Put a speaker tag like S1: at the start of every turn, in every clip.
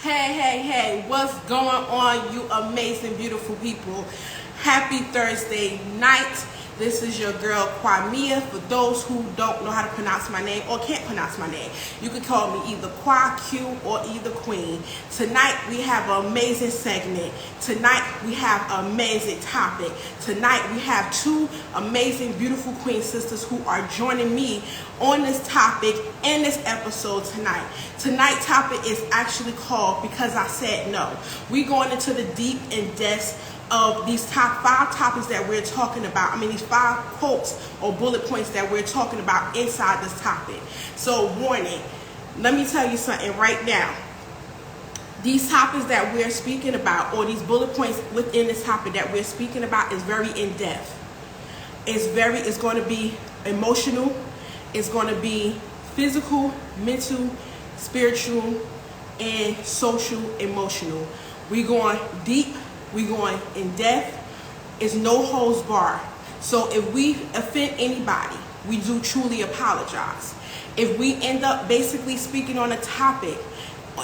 S1: Hey, what's going on, you amazing, beautiful people? Happy Thursday night. This is your girl, Kwamia. For those who don't know how to pronounce my name or can't pronounce my name, you can call me either Kwa, Q, or either Queen. Tonight, we have an amazing segment. Tonight, we have an amazing topic. Tonight, we have two amazing, beautiful Queen sisters who are joining me on this topic in this episode tonight. Tonight's topic is actually called Because I Said No. We're going into the deep and depths of these top 5 topics that we're talking about. These 5 quotes or bullet points that we're talking about inside this topic. So, warning, let me tell you something right now. These topics that we're speaking about, or these bullet points within this topic that we're speaking about, is very in-depth. It's going to be emotional. It's going to be physical, mental, spiritual, and social, emotional. We're going deep. We're going in depth. It's no holds barred. So if we offend anybody, we do truly apologize. If we end up basically speaking on a topic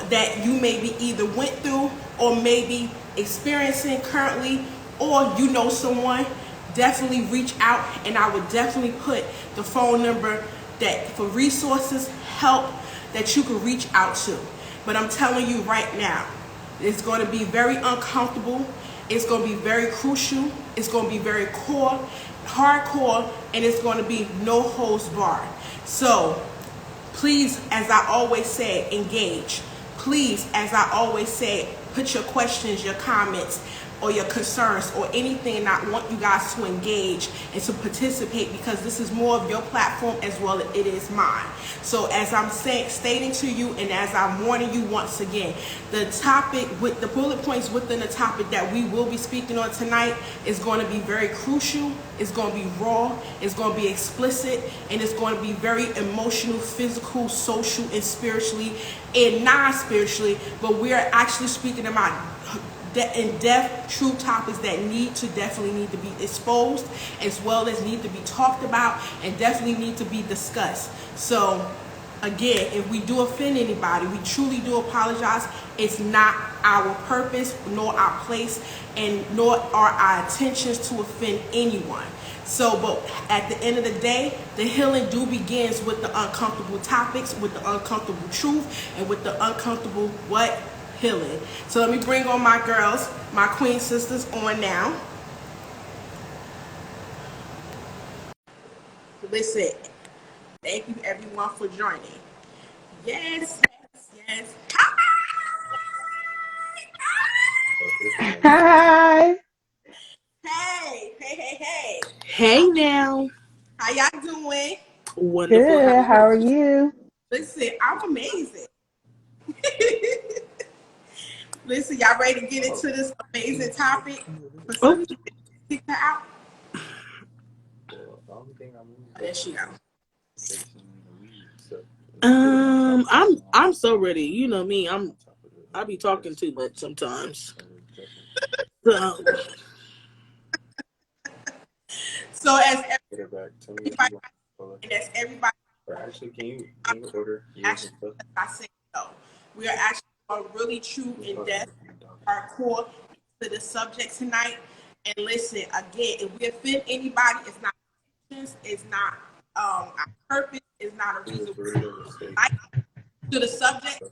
S1: that you maybe either went through or maybe experiencing currently, or you know someone, definitely reach out, and I would definitely put the phone number that for resources, help that you can reach out to. But I'm telling you right now, it's going to be very uncomfortable. It's going to be very crucial. It's going to be very hardcore, and it's going to be no holds barred. So please, as I always say, engage. Please, as I always say, put your questions, your comments, or your concerns, or anything, and I want you guys to engage and to participate, because this is more of your platform as well as it is mine. So as I'm stating to you, and as I'm warning you once again, the topic with the bullet points within the topic that we will be speaking on tonight is going to be very crucial. It's going to be raw. It's going to be explicit, and it's going to be very emotional, physical, social, and spiritually, and non-spiritually. But we are actually speaking about in-depth, true topics that definitely need to be exposed, as well as need to be talked about, and definitely need to be discussed. So again, if we do offend anybody, we truly do apologize. It's not our purpose, nor our place, and nor are our intentions to offend anyone. So, but at the end of the day, the healing begins with the uncomfortable topics, with the uncomfortable truth, and with the uncomfortable healing. So let me bring on my girls, my Queen sisters, on now. Listen, thank you everyone for joining. Yes.
S2: Hi.
S1: Hey.
S3: Hey now.
S1: How y'all doing?
S3: Wonderful.
S2: Good. How are you?
S1: Listen, I'm amazing. Listen, y'all ready to get into this amazing topic?
S3: Oh.
S1: Kick her out. There she go.
S3: I'm so ready. You know me. I be talking too much sometimes.
S1: So as everybody, actually, I say so. We are actually going really true in depth, hardcore to the subject tonight. And listen, again, if we offend anybody, it's not intentions, it's not our purpose, it's not a reason like to the subject,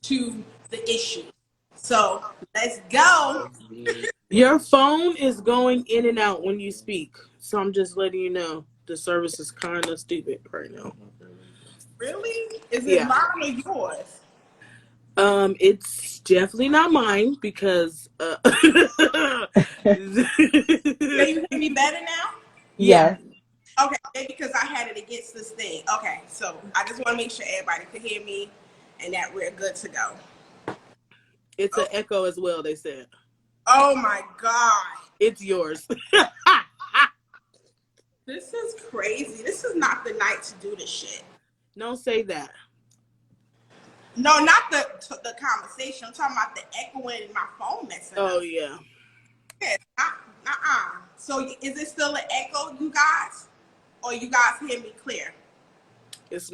S1: to the issue. So let's go.
S3: Your phone is going in and out when you speak, so I'm just letting you know the service is kind of stupid right now.
S1: Really? Is it mine or yours?
S3: It's definitely not mine because
S1: Can you hear me better now?
S2: Yes.
S1: Okay, because I had it against this thing. Okay, so I just want to make sure everybody can hear me and that we're good to go.
S3: It's an echo as well, they said.
S1: Oh my God.
S3: It's yours.
S1: This is crazy. This is not the night to do this shit.
S3: Don't say that.
S1: No, not the conversation. I'm talking about the echoing in my phone messing up.
S3: Oh, yeah.
S1: Yeah, So is it still an echo, you guys? Or you guys hear me clear?
S3: It's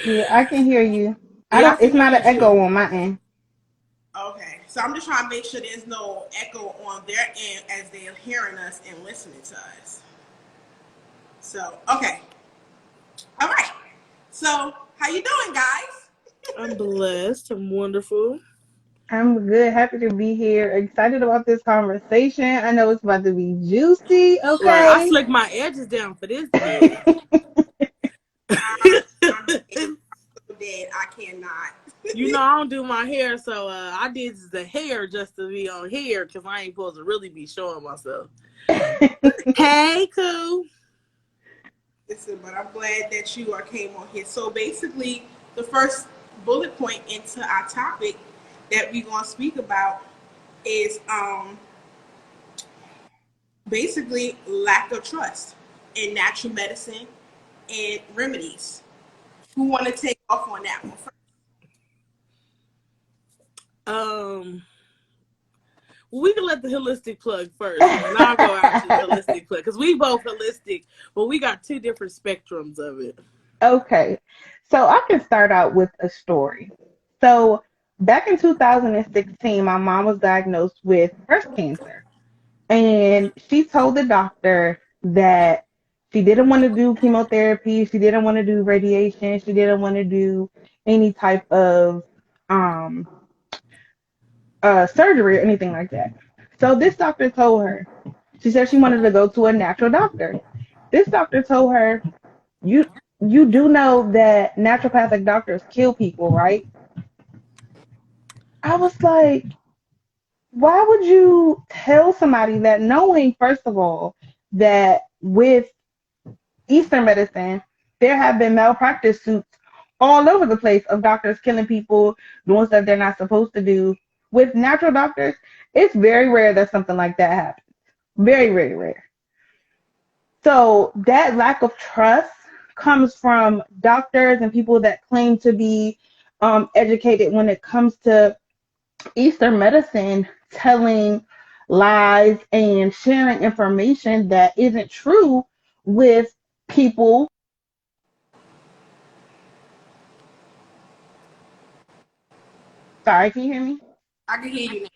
S2: Yeah, I can hear you. It's not an echo on my end.
S1: Okay, so I'm just trying to make sure there's no echo on their end as they're hearing us and listening to us. So, okay, all right. So, how you doing, guys?
S3: I'm blessed. I'm wonderful.
S2: I'm good. Happy to be here. Excited about this conversation. I know it's about to be juicy.
S3: Right. I
S2: Okay.
S3: slicked my edges down for this bitch.
S1: I'm dead. So dead. I cannot.
S3: You know, I don't do my hair, so I did the hair just to be on here because I ain't supposed to really be showing myself. Hey, cool.
S1: Listen, but I'm glad that you are came on here. So basically, the first bullet point into our topic that we're gonna speak about is basically lack of trust in natural medicine and remedies. Who want to take off on that one first?
S3: Um, we can let the holistic plug first, and then I'll go after the holistic plug because we both holistic, but we got two different spectrums of it.
S2: Okay. So I can start out with a story. So back in 2016, my mom was diagnosed with breast cancer. And she told the doctor that she didn't want to do chemotherapy, she didn't want to do radiation, she didn't want to do any type of um surgery or anything like that. So this doctor told her, she said she wanted to go to a natural doctor. This doctor told her, you you do know that naturopathic doctors kill people, right? I was like, why would you tell somebody that, knowing first of all that with Eastern medicine, there have been malpractice suits all over the place of doctors killing people, doing stuff they're not supposed to do. With natural doctors, it's very rare that something like that happens. Very, very rare. So that lack of trust comes from doctors and people that claim to be educated when it comes to Eastern medicine, telling lies and sharing information that isn't true with people. Sorry, can you hear me?
S1: I can hear you now.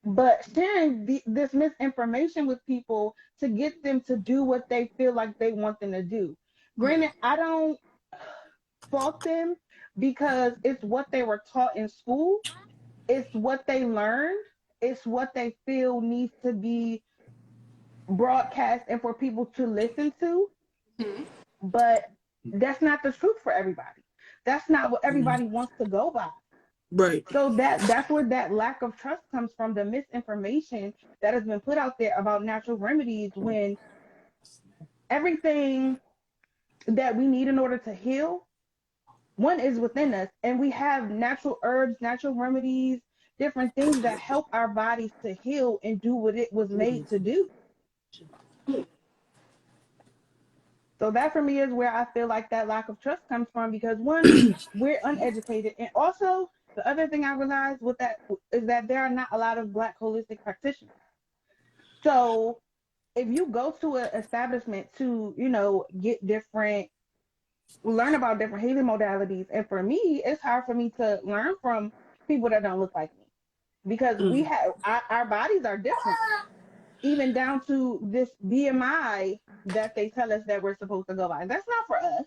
S2: But sharing this misinformation with people to get them to do what they feel like they want them to do. Granted, I don't fault them because it's what they were taught in school, it's what they learned, it's what they feel needs to be broadcast and for people to listen to.
S1: Mhm.
S2: But that's not the truth for everybody. That's not what everybody wants to go by.
S3: Right.
S2: So that's where that lack of trust comes from, the misinformation that has been put out there about natural remedies, when everything that we need in order to heal, one is within us, and we have natural herbs, natural remedies, different things that help our bodies to heal and do what it was made to do. So that for me is where I feel like that lack of trust comes from, because one, we're uneducated, and also the other thing I realized with that is that there are not a lot of Black holistic practitioners. So if you go to an establishment to, get different, learn about different healing modalities, and for me, it's hard for me to learn from people that don't look like me, because we
S3: Mm.
S2: have our bodies are different, even down to this BMI that they tell us that we're supposed to go by. That's not for us.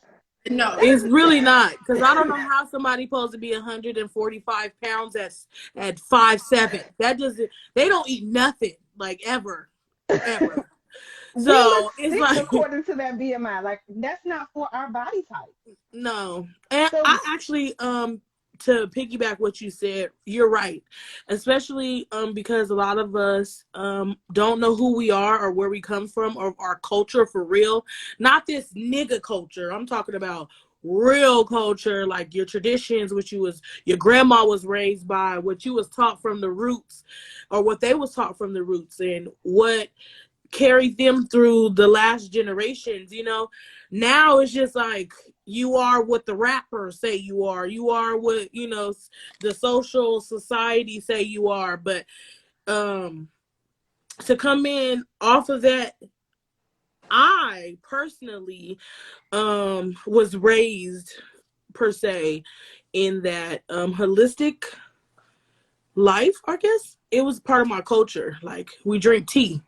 S1: No,
S3: It's
S2: That
S3: really not, because I don't know how somebody supposed to be 145 pounds at 5'7". That doesn't. They don't eat nothing like ever,
S2: is
S3: ever.
S2: we look
S3: So it's
S2: sick
S3: like
S2: according to that BMI. Like, that's not for our body type.
S3: no. And I
S2: So
S3: actually to piggyback what you said, you're right. Especially because a lot of us don't know who we are or where we come from or our culture for real. Not this nigga culture. I'm talking about real culture, like your traditions, which your grandma was raised by, what you was taught from the roots, or what they was taught from the roots, and what carried them through the last generations. Now it's just like you are what the rappers say you are what the social society say you are. But um to come in off of that, I personally was raised per se in that holistic life, I guess. It was part of my culture. Like, we drink tea.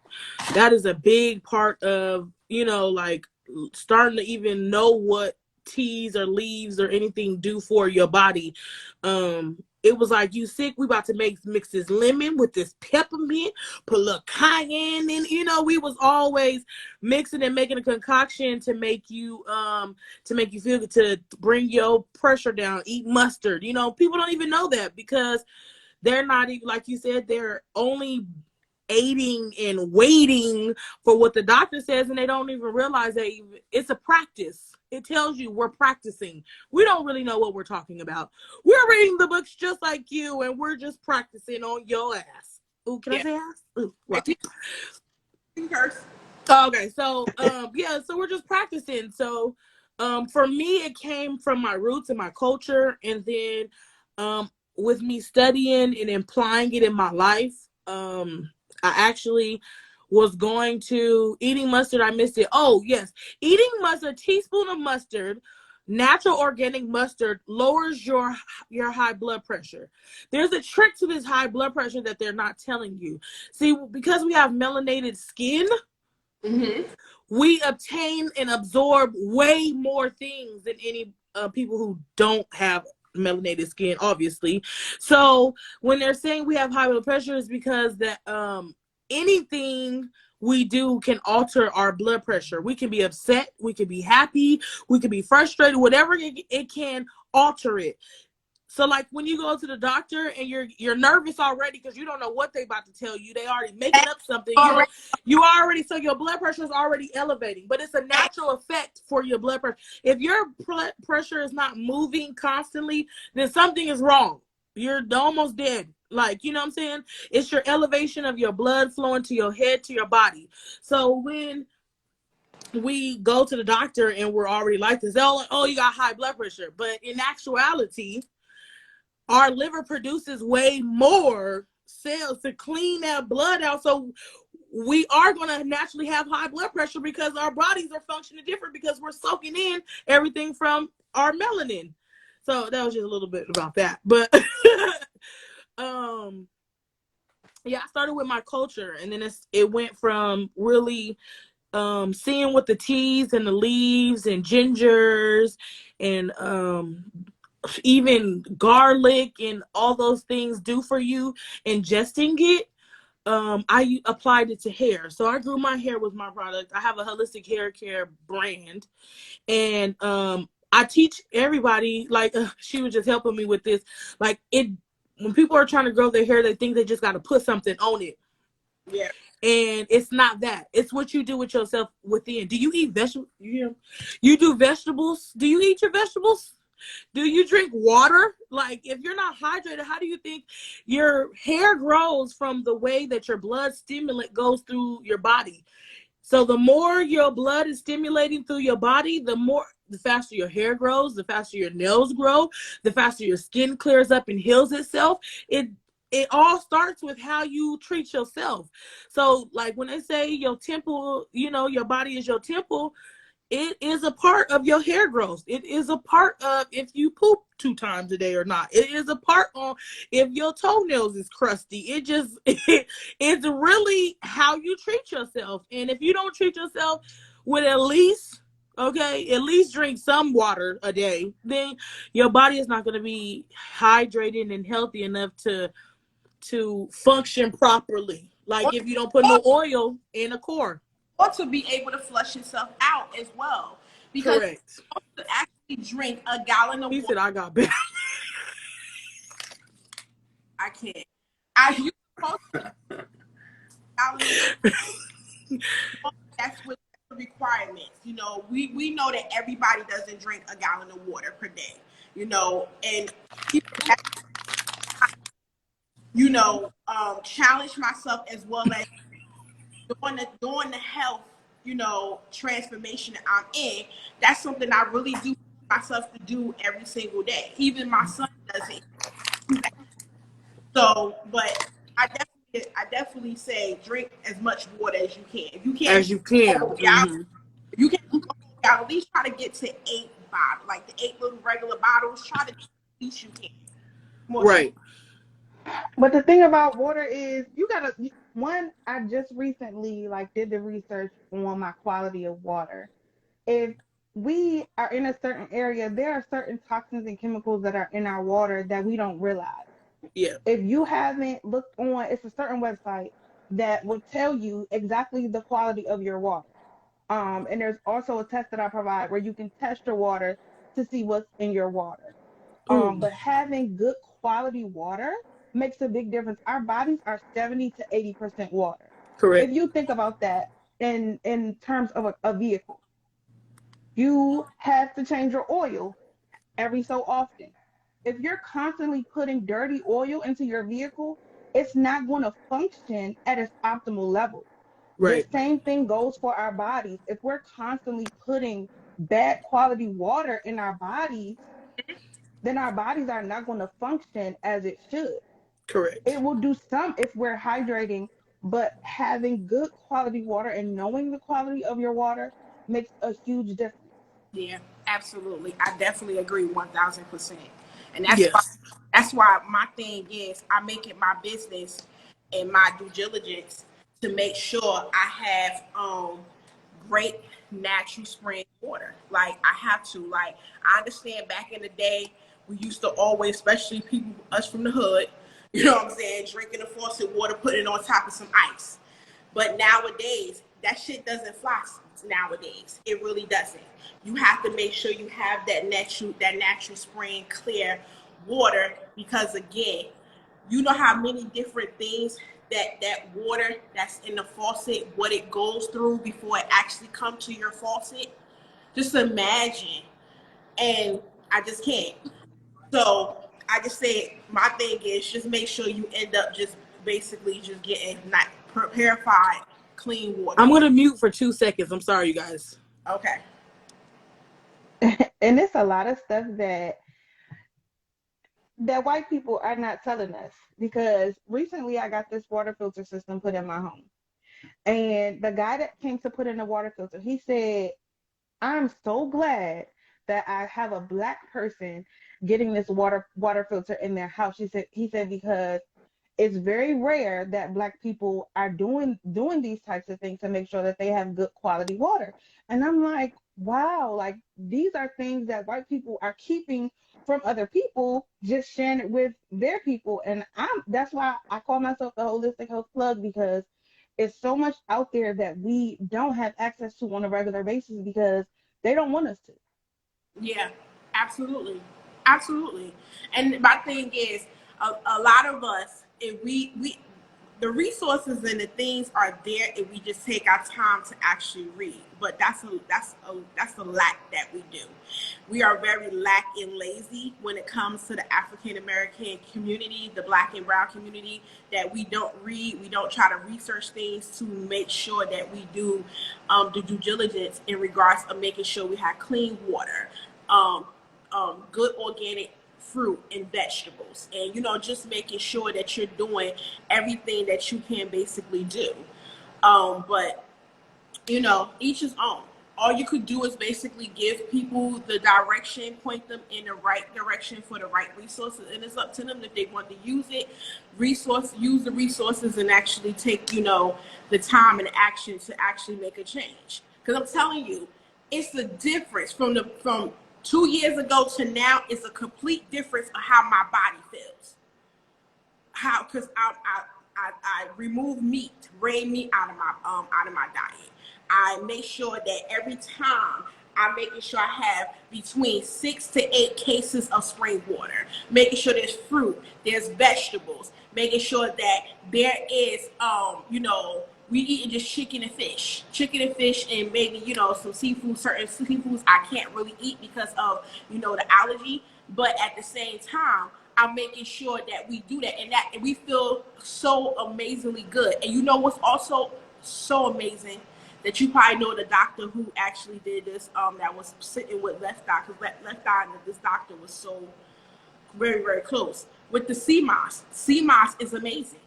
S3: That is a big part of, you know, like, starting to even know what teas or leaves or anything do for your body. It was like, you sick, we about to mix this lemon with this peppermint, put a little cayenne in. You know, we was always mixing and making a concoction to make you feel good, to bring your pressure down. Eat mustard. You know, people don't even know that because they're not even, like you said, they're only aiding and waiting for what the doctor says, and they don't even realize that it's a practice. It tells you we're practicing. We don't really know what we're talking about. We're reading the books just like you, and we're just practicing on your ass. Ooh, can I say ass? Ooh, what?
S1: Curse.
S3: Okay, so yeah, so we're just practicing. So for me, it came from my roots and my culture, and then with me studying and applying it in my life, I actually was going to eating mustard. I missed it. Oh, yes. Eating mustard, teaspoon of mustard, natural organic mustard, lowers your high blood pressure. There's a trick to this high blood pressure that they're not telling you. See, because we have melanated skin, we obtain and absorb way more things than any people who don't have melanated skin, obviously. So when they're saying we have high blood pressure, is because that anything we do can alter our blood pressure. We can be upset, we can be happy, we can be frustrated, whatever it can alter it. So like when you go to the doctor and you're nervous already because you don't know what they about to tell you, they already making up something. You already, so your blood pressure is already elevating, but it's a natural effect for your blood pressure. If your blood pressure is not moving constantly, then something is wrong. You're almost dead. Like, you know what I'm saying? It's your elevation of your blood flowing to your head, to your body. So when we go to the doctor and we're already like this, oh, you got high blood pressure. But in actuality, our liver produces way more cells to clean that blood out. So we are going to naturally have high blood pressure because our bodies are functioning different because we're soaking in everything from our melanin. So that was just a little bit about that. But yeah, I started with my culture, and then it went from really seeing what the teas and the leaves and gingers and even garlic and all those things do for you, ingesting it. I applied it to hair. So I grew my hair with my product. I have a holistic hair care brand, and I teach everybody, like she was just helping me with this, like when people are trying to grow their hair, they think they just got to put something on it.
S1: Yeah.
S3: And it's not that. It's what you do with yourself within. Do you eat vegetables? You do vegetables? Do you eat your vegetables? Do you drink water? Like, if you're not hydrated, how do you think your hair grows? From the way that your blood stimulant goes through your body. So the more your blood is stimulating through your body, the faster your hair grows, the faster your nails grow, the faster your skin clears up and heals itself. It all starts with how you treat yourself. So like when they say your temple, your body is your temple, it is a part of your hair growth. It is a part of if you poop 2 times a day or not. It is a part on if your toenails is crusty. It's really how you treat yourself. And if you don't treat yourself with at least drink some water a day, then your body is not going to be hydrated and healthy enough to function properly. Like if you don't put no oil in a core.
S1: Or to be able to flush yourself out as well. Because
S3: correct.
S1: You to actually drink a gallon of water.
S3: He said I got better.
S1: I can't. You supposed to that's what the requirements. We know that everybody doesn't drink a gallon of water per day. And challenge myself as well as doing the health, transformation that I'm in. That's something I really do myself to do every single day. Even my son does it. So, but I definitely say drink as much water as you can. You can't
S3: as you can.
S1: Mm-hmm. You can at least try to get to 8 bottles, like the 8 little regular bottles. Try to at least you can.
S3: Right.
S2: But the thing about water is you gotta one, I just recently like did the research on my quality of water. If we are in a certain area, there are certain toxins and chemicals that are in our water that we don't realize.
S3: Yeah.
S2: If you haven't looked on, it's a certain website that will tell you exactly the quality of your water. And there's also a test that I provide where you can test your water to see what's in your water.
S3: Ooh,
S2: But having good quality water makes a big difference. Our bodies are 70 to 80% water. If
S3: correct.
S2: you think about that in terms of a vehicle, you have to change your oil every so often. If you're constantly putting dirty oil into your vehicle, it's not going to function at its optimal level. The
S3: Right.
S2: same thing goes for our bodies. If we're constantly putting bad quality water in our bodies, then our bodies are not going to function as it should.
S3: Correct.
S2: It will do some if we're hydrating, but having good quality water and knowing the quality of your water makes a huge difference.
S1: Yeah, absolutely. I definitely agree 1000%. And
S3: Yes.
S1: that's why my thing is I make it my business and my due diligence to make sure I have great natural spring water. Like I have to. Like I understand back in the day we used to always, especially people us from the hood, you know what I'm saying, drinking the faucet water, putting it on top of some ice. But nowadays, that shit doesn't fly nowadays. It really doesn't. You have to make sure you have that natural spring clear water because again, you know how many different things that water that's in the faucet, what it goes through before it actually comes to your faucet. Just imagine. And I just can't. So I just say my thing is just make sure you end up just basically just getting not purified, clean water.
S3: I'm going to mute for 2 seconds. I'm sorry, you guys.
S1: Okay.
S2: And it's a lot of stuff that white people are not telling us because recently I got this water filter system put in my home. And the guy that came to put in the water filter, he said, I'm so glad that I have a black person getting this water filter in their house. He said because it's very rare that black people are doing these types of things to make sure that they have good quality water. And I'm like, wow, like these are things that white people are keeping from other people, just sharing it with their people. And that's why I call myself the holistic health plug because it's so much out there that we don't have access to on a regular basis because they don't want us to.
S1: Yeah, absolutely, absolutely. And my thing is, a lot of us, if we the resources and the things are there if we just take our time to actually read. But that's a lack that we do. We are very lack and lazy when it comes to the African American community, the Black and Brown community. That we don't read, we don't try to research things to make sure that we do the due diligence in regards of making sure we have clean water, um, good organic fruit and vegetables, and just making sure that you're doing everything that you can basically do. But each his own. All you could do is basically give people the direction, point them in the right direction for the right resources, and it's up to them if they want to use it, use the resources, and actually take the time and action to actually make a change. Because I'm telling you, it's the difference from 2 years ago to now. It's a complete difference of how my body feels. How? Because I remove meat, red meat out of my diet. I make sure that every time I'm making sure I have between 6 to 8 cases of spring water, making sure there's fruit, there's vegetables, making sure that there is we eating just chicken and fish, and maybe some seafood. Certain seafoods I can't really eat because of the allergy, but at the same time I'm making sure that we do that, and we feel so amazingly good. And what's also so amazing that you probably know the doctor who actually did this, that was sitting with left eye, because left eye and this doctor was so very, very close with the CMOS. CMOS is amazing.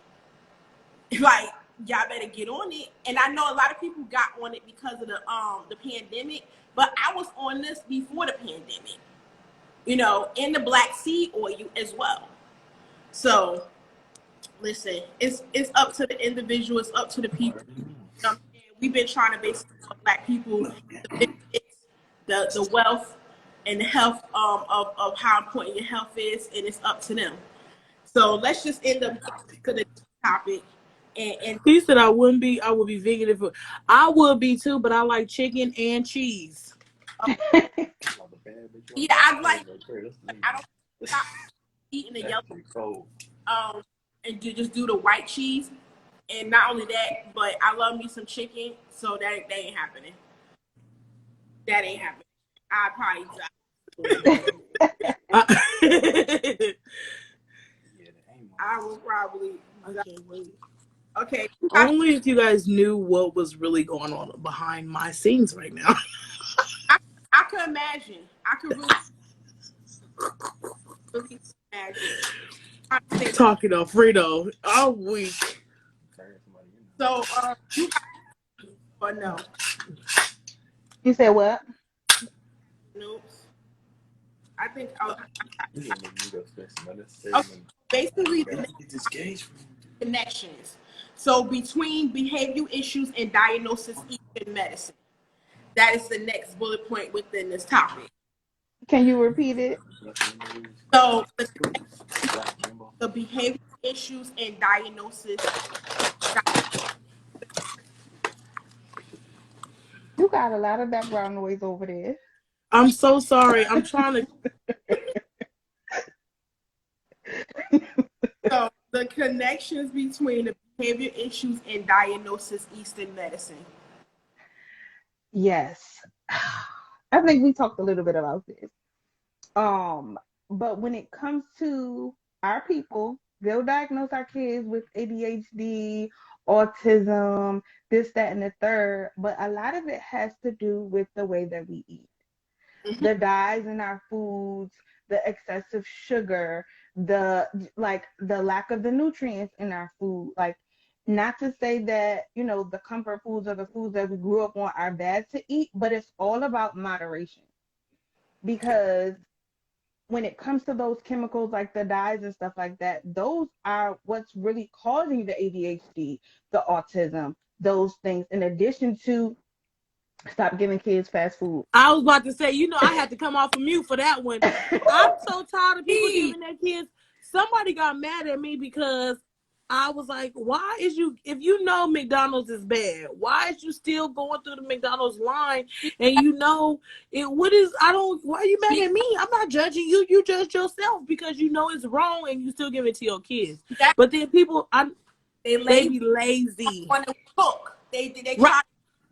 S1: Like, y'all better get on it. And I know a lot of people got on it because of the pandemic, but I was on this before the pandemic. In the black seed oil as well. So listen, it's up to the individual, it's up to the people. You know what I'm saying? We've been trying to basically tell Black people the benefits, the wealth, and the health of how important your health is, and it's up to them. So let's just end up to the topic. And
S3: He said I would be vegan if I would be too, but I like chicken and cheese.
S1: yeah, I'd like, I don't stop eating the yellow and just do the white cheese. And not only that, but I love me some chicken, so that ain't happening. That ain't happening. I'd probably die. I will probably.
S3: I can't wait.
S1: Okay.
S3: Only if you guys knew what was really going on behind my scenes right now.
S1: I could imagine. I could really imagine.
S3: Talking Alfredo, I'm weak.
S1: So, you guys, or no?
S2: You said what?
S1: Nope. I think okay, basically the connections. So between behavioral issues and diagnosis in medicine. That is the next bullet point within this topic.
S2: Can you repeat it?
S1: So the behavioral issues and diagnosis.
S2: You got a lot of background noise over there.
S3: I'm so sorry. I'm trying
S2: to.
S1: So the connections between the behavior issues and diagnosis Eastern medicine.
S2: Yes. I think we talked a little bit about this. But when it comes to our people, they'll diagnose our kids with ADHD, autism, this, that, and the third. But a lot of it has to do with the way that we eat. Mm-hmm. The dyes in our foods, the excessive sugar, the lack of the nutrients in our food. Like, not to say that, the comfort foods or the foods that we grew up on are bad to eat, but it's all about moderation. Because when it comes to those chemicals like the dyes and stuff like that, those are what's really causing the ADHD, the autism, those things, in addition to stop giving kids fast food.
S3: I was about to say, I had to come off of mute for that one. I'm so tired of people giving their kids. Somebody got mad at me because I was like, why is if you know McDonald's is bad, why is you still going through the McDonald's line and why are you mad at me? I'm not judging you. You judge yourself because you know it's wrong and you still give it to your kids. But then people, they be lazy.
S1: Want to cook. They try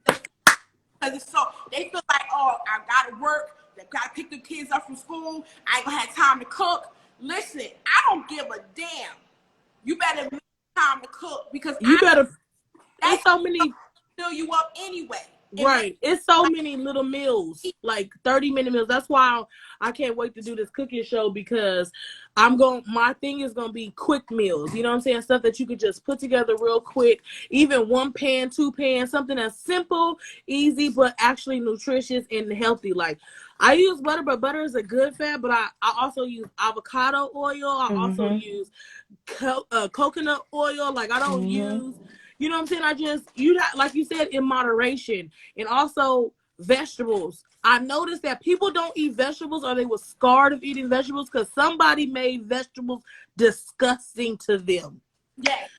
S1: because it's so, they feel like, oh, I gotta work, I gotta pick the kids up from school, I ain't gonna have time to cook. Listen, I don't give a damn. You better make time to cook because
S3: there's so many
S1: fill you up anyway.
S3: Right. It's so many little meals, like 30-minute meals. That's why I can't wait to do this cooking show because my thing is going to be quick meals. You know what I'm saying? Stuff that you could just put together real quick. Even 1 pan, 2 pan, something that's simple, easy, but actually nutritious and healthy. Like, I use butter, but butter is a good fat, but I also use avocado oil. I also use coconut oil. Like, I don't use... You know what I'm saying? Like you said, in moderation. And also vegetables. I noticed that people don't eat vegetables or they were scarred of eating vegetables because somebody made vegetables disgusting to them.
S1: Yes.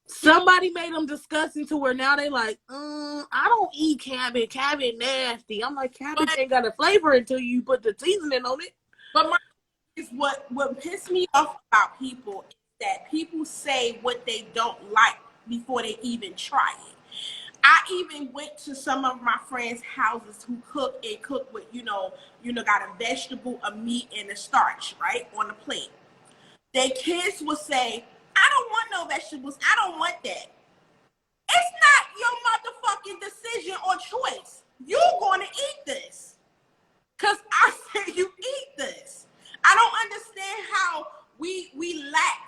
S3: Somebody made them disgusting to where now they like, I don't eat cabbage. Cabbage nasty. I'm like, cabbage ain't got a flavor until you put the seasoning on it.
S1: But what pissed me off about people is that people say what they don't like before they even try it. I even went to some of my friends' houses who cook with, got a vegetable, a meat, and a starch, right, on the plate. Their kids will say, I don't want no vegetables. I don't want that. It's not your motherfucking decision or choice. You're going to eat this. Because I said you eat this. I don't understand how we lack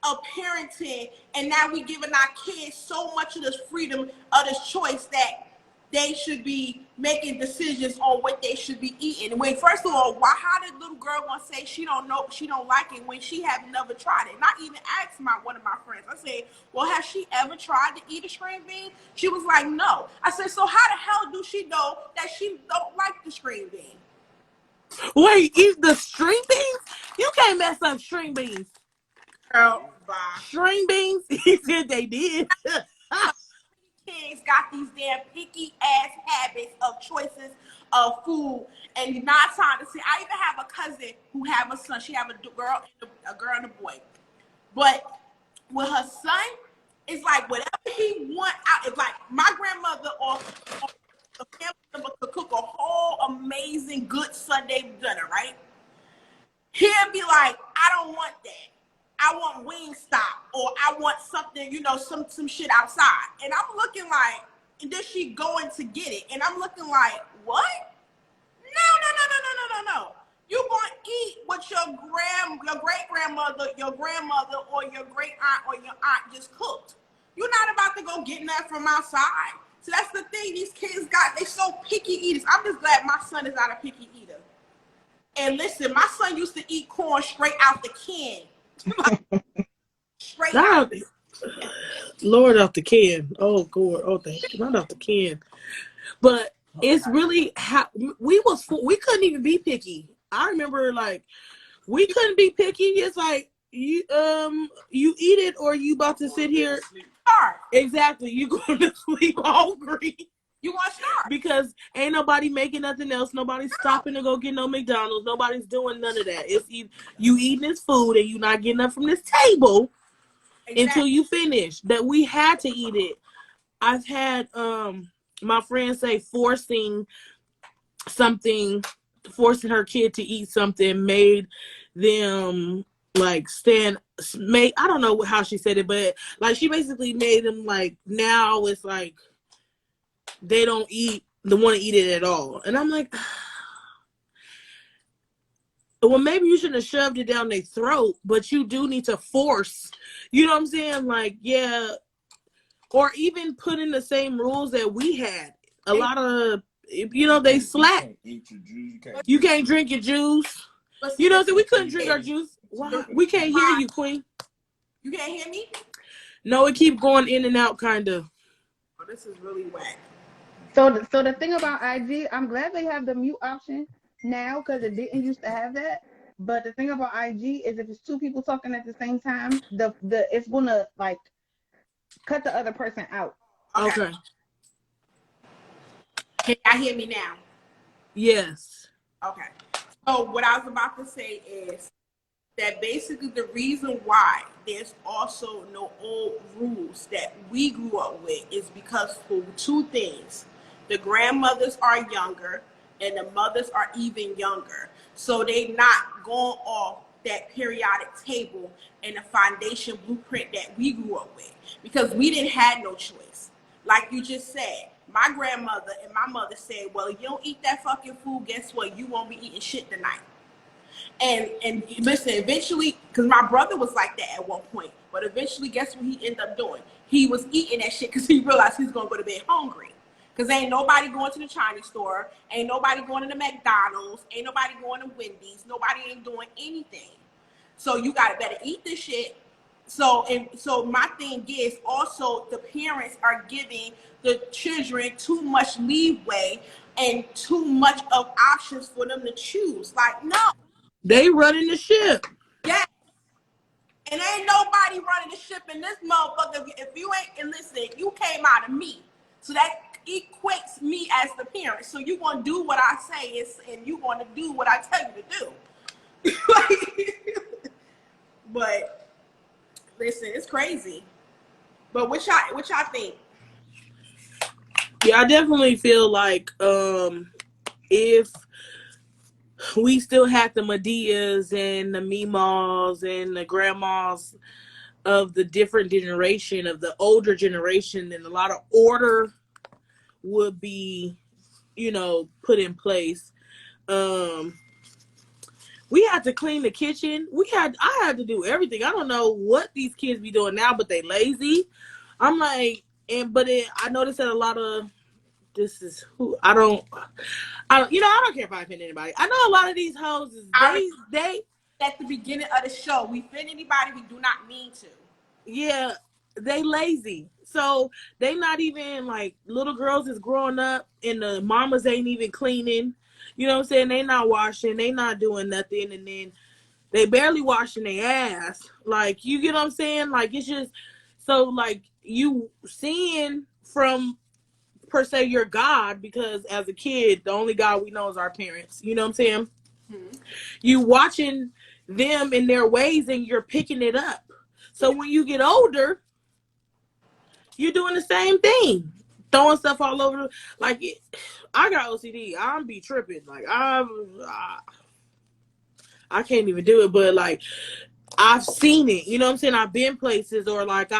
S1: of parenting, and now we giving our kids so much of this freedom of this choice that they should be making decisions on what they should be eating. When first of all, how did little girl gonna say she don't know, she don't like it when she have never tried it? Not even asked one of my friends. I said, well, has she ever tried to eat a string bean? She was like, no. I said, so how the hell do she know that she don't like the string bean?
S3: Wait, eat the string beans? You can't mess up string beans.
S1: Girl, bye.
S3: String beans? He said they did.
S1: Kids got these damn picky ass habits of choices of food, and you're not trying to see. I even have a cousin who have a son. She have a girl and a boy, but with her son, it's like whatever he want out. It's like my grandmother or the family member could cook a whole amazing good Sunday dinner, right? He'll be like, I don't want that. I want Wingstop, or I want something, some shit outside. And I'm looking like, and then she going to get it. And I'm looking like, what? No. You gonna eat what your great grandmother, your grandmother, or your great aunt or your aunt just cooked. You're not about to go get that from outside. So that's the thing these kids got. They so picky eaters. I'm just glad my son is not a picky eater. And listen, my son used to eat corn straight out the can. Straight out.
S3: Lord, out the can. Oh God. Oh, thank you. Not out the can. But it's really how we couldn't even be picky. I remember like we couldn't be picky. It's like you eat it or you about to sit here. Exactly. You going to sleep hungry.
S1: You want to start
S3: because ain't nobody making nothing else. Nobody's stopping to go get no McDonald's. Nobody's doing none of that. It's you eating this food and you not getting up from this table until you finish. That we had to eat it. I've had my friends say forcing her kid to eat something made them like I don't know how she said it, but like she basically made them like now it's like they don't want to eat it at all. And I'm like, well, maybe you shouldn't have shoved it down their throat, but you do need to force, you know what I'm saying? Like, yeah. Or even put in the same rules that we had. A lot of, they slack. You can't drink your juice. You know, so we couldn't drink our juice. Wow. We can't hear you, Queen.
S1: You can't hear me?
S3: No, it keeps going in and out, kind of.
S1: Oh, this is really whack.
S2: So the thing about IG, I'm glad they have the mute option now because it didn't used to have that. But the thing about IG is if it's two people talking at the same time, the it's gonna like cut the other person out.
S3: Okay.
S1: Can y'all hear me now?
S3: Yes.
S1: Okay. So what I was about to say is that basically the reason why there's also no old rules that we grew up with is because for two things. The grandmothers are younger and the mothers are even younger. So they not going off that periodic table and the foundation blueprint that we grew up with because we didn't have no choice. Like you just said, my grandmother and my mother said, well, if you don't eat that fucking food, guess what? You won't be eating shit tonight. And listen, eventually, because my brother was like that at one point, but eventually, guess what he ended up doing? He was eating that shit because he realized he's going to go to bed hungry. Because ain't nobody going to the Chinese store. Ain't nobody going to the McDonald's. Ain't nobody going to Wendy's. Nobody ain't doing anything. So you got to better eat this shit. So my thing is also the parents are giving the children too much leeway and too much of options for them to choose. Like, no.
S3: They running the ship.
S1: Yeah. And ain't nobody running the ship in this motherfucker. If you ain't, and listen, you came out of me. So that equates me as the parent. So you gonna do what I say and you gonna do what I tell you to do. But listen, it's crazy. But what y'all think?
S3: Yeah, I definitely feel like if we still had the Medias and the Meemaws and the grandmas of the different generation, of the older generation, then a lot of order would be, put in place. We had to clean the kitchen. I had to do everything. I don't know what these kids be doing now, but they lazy. I'm like, I noticed that a lot of this is who I don't you know, I don't care if I offend anybody. I know a lot of these hoes they
S1: at the beginning of the show, we offend anybody we do not mean to.
S3: Yeah, they lazy. So they not even like little girls is growing up and the mamas ain't even cleaning. You know what I'm saying? They not washing, they not doing nothing, and then they barely washing their ass. Like, you get what I'm saying? Like, it's just so like you seeing from per se your God, because as a kid, the only God we know is our parents. You know what I'm saying? Mm-hmm. You watching them in their ways and you're picking it up. So when you get older, you're doing the same thing, throwing stuff all over. Like, I got OCD. I'm be tripping. Like, I can't even do it. But like, I've seen it. You know what I'm saying? I've been places, or like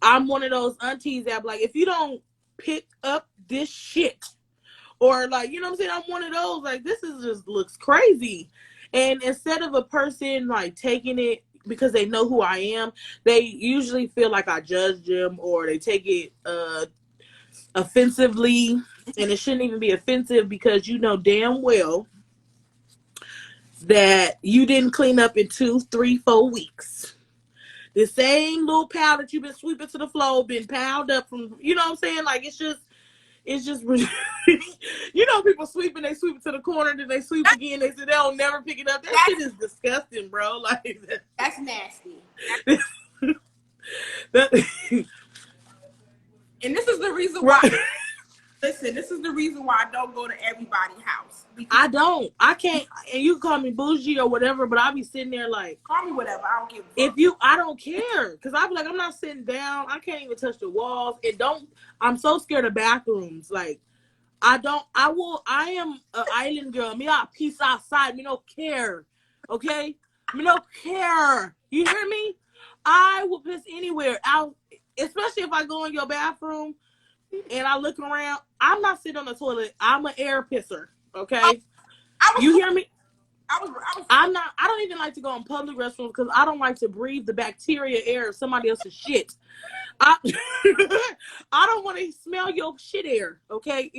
S3: I'm one of those aunties that like, if you don't pick up this shit, or like, you know what I'm saying? I'm one of those, like, this is just looks crazy. And instead of a person like taking it because they know who I am, they usually feel like I judge them, or they take it offensively. And it shouldn't even be offensive, because you know damn well that you didn't clean up in 2, 3, 4 weeks. The same little pile that you've been sweeping to the floor been piled up from, you know what I'm saying? Like, it's just you know, people sweeping, they sweep it to the corner, then they sweep again, they say they'll never pick it up. That shit is disgusting, bro. Like,
S1: that's nasty. And this is the reason why. Right. Listen, this is the reason why I don't go to everybody's house.
S3: I can't, and you can call me bougie or whatever, but I'll be sitting there like,
S1: call me whatever, I don't give a fuck.
S3: I don't care, because I'll be like, I'm not sitting down, I can't even touch the walls. I'm so scared of bathrooms. Like, I am an island girl. Me not peace outside. Me no care. Okay? Me no care. You hear me? I will piss anywhere. Especially if I go in your bathroom and I look around. I'm not sitting on the toilet. I'm an air pisser. Okay? You hear me? I don't even like to go in public restrooms, because I don't like to breathe the bacteria air of somebody else's shit. I don't want to smell your shit air, okay?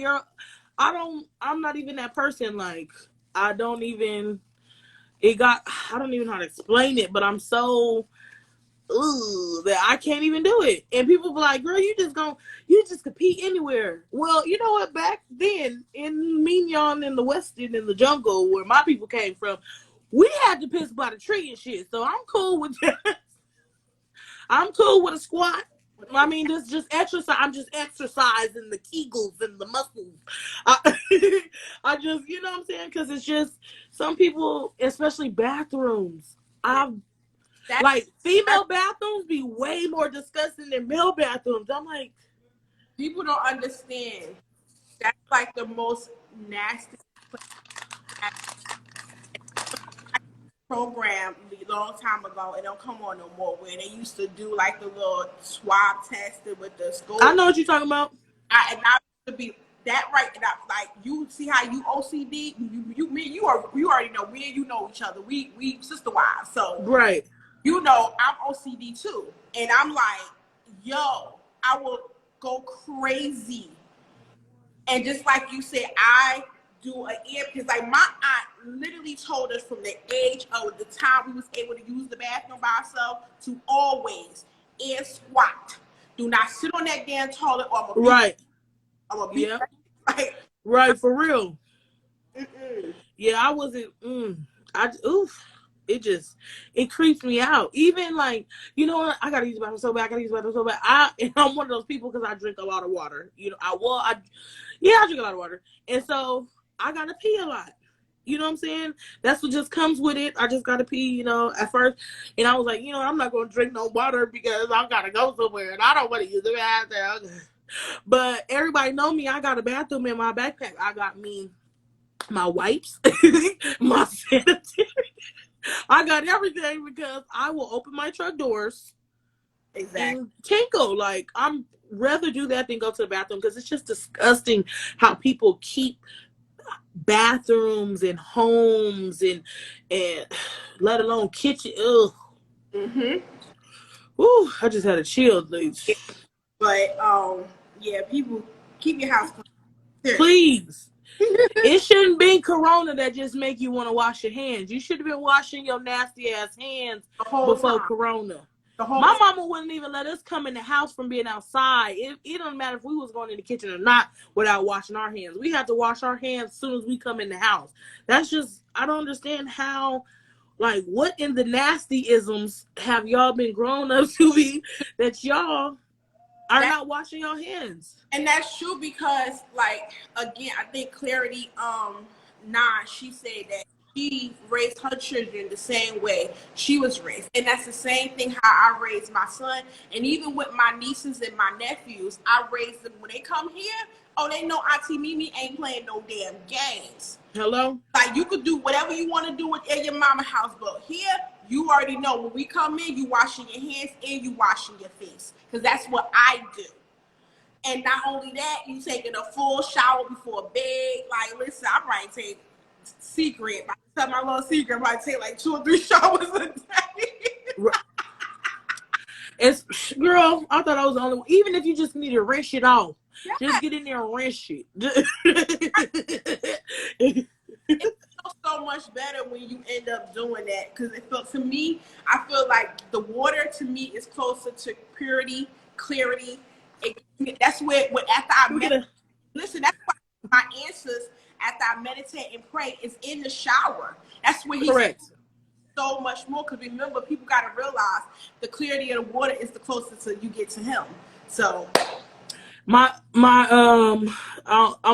S3: I'm not even that person. Like, I don't even know how to explain it, but I'm so that I can't even do it. And people be like, girl, you just could pee anywhere. Well, you know what? Back then in Mignon, in the West End, in the jungle where my people came from, we had to piss by the tree and shit. So I'm cool with that. I'm cool with a squat. I mean, this just exercise. I'm just exercising the Kegels and the muscles. I just, you know what I'm saying? Because it's just, some people, especially bathrooms, like, female bathrooms be way more disgusting than male bathrooms. I'm like,
S1: people don't understand. That's like the most nasty program a long time ago. It don't come on no more, where they used to do like the little swab testing with the scope.
S3: I know what you're talking about.
S1: And I used to be that right. And like, you see how you OCD. You already know. Me and you know each other. We sister wives. So
S3: right.
S1: You know, I'm OCD too, and I'm like, yo, I will go crazy. And just like you said, I do an ear piercing. Like, my aunt literally told us from the age of the time we was able to use the bathroom by ourselves to always ear squat. Do not sit on that damn toilet, or I'm gonna be
S3: yeah. Right, for real. Yeah, I wasn't. It creeps me out. Even like, you know what? I gotta use the bathroom so bad. I'm one of those people, because I drink a lot of water. You know, I drink a lot of water, and so I gotta pee a lot. You know what I'm saying? That's what just comes with it. I just gotta pee, you know, at first. And I was like, you know, I'm not gonna drink no water because I gotta go somewhere and I don't want to use the bathroom. But everybody know me. I got a bathroom in my backpack. I got me my wipes, my sanitary. I got everything, because I will open my truck doors and tinkle. Like, I'm rather do that than go to the bathroom, because it's just disgusting how people keep bathrooms and homes and let alone kitchen. Ugh. Woo, I just had a chill.
S1: But yeah, people, keep your house clean.
S3: Please. It shouldn't be Corona that just make you want to wash your hands. You should have been washing your nasty ass hands
S1: The whole
S3: before
S1: time.
S3: Corona.
S1: The whole
S3: My
S1: time.
S3: mama wouldn't even let us come in the house from being outside. It don't matter if we was going in the kitchen or not without washing our hands. We had to wash our hands as soon as we come in the house. That's just, I don't understand how, like, what in the nasty isms have y'all been grown up to be that y'all are not washing your hands?
S1: And that's true because, like, again, I think Clarity, she said that she raised her children the same way she was raised. And that's the same thing how I raised my son. And even with my nieces and my nephews, I raised them when they come here. Oh, they know Auntie Mimi ain't playing no damn games.
S3: Hello?
S1: Like, you could do whatever you want to do at your mama house, but here, you already know when we come in, you washing your hands and you washing your face. Because that's what I do. And not only that, you taking a full shower before bed. Like, listen, I probably take secret. I tell my little secret, I might take like 2 or 3 showers a day.
S3: It's, girl, I thought I was the only one. Even if you just need to rinse it off, just get in there and rinse it.
S1: It feels so much better when you end up doing that, because it felt, to me, I feel like the water to me is closer to purity, clarity. That's where after I meditate, listen, that's why my answers after I meditate and pray is in the shower. That's where he's
S3: correct.
S1: So much more, because remember, people got to realize the clarity of the water is the closest you get to him. So
S3: I'm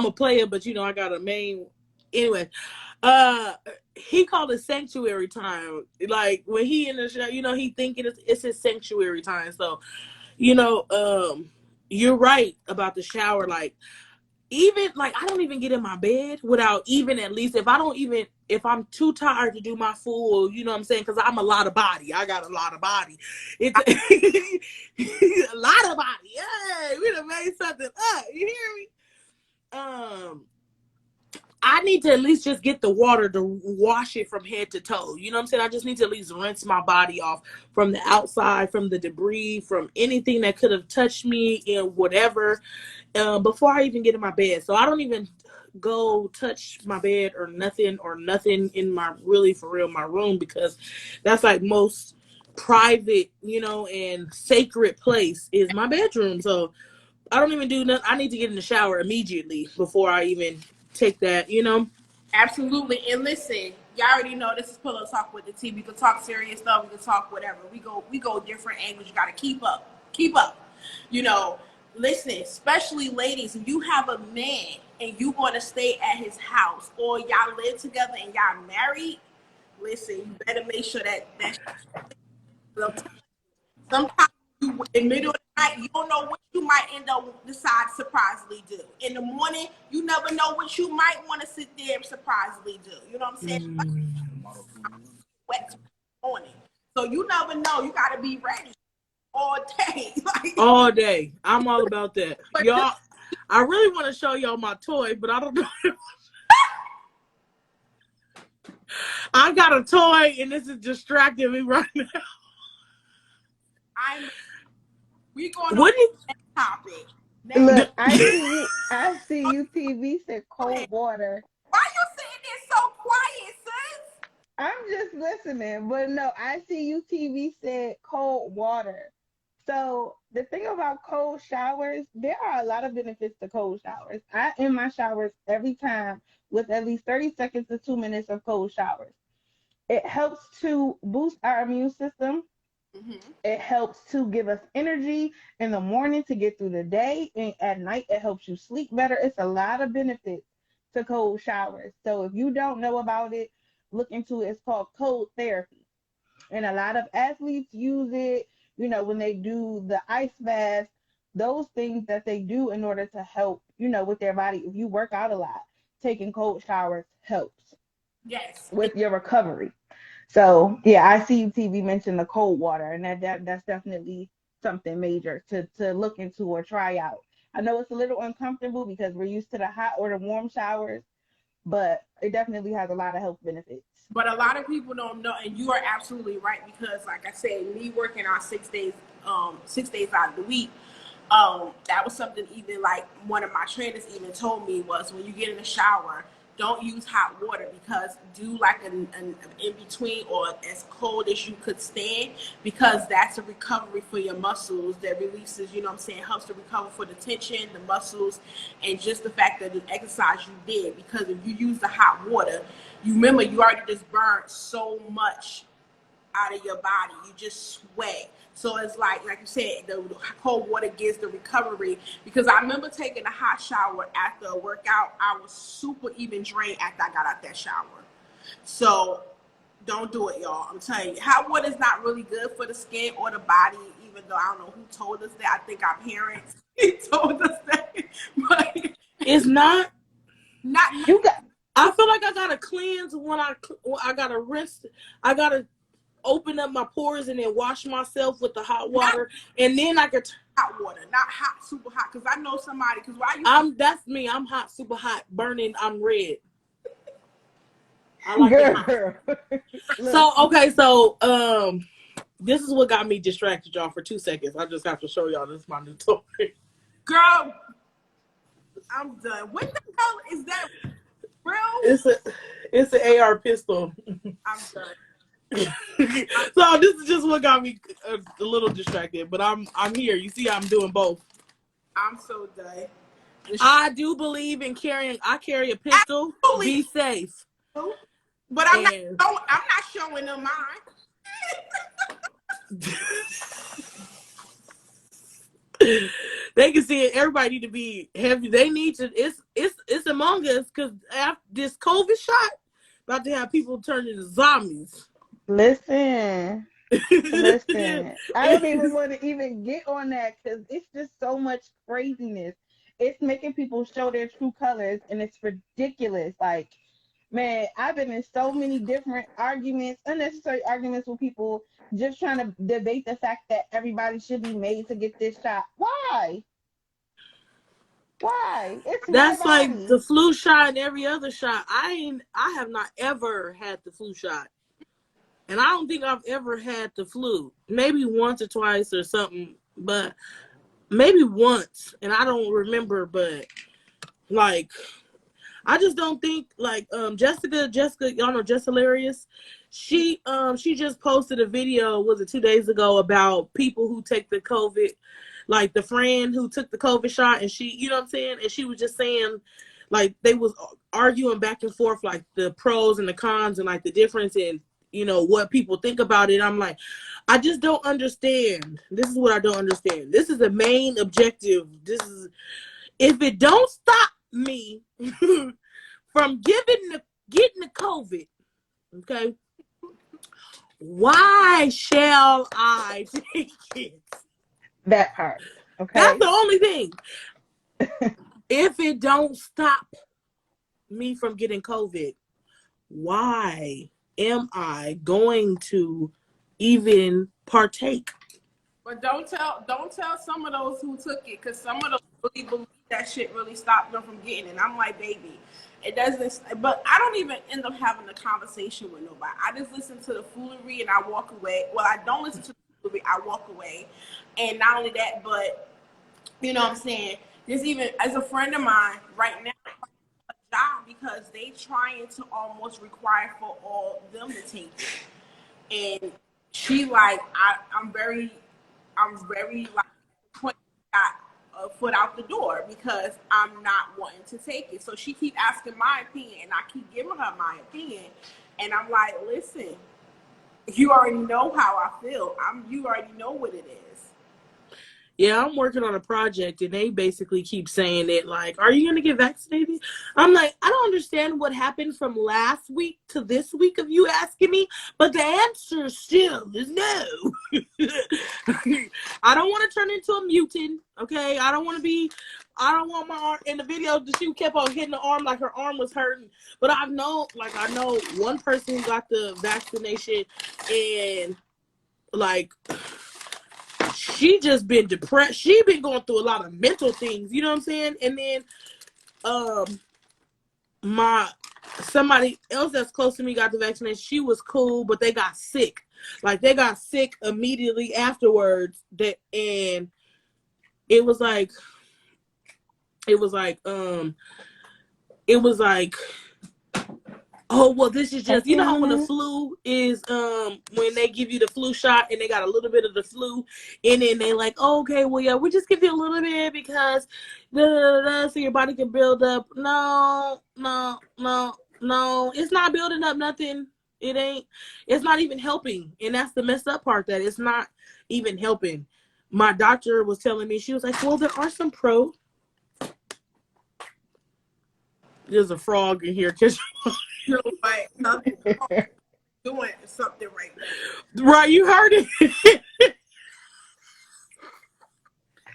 S3: a player, but you know I got a main. Anyway, he called it sanctuary time. Like when he in the show, you know, he thinking it's his sanctuary time. So, you know, you're right about the shower. Like, even like I don't even get in my bed without even, at least if I'm too tired to do my full, you know what I'm saying? Because I'm a lot of body. I got a lot of body. It's a lot of body. Hey, we done made something up. You hear me? I need to at least just get the water to wash it from head to toe. You know what I'm saying? I just need to at least rinse my body off from the outside, from the debris, from anything that could have touched me and whatever, before I even get in my bed. So I don't even go touch my bed or nothing in my, really for real, my room, because that's like most private, you know, and sacred place is my bedroom. So I don't even do nothing. I need to get in the shower immediately before I even take that, you know?
S1: absolutely. And listen, y'all already know this is Pillow Talk with the T. We can talk serious stuff. We can talk whatever. We go different angles. You got to keep up. You know, listen, especially ladies, if you have a man and you want to stay at his house, or y'all live together and y'all married, listen, you better make sure that sometimes you, in the middle of the night, you don't know what you might end up decide to surprisingly do. In the morning, you never know what you might want to sit there and surprisingly do. You know what I'm saying? Wet morning. So you never know. You got to be ready all day.
S3: All day. I'm all about that. Y'all, I really want to show y'all my toy, but I don't know. I got a toy and this is distracting me right now.
S1: We going on the next topic.
S2: Look, I see you TV said cold water.
S1: Why you sitting there so quiet, sis?
S2: I'm just listening. But no, I see you TV said cold water. So the thing about cold showers, there are a lot of benefits to cold showers. I end my showers every time with at least 30 seconds to 2 minutes of cold showers. It helps to boost our immune system. It helps to give us energy in the morning to get through the day, and at night it helps you sleep better. It's a lot of benefits to cold showers. So if you don't know about it, look into it. It's called cold therapy, and a lot of athletes use it, you know, when they do the ice bath, those things that they do in order to help, you know, with their body. If you work out a lot, taking cold showers helps with your recovery. So yeah, I see TV mention the cold water, and that's definitely something major to look into or try out. I know it's a little uncomfortable because we're used to the hot or the warm showers, but it definitely has a lot of health benefits.
S1: But a lot of people don't know, and you are absolutely right, because like I said, me working on 6 days out of the week, That was something even like one of my trainers even told me was when you get in the shower, don't use hot water because do like an in between or as cold as you could stand because that's a recovery for your muscles that releases, you know what I'm saying, helps to recover for the tension, the muscles, and just the fact that the exercise you did. Because if you use the hot water, you remember you already just burned so much out of your body. You just sweat. So it's like you said, the cold water gives the recovery. Because I remember taking a hot shower after a workout. I was super even drained after I got out that shower. So don't do it, y'all. I'm telling you, hot water is not really good for the skin or the body. Even though I don't know who told us that. I think our parents told us that, but
S3: it's not.
S2: You got.
S3: I feel like I gotta cleanse when I gotta rinse. I gotta open up my pores and then wash myself with the hot water, and then I could
S1: hot water, not hot, super hot. Because I know somebody. Because
S3: that's me. I'm hot, super hot, burning. I'm red. I like it hot. So okay, so this is what got me distracted, y'all, for 2 seconds. I just have to show y'all this is my new toy.
S1: Girl, I'm done. What the hell is that? Real?
S3: It's an AR pistol.
S1: I'm done.
S3: So this is just what got me a little distracted, but I'm here. You see, I'm doing both.
S1: I'm so done.
S3: I do believe in carrying. I carry a pistol.
S1: Absolutely.
S3: Be safe.
S1: But I'm not showing them mine.
S3: They can see it. Everybody need to be heavy. They need to. It's among us because after this COVID shot, about to have people turn into zombies.
S2: Listen. I don't even want to even get on that because it's just so much craziness. It's making people show their true colors, and it's ridiculous. Like, man, I've been in so many different arguments, unnecessary arguments with people just trying to debate the fact that everybody should be made to get this shot. Why? It's
S3: that's
S2: my body.
S3: like the flu shot and every other shot. I have not ever had the flu shot. And I don't think I've ever had the flu. Maybe once or twice or something, but maybe once. And I don't remember, but like, I just don't think like Jessica, y'all know Jess Hilarious. She just posted a video, was it 2 days ago, about people who take the COVID, like the friend who took the COVID shot, and she, you know what I'm saying? And she was just saying, like, they was arguing back and forth, like the pros and the cons and like the difference in, you know, what people think about it. I'm like, I just don't understand. This is what I don't understand. This is the main objective. This is, if it don't stop me from getting the COVID, okay, why shall I take it?
S2: That part. Okay.
S3: That's the only thing. If it don't stop me from getting COVID, why am I going to even partake?
S1: But don't tell some of those who took it, because some of those really believe that shit really stopped them from getting it. And I'm like, baby, it doesn't. But I don't even end up having a conversation with nobody. I just listen to the foolery and I walk away. Well, I don't listen to the foolery. I walk away. And not only that, but you know what I'm saying? There's even, as a friend of mine right now, a job because they trying to almost require for all them to take it. And she like, I'm very like, got a foot out the door because I'm not wanting to take it. So she keep asking my opinion, and I keep giving her my opinion. And I'm like, listen, you already know how I feel. You already know what it is.
S3: Yeah, I'm working on a project, and they basically keep saying it like, are you going to get vaccinated? I'm like, I don't understand what happened from last week to this week of you asking me, but the answer still is no. I don't want to turn into a mutant, okay? I don't want my arm. In the video, she kept on hitting the arm like her arm was hurting. But I know one person who got the vaccination, and like, she just been depressed. She been going through a lot of mental things, you know what I'm saying? And then somebody else that's close to me got the vaccination. She was cool, but they got sick. Like, they got sick immediately afterwards. And it was like it was like it was like, oh well, this is just,
S2: Thank you,
S3: how when the
S2: honey.
S3: flu is, when they give you the flu shot and they got a little bit of the flu, and then they like, oh, okay, well yeah, we just give you a little bit because so your body can build up. No, no, no, no, it's not building up nothing. It ain't. It's not even helping, and that's the messed up part, that it's not even helping. My doctor was telling me, she was like, well, there are some pros. There's a frog in here.
S1: You know what? Nothing doing something right now.
S3: Right, you heard it.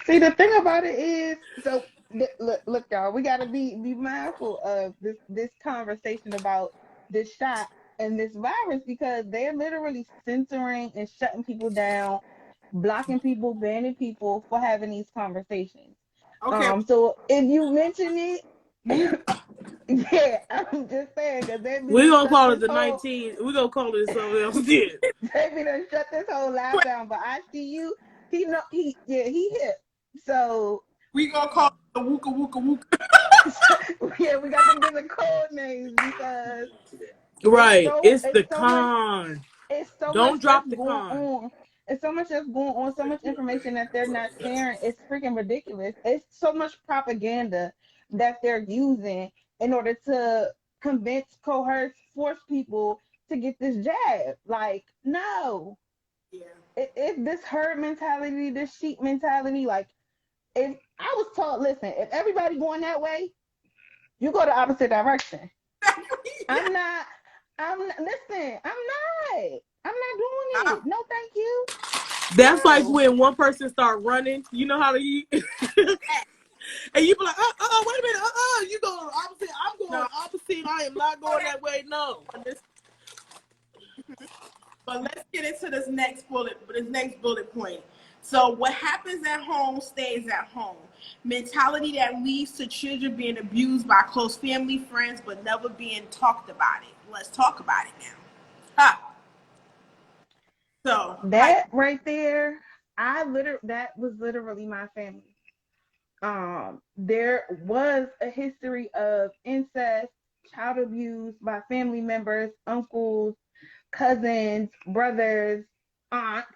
S2: See, the thing about it is, so look, y'all, we gotta be mindful of this conversation about this shot and this virus because they're literally censoring and shutting people down, blocking people, banning people for having these conversations.
S1: Okay.
S2: So if you mention it, yeah, I'm just saying because they be
S3: We
S2: done
S3: gonna
S2: shut
S3: call it
S2: this
S3: the
S2: whole
S3: 19. We gonna call it something else. Then.
S2: they be done shut this whole live down. But I see you, he know he hip. So
S1: We gonna call it the wooka wooka wooka.
S2: yeah, we got them different code names because
S3: Right, it's
S2: it's
S3: the
S2: so much
S3: con.
S2: it's so much
S3: Don't
S2: that's
S3: drop the
S2: going
S3: con.
S2: on. It's so much that's going on, so much information that they're not sharing. It's freaking ridiculous. It's so much propaganda that they're using in order to convince, coerce, force people to get this jab. Like, no.
S1: Yeah.
S2: If this herd mentality, this sheep mentality, like if I was told, listen, if everybody going that way, you go the opposite direction.
S1: Yeah.
S2: I'm not. Listen. I'm not doing it. No, thank you.
S3: That's like
S2: No.
S3: when one person start running. You know how to eat, and you be like, wait a minute, you going opposite. I'm going
S1: No.
S3: opposite. I am not going that way. No.
S1: But let's get into this next bullet point. So what happens at home stays at home. Mentality that leads to children being abused by close family, friends, but never being talked about it. Let's talk about it now. Ha. So, like,
S2: That right there, that was literally my family. There was a history of incest, child abuse by family members, uncles, cousins, brothers, aunts.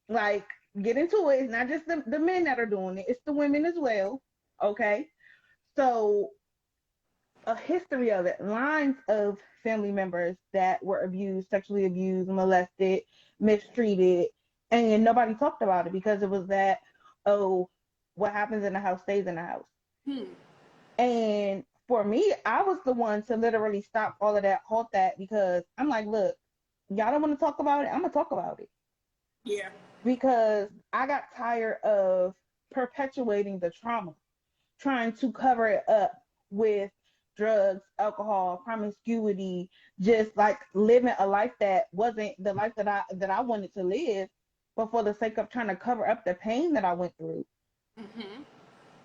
S2: Like, get into it. It's not just the men that are doing it, it's the women as well. Okay. So, a history of it, lines of family members that were abused, sexually abused, molested, mistreated, and nobody talked about it because it was that, oh, what happens in the house stays in the house.
S1: hmm,
S2: And for me, I was the one to literally stop all of that, halt that, because I'm like, look, y'all don't want to talk about it. I'm gonna talk about it
S1: yeah.
S2: because I got tired of perpetuating the trauma, trying to cover it up with drugs, alcohol, promiscuity, just like living a life that wasn't the life that I wanted to live, but for the sake of trying to cover up the pain that I went through,
S1: Hmm.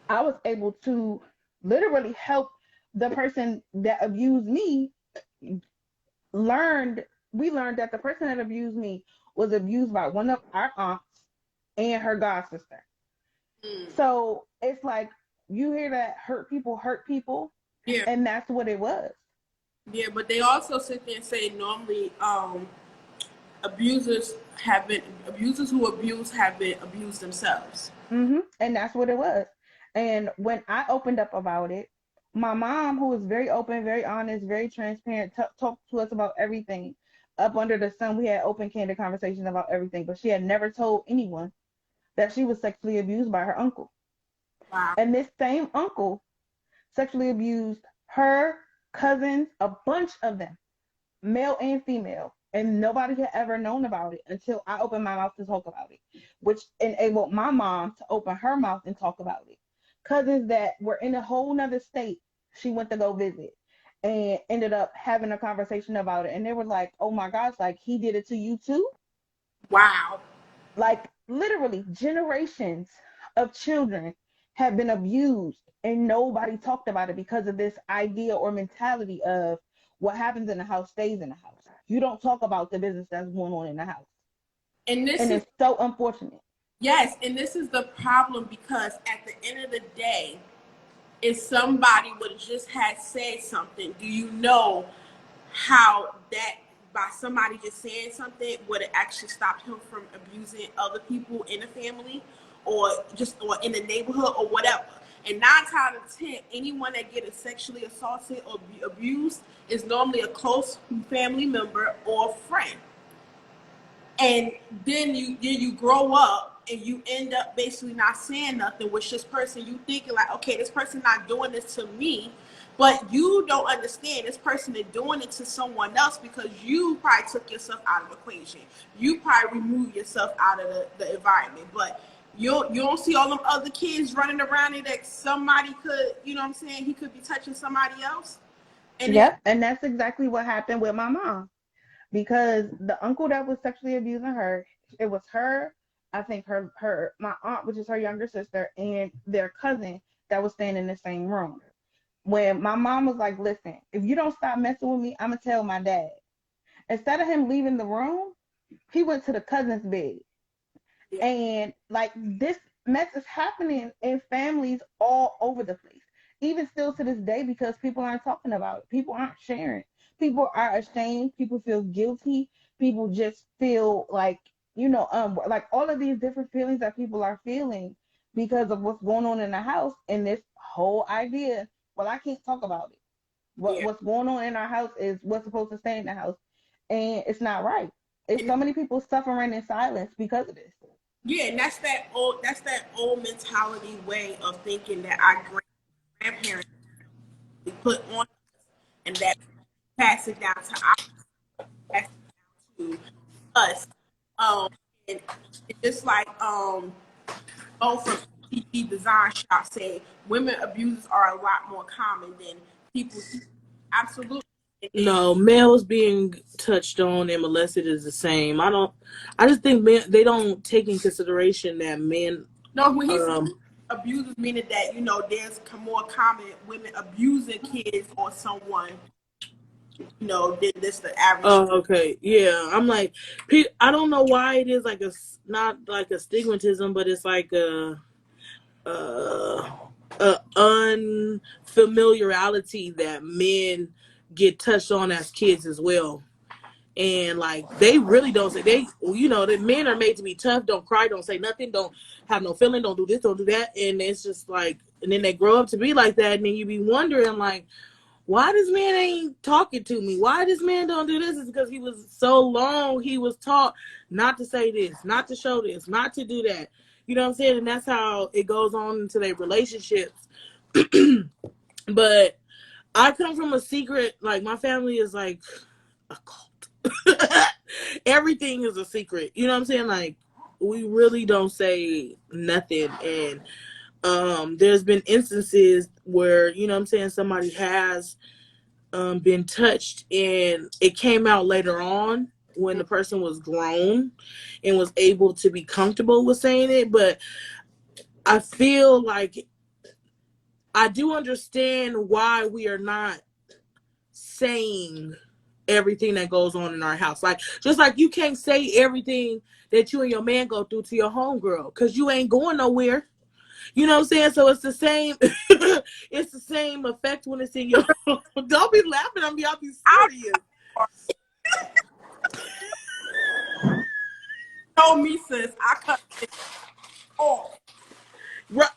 S2: I was able to literally help the person that abused me learned we learned that the person that abused me was abused by one of our aunts and her god sister.
S1: Mm.
S2: So it's like you hear that hurt people,
S1: Yeah.
S2: and that's what it was.
S1: Yeah, but they also sit there and say normally abusers who abuse have been abused themselves.
S2: And that's what it was. And when I opened up about it, my mom, who was very open, very honest, very transparent, talked to us about everything. Up under the sun, we had open, candid conversations about everything, but she had never told anyone that she was sexually abused by her uncle.
S1: Wow.
S2: And this same uncle sexually abused her cousins, a bunch of them, male and female. And nobody had ever known about it until I opened my mouth to talk about it, which enabled my mom to open her mouth and talk about it. Cousins that were in a whole nother state, she went to go visit and ended up having a conversation about it. And they were like, oh my gosh, like he did it to you too?
S1: Wow.
S2: Like literally generations of children have been abused and nobody talked about it because of this idea or mentality of what happens in the house stays in the house. You don't talk about the business that's going on in the house.
S1: And this
S2: And
S1: is
S2: it's so unfortunate.
S1: Yes, and this is the problem because at the end of the day, if somebody would have just had said something, do you know how that by somebody just saying something would have actually stopped him from abusing other people in the family or just or in the neighborhood or whatever? And 9 times out of 10, anyone that gets sexually assaulted or abused is normally a close family member or friend. And then you grow up and you end up basically not saying nothing, which this person you thinking like, okay, this person not doing this to me, but you don't understand this person is doing it to someone else because you probably took yourself out of the equation. You probably removed yourself out of the environment, but you don't see all them other kids running around and that somebody could, you know what I'm saying, he could be touching somebody else. And then
S2: Yep, and that's exactly what happened with my mom. Because the uncle that was sexually abusing her, it was her, I think her my aunt, which is her younger sister, and their cousin that was staying in the same room. When my mom was like, listen, if you don't stop messing with me, I'm gonna tell my dad. Instead of him leaving the room, he went to the cousin's bed. And like this mess is happening in families all over the place, even still to this day, because people aren't talking about it. People aren't sharing. People are ashamed. People feel guilty. People just feel like, like all of these different feelings that people are feeling because of what's going on in the house. And this whole idea, well, I can't talk about it.
S1: yeah,
S2: What's going on in our house is what's supposed to stay in the house. And it's not right. It's
S1: and
S2: so many people suffering in silence because of this.
S1: yeah, and that's that old mentality way of thinking that our grandparents put on us and that pass it down to our pass it down to us. And it's just like Bo from TG Design Shop said, women abusers are a lot more common than people. Absolutely. And
S3: No, males being touched on and molested is the same. I just think men, they don't take in consideration that men,
S1: no, when he said
S3: um,
S1: abusers, meaning that there's more common women abusing kids or someone, than this the average.
S3: oh, okay. Yeah. I'm like, I don't know why it is like not like a stigmatism, but it's like uh, unfamiliarity that men get touched on as kids as well. And like they really don't say that men are made to be tough, don't cry, don't say nothing, don't have no feeling, don't do this, don't do that. And it's just like, and then they grow up to be like that. And then you be wondering like, why this man ain't talking to me? Why this man don't do this? It's because he was so long, he was taught not to say this, not to show this, not to do that. You know what I'm saying? And that's how it goes on into their relationships. But I come from a secret, like my family is like a cult. Everything is a secret. You know what I'm saying? Like we really don't say nothing. And there's been instances where, you know what I'm saying, somebody has been touched and it came out later on when the person was grown and was able to be comfortable with saying it. But I feel like I do understand why we are not saying everything that goes on in our house. Like, just like you can't say everything that you and your man go through to your homegirl because you ain't going nowhere. You know what I'm saying? So it's the same. It's the same effect when it's in your. Don't be laughing at me. I'll be
S1: I
S3: serious.
S1: know me, sis. I cut it off.
S3: Right.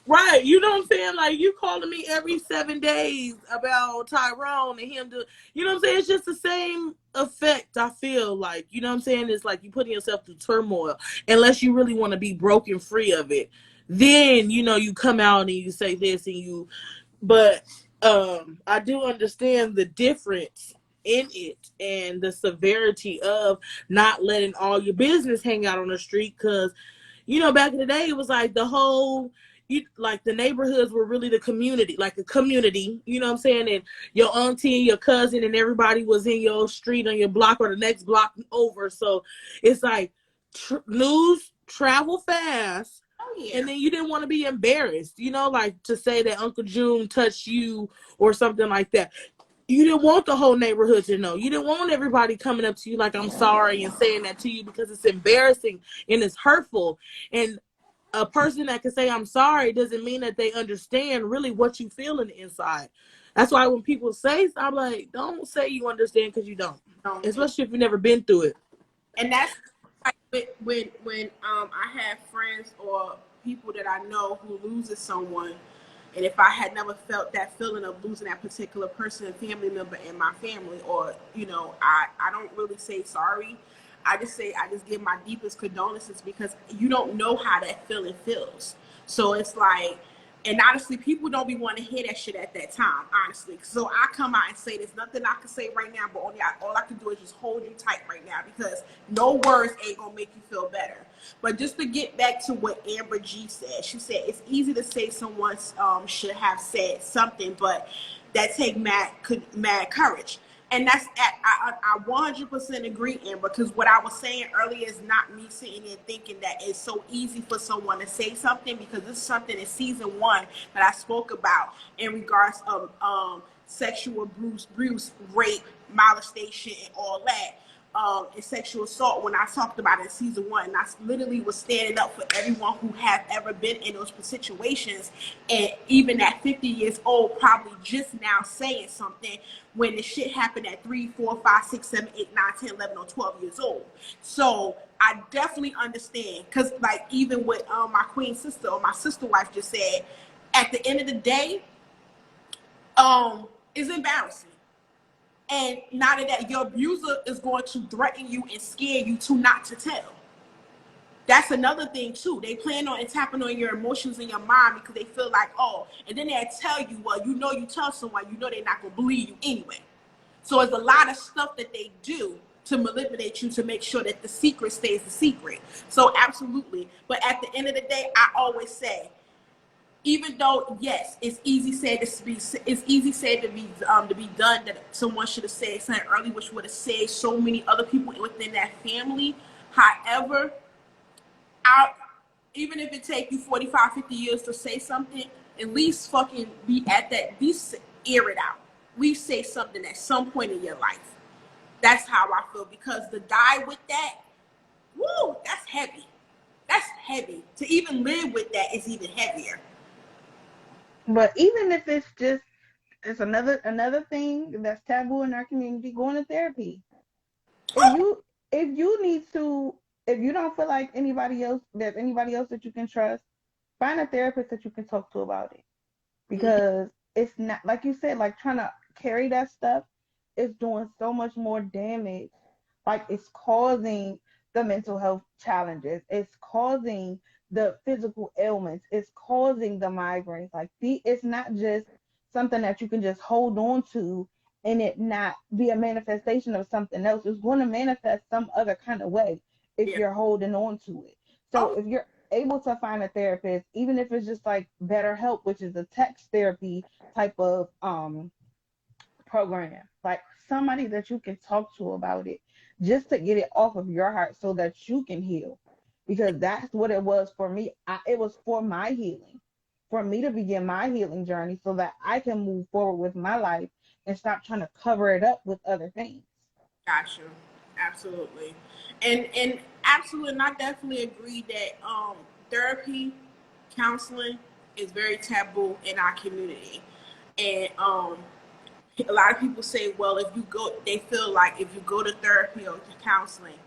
S3: Right, you know what I'm saying? Like you calling me every 7 days about Tyrone and him do, you know what I'm saying? It's just the same effect. I feel like, you know what I'm saying? It's like you putting yourself through turmoil unless you really want to be broken free of it. Then you come out and you say this and but I do understand the difference in it and the severity of not letting all your business hang out on the street because back in the day, it was like the whole, like the neighborhoods were really the community, like a community, you know what I'm saying? And your auntie and your cousin and everybody was in your street on your block or the next block over. So it's like news travel fast.
S1: Oh yeah.
S3: And then you didn't want to be embarrassed, like to say that Uncle June touched you or something like that. you didn't want the whole neighborhood to know. You didn't want everybody coming up to you like, I'm sorry, and saying that to you, because it's embarrassing and it's hurtful. And a person that can say I'm sorry doesn't mean that they understand really what you feel in the inside. That's why when people say, I'm like, don't say you understand, because you don't. Especially if you've never been through it.
S1: And that's like when I have friends or people that I know who loses someone, and if I had never felt that feeling of losing that particular person, family member in my family, or I don't really say sorry. I just give my deepest condolences, because you don't know how that feeling feels. So it's like, and honestly, people don't be wanting to hear that shit at that time, honestly. So I come out and say there's nothing I can say right now, but all I can do is just hold you tight right now, because no words ain't gonna make you feel better. But just to get back to what Amber G said, she said it's easy to say someone should have said something, but that take mad courage. And that's I 100% agree, Amber, because what I was saying earlier is not me sitting there thinking that it's so easy for someone to say something, because this is something in season 1 that I spoke about in regards of sexual abuse, rape, molestation, and all that. And sexual assault, when I talked about it in season 1, and I literally was standing up for everyone who have ever been in those situations, and even at 50 years old, probably just now saying something when the shit happened at 3, 4, 5, 6, 7, 8, 9, 10, 11, or 12 years old. So I definitely understand, because like even what my queen sister or my sister wife just said, at the end of the day, it's embarrassing. And not that your abuser is going to threaten you and scare you to not to tell. That's another thing too. They plan on tapping on your emotions and your mind, because they feel like, oh, and then they tell you, well, you tell someone, they're not going to believe you anyway. So it's a lot of stuff that they do to manipulate you to make sure that the secret stays the secret. So absolutely. But at the end of the day, I always say, even though yes, it's easy said to be done, that someone should have said something early, which would have saved so many other people within that family. However, even if it take you 45, 50 years to say something, at least fucking be at that, at least air it out. At least say something at some point in your life. That's how I feel, because to die with that, woo, that's heavy. That's heavy. To even live with that is even heavier.
S2: But even if it's another thing that's taboo in our community, going to therapy. If you if you need to, if you don't feel like there's anybody else that you can trust, find a therapist that you can talk to about it. Because it's not, like you said, like trying to carry that stuff is doing so much more damage. Like it's causing the mental health challenges, it's causing the physical ailments, it's causing the migraines. Like it's not just something that you can just hold on to and it not be a manifestation of something else. It's going to manifest some other kind of way if
S1: Yeah.
S2: you're holding on to it. So
S1: Oh,
S2: if you're able to find a therapist, even if it's just like BetterHelp, which is a text therapy type of program, like somebody that you can talk to about it, just to get it off of your heart so that you can heal. Because that's what it was for me. It was for my healing, for me to begin my healing journey so that I can move forward with my life and stop trying to cover it up with other things.
S1: gotcha. Absolutely. And absolutely, and I definitely agree that therapy, counseling is very taboo in our community. And a lot of people say, well, if you go, they feel like if you go to therapy or to counseling,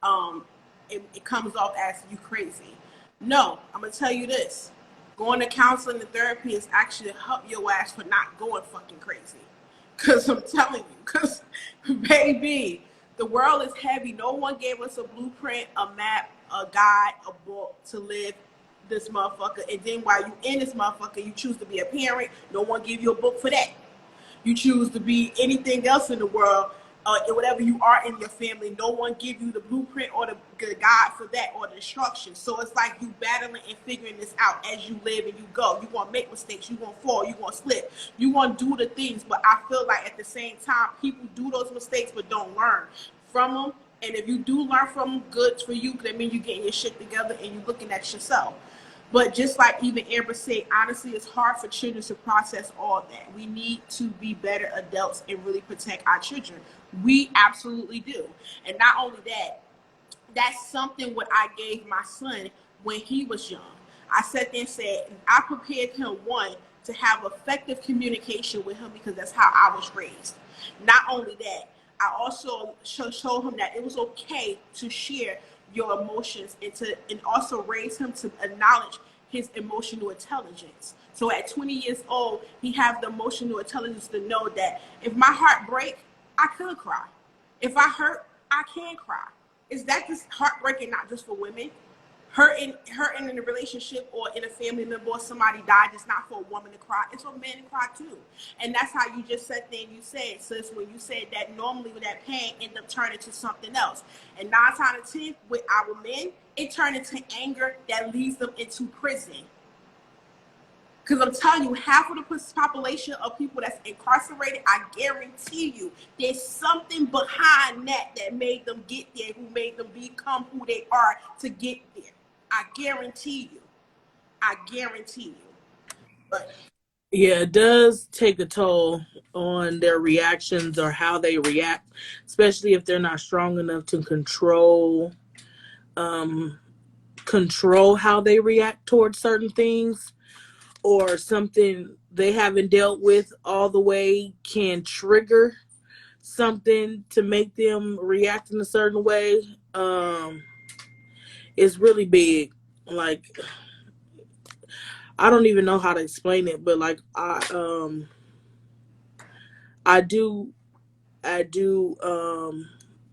S1: um, it comes off as you crazy. No, I'm gonna tell you this: going to counseling and therapy is actually to help your ass for not going fucking crazy. Cause I'm telling you, cause baby, the world is heavy. No one gave us a blueprint, a map, a guide, a book to live this motherfucker. And then while you in this motherfucker, you choose to be a parent. No one gave you a book for that. You choose to be anything else in the world, whatever you are in your family. No one give you the blueprint or the guide for that or the instructions. So it's like you battling and figuring this out as you live and you go. You want to make mistakes. You want to fall. You want to slip. You want to do the things. But I feel like at the same time, people do those mistakes but don't learn from them. And if you do learn from them, good for you, because that means you're getting your shit together and you're looking at yourself. But just like even Amber said, honestly, it's hard for children to process all that. We need to be better adults and really protect our children. We absolutely do. And not only that, that's something what I gave my son when he was young. I sat there and said, I prepared him, one, to have effective communication with him because that's how I was raised. Not only that, I also showed him that it was okay to share your emotions and also raise him to acknowledge his emotional intelligence. So at 20 years old, he have the emotional intelligence to know that if my heart break, I could cry. If I hurt, I can cry. Is that just heartbreaking, not just for women? Hurting in a relationship or in a family member or somebody died is not for a woman to cry. It's for men to cry too. And that's how you just sat there and you said, sis, when you said that normally with that pain end up turning to something else. And 9 times out of 10 with our men, it turned into anger that leads them into prison. Because I'm telling you, half of the population of people that's incarcerated, I guarantee you, there's something behind that made them get there, who made them become who they are to get there. I guarantee you. I guarantee you. But
S3: Yeah, it does take a toll on their reactions or how they react, especially if they're not strong enough to um, control how they react towards certain things, or something they haven't dealt with all the way can trigger something to make them react in a certain way. It's really big. Like, I don't even know how to explain it, but like I do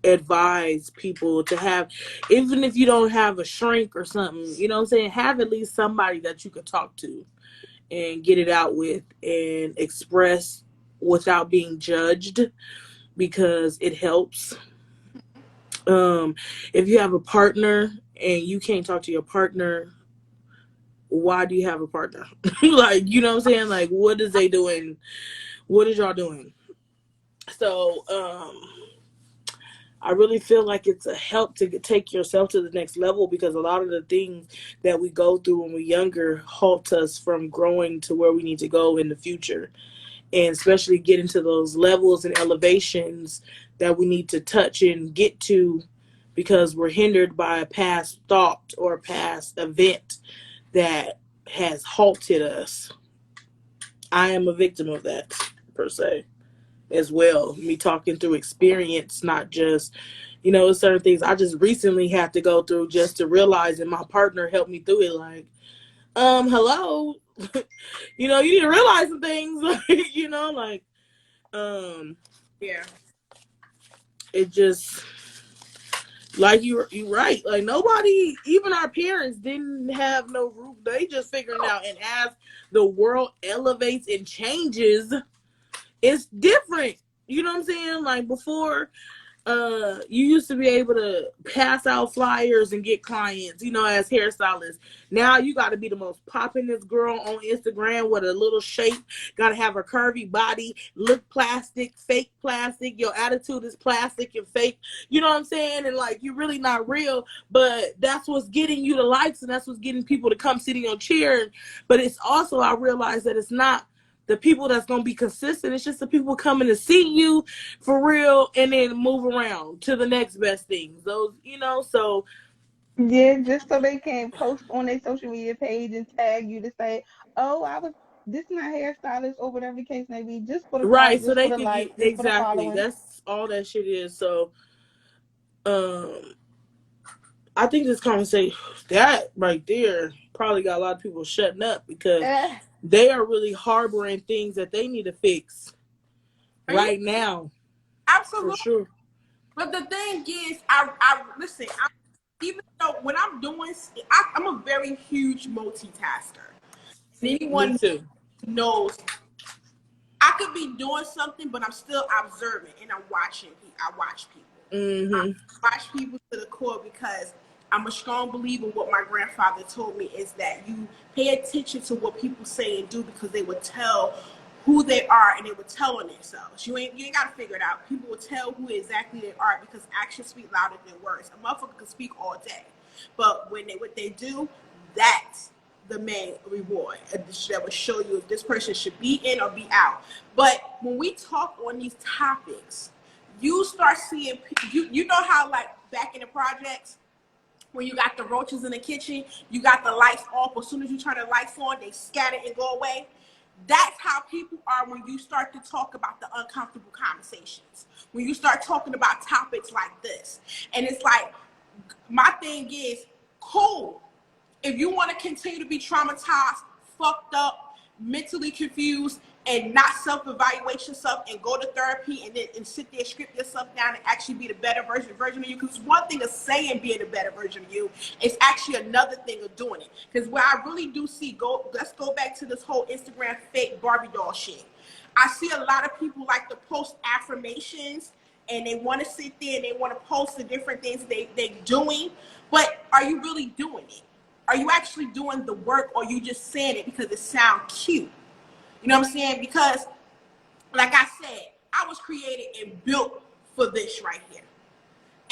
S3: advise people to have, even if you don't have a shrink or something, you know what I'm saying, have at least somebody that you could talk to and get it out with and express without being judged, because it helps. If you have a partner and you can't talk to your partner, why do you have a partner? Like, you know what I'm saying? Like, what is they doing? What is y'all doing? So, I really feel like it's a help to take yourself to the next level, because a lot of the things that we go through when we're younger halt us from growing to where we need to go in the future. And especially getting to those levels and elevations that we need to touch and get to, because we're hindered by a past thought or a past event that has halted us. I am a victim of that, per se, as well. Me talking through experience, not just, certain things I just recently had to go through just to realize, and my partner helped me through it. Like, hello, you need to realize some things, like,
S1: yeah.
S3: it just, like, you right. Like, nobody, even our parents, didn't have no roof. They just figuring it out. And as the world elevates and changes, it's different. You know what I'm saying? Like, before, you used to be able to pass out flyers and get clients, as hairstylists. Now you got to be the most poppin'est girl on Instagram with a little shape. Got to have a curvy body, look plastic, fake plastic. Your attitude is plastic and fake. You know what I'm saying? And like, you're really not real, but that's what's getting you the likes, and that's what's getting people to come sit in your chair. But it's also, I realize that it's not the people that's going to be consistent. It's just the people coming to see you for real and then move around to the next best thing. Those, so.
S2: Yeah, just so they can post on their social media page and tag you to say, "Oh, I was this my hairstylist," or whatever the case may be, just for the
S3: Right,
S2: clout,
S3: so
S2: just for
S3: they
S2: the
S3: could get,
S2: likes, just for the
S3: exactly.
S2: following.
S3: That's all that shit is. So, um, I think this conversation, that right there, probably got a lot of people shutting up, because
S2: Eh,
S3: they are really harboring things that they need to fix
S1: Are you
S3: right now, for
S1: absolutely?
S3: sure.
S1: But the thing is, I listen. Even though when I'm doing, I'm a very huge multitasker. And
S3: Me
S1: anyone
S3: too.
S1: knows I could be doing something, but I'm still observant and I'm watching. I watch people. I
S3: Mm-hmm.
S1: watch people to the core because I'm a strong believer. What my grandfather told me is that you pay attention to what people say and do, because they will tell who they are and they will tell on themselves. You ain't got to figure it out. People will tell who exactly they are, because actions speak louder than words. A motherfucker can speak all day, but when what they do, that the main reward that will show you if this person should be in or be out. But when we talk on these topics, you start seeing, you know how like back in the projects, when you got the roaches in the kitchen, you got the lights off. As soon as you turn the lights on, they scatter and go away. That's how people are when you start to talk about the uncomfortable conversations. When you start talking about topics like this. And it's like, my thing is, cool. If you want to continue to be traumatized, fucked up, mentally confused, and not self-evaluate yourself and go to therapy and sit there, script yourself down and actually be the better version of you. Because one thing of saying being a better version of you is actually another thing of doing it. Because where I really do see, let's go back to this whole Instagram fake Barbie doll shit. I see a lot of people like to post affirmations and they want to sit there and they want to post the different things they're doing. But are you really doing it? Are you actually doing the work, or you just saying it because it sounds cute? You know what I'm saying? Because, like I said, I was created and built for this right here.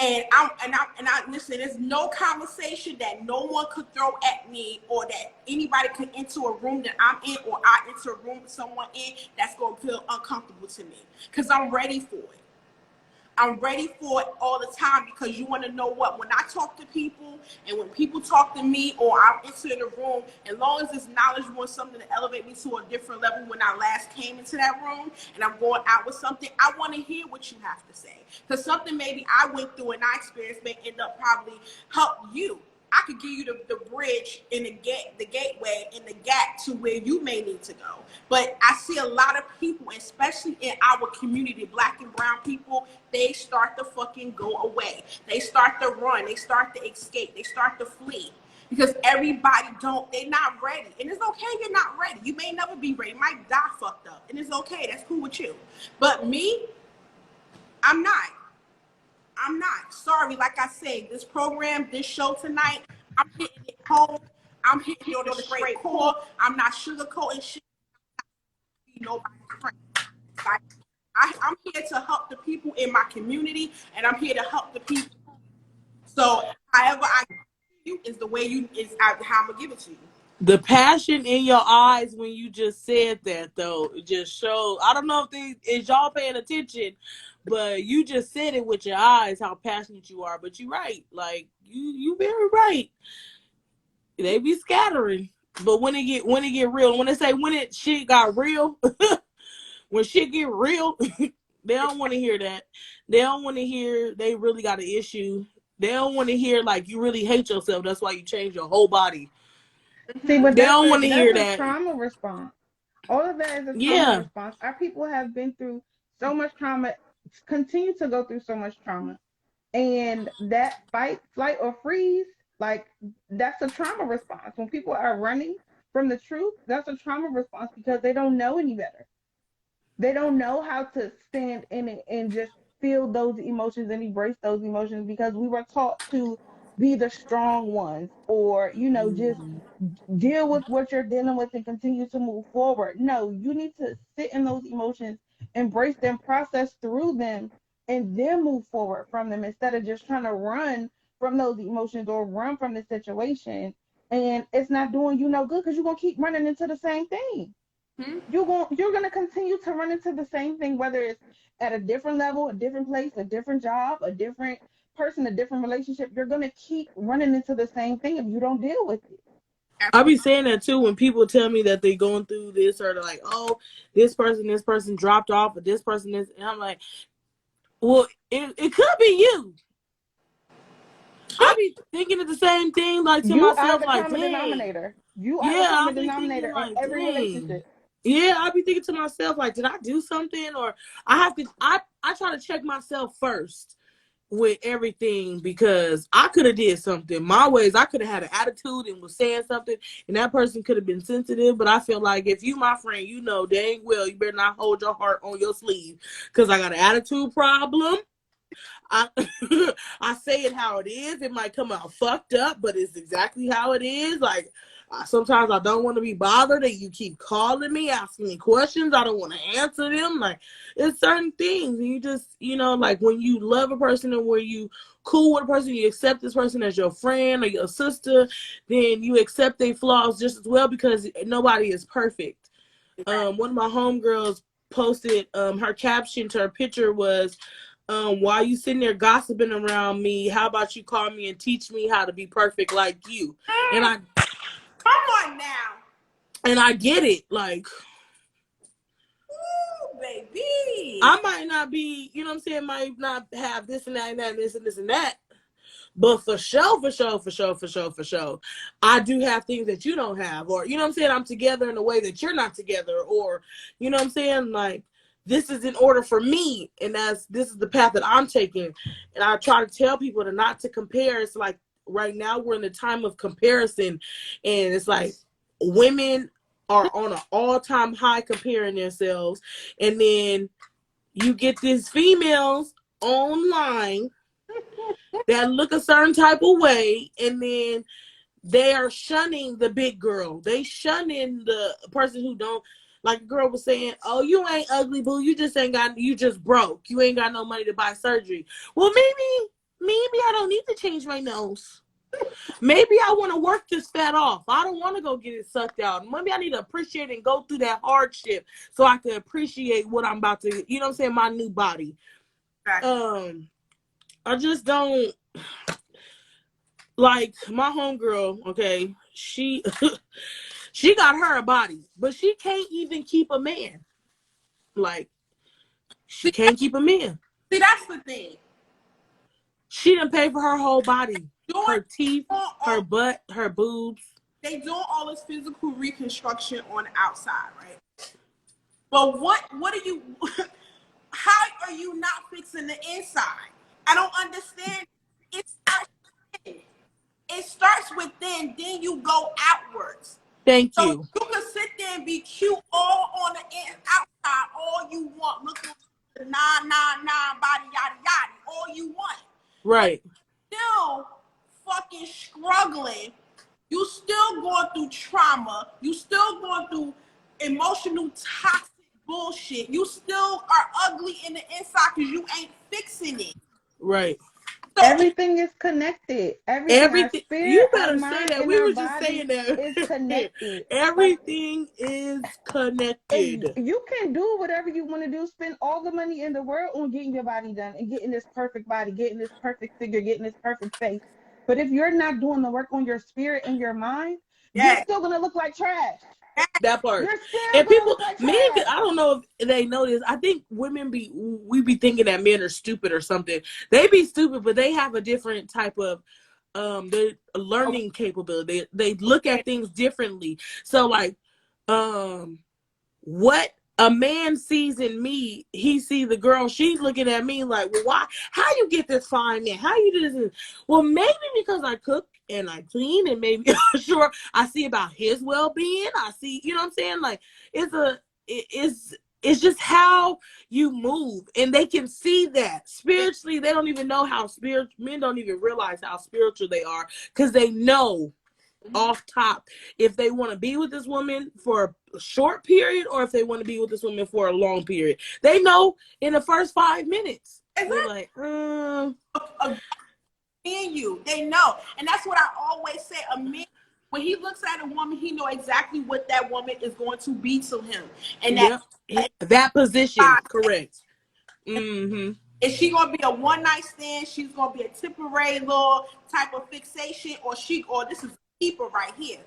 S1: And I listen, there's no conversation that no one could throw at me, or that anybody could enter a room that I'm in, or I enter a room with someone in, that's going to feel uncomfortable to me. Because I'm ready for it. I'm ready for it all the time, because you want to know what? When I talk to people and when people talk to me, or I'm into the room, as long as this knowledge wants something to elevate me to a different level when I last came into that room and I'm going out with something, I want to hear what you have to say. Because something maybe I went through and I experienced may end up probably help you. I could give you the bridge and the gateway and the gap to where you may need to go. But I see a lot of people, especially in our community, black and brown people, they start to fucking go away. They start to run. They start to escape. They start to flee. Because everybody they're not ready. And it's okay you're not ready. You may never be ready. You might die fucked up. And it's okay. That's cool with you. But me, I'm not. Sorry, like I said, this program, this show tonight, I'm hitting it home. I'm hitting it on the straight core. I'm not sugarcoating shit. Nobody's friend. Like, I'm here to help the people in my community, and I'm here to help the people. So, however I give you is the way how I'm gonna give it to you.
S3: The passion in your eyes when you just said that, though, it just shows. I don't know if y'all paying attention, but you just said it with your eyes how passionate you are. But you're right, like you very right. They be scattering, but when it get real, when they say shit got real, when shit get real, they don't want to hear that. They don't want to hear they really got an issue. They don't want to hear like you really hate yourself. That's why you change your whole body.
S2: See, but
S3: they don't want to hear
S2: that's
S3: that.
S2: a trauma response. All of that is a trauma response. Our people have been through so much trauma, continue to go through so much trauma. And that fight, flight, or freeze, like, that's a trauma response. When people are running from the truth, that's a trauma response because they don't know any better. They don't know how to stand in it and just feel those emotions and embrace those emotions, because we were taught to be the strong ones, or just deal with what you're dealing with and continue to move forward. No, you need to sit in those emotions, embrace them, process through them, and then move forward from them, instead of just trying to run from those emotions or run from the situation. And it's not doing you no good, because you're going to keep running into the same thing. You're going to continue to run into the same thing, whether it's at a different level, a different place, a different job, a different person, a different relationship. You're going to keep running into the same thing if you don't deal with it.
S3: I be saying that too when people tell me that they're going through this, or they're like, oh, this person dropped off, or this person is, and I'm like, well, it could be you. I be thinking of the same thing, like to myself, like,
S2: common
S3: dang.
S2: Denominator. You are the common denominator in every relationship.
S3: Yeah, I be thinking to myself, like, did I do something? Or I try to check myself first with everything, because I could have did something my ways. I could have had an attitude and was saying something, and that person could have been sensitive. But I feel like if you my friend, dang well you better not hold your heart on your sleeve, because I got an attitude problem. I I say it how it is. It might come out fucked up, but it's exactly how it is. Like sometimes I don't want to be bothered that you keep calling me, asking me questions. I don't want to answer them. Like it's certain things. And you just, like when you love a person and where you cool with a person, you accept this person as your friend or your sister, then you accept their flaws just as well because nobody is perfect. One of my homegirls posted her caption to her picture was, while you sitting there gossiping around me, how about you call me and teach me how to be perfect like you? And I
S1: Come on now.
S3: And I get it. Like,
S1: ooh, baby.
S3: I might not be, might not have this and that and that and this and this and that. But for sure, I do have things that you don't have. Or, I'm together in a way that you're not together. Or, like, this is in order for me. And this is the path that I'm taking. And I try to tell people not to compare. It's like right now we're in the time of comparison. And it's like women are on an all-time high comparing themselves. And then you get these females online that look a certain type of way, and then they are shunning the big girl. They shunning the person who don't, like the girl was saying, oh, you ain't ugly, boo. You just broke. You ain't got no money to buy surgery. Well, maybe I don't need to change my nose. Maybe I want to work this fat off. I don't want to go get it sucked out. Maybe I need to appreciate and go through that hardship so I can appreciate what I'm about to, my new body. Right. I just don't like my homegirl. Okay, she got her a body, but she can't even keep a man. Like she can't keep a man.
S1: See, that's the thing.
S3: She didn't pay for her whole body, her teeth, her butt, her boobs.
S1: They doing all this physical reconstruction on the outside, right? But what are you? How are you not fixing the inside? I don't understand. It starts within, then you go outwards.
S3: Thank you.
S1: So you can sit there and be cute all on the outside, all you want. Look at the body, yada, yada, all you want.
S3: Right.
S1: Still fucking struggling. You still going through trauma. You still going through emotional toxic bullshit. You still are ugly in the inside because you ain't fixing it.
S3: Right.
S2: So everything is connected. Everything. Spirit,
S3: you better say that. We were just saying that.
S2: Is connected.
S3: Everything is connected.
S2: You can do whatever you want to do. Spend all the money in the world on getting your body done and getting this perfect body, getting this perfect figure, getting this perfect face. But if you're not doing the work on your spirit and your mind, you're still gonna look like trash.
S3: That part.
S2: You're still
S3: and people,
S2: like
S3: men, I don't know if they know this. I think women we be thinking that men are stupid or something. They be stupid, but they have a different type of the learning capability. They look at things differently. So like, what a man sees in me, he sees the girl, she's looking at me like, well, why? How you get this fine man? How you do this? Well, maybe because I cook and I clean, and maybe sure I see about his well-being. I see, you know what I'm saying? Like it's just how you move, and they can see that spiritually. They don't even know how men don't even realize how spiritual they are, because they know off top if they want to be with this woman for a short period or if they want to be with this woman for a long period. They know in the first 5 minutes. They're like,
S1: they know. And that's what I always say. A man, when he looks at a woman, he know exactly what that woman is going to be to him. And
S3: that position, correct. Mm-hmm.
S1: Is she gonna be a one-night stand? She's gonna be a temporary little type of fixation, or this is a keeper right here.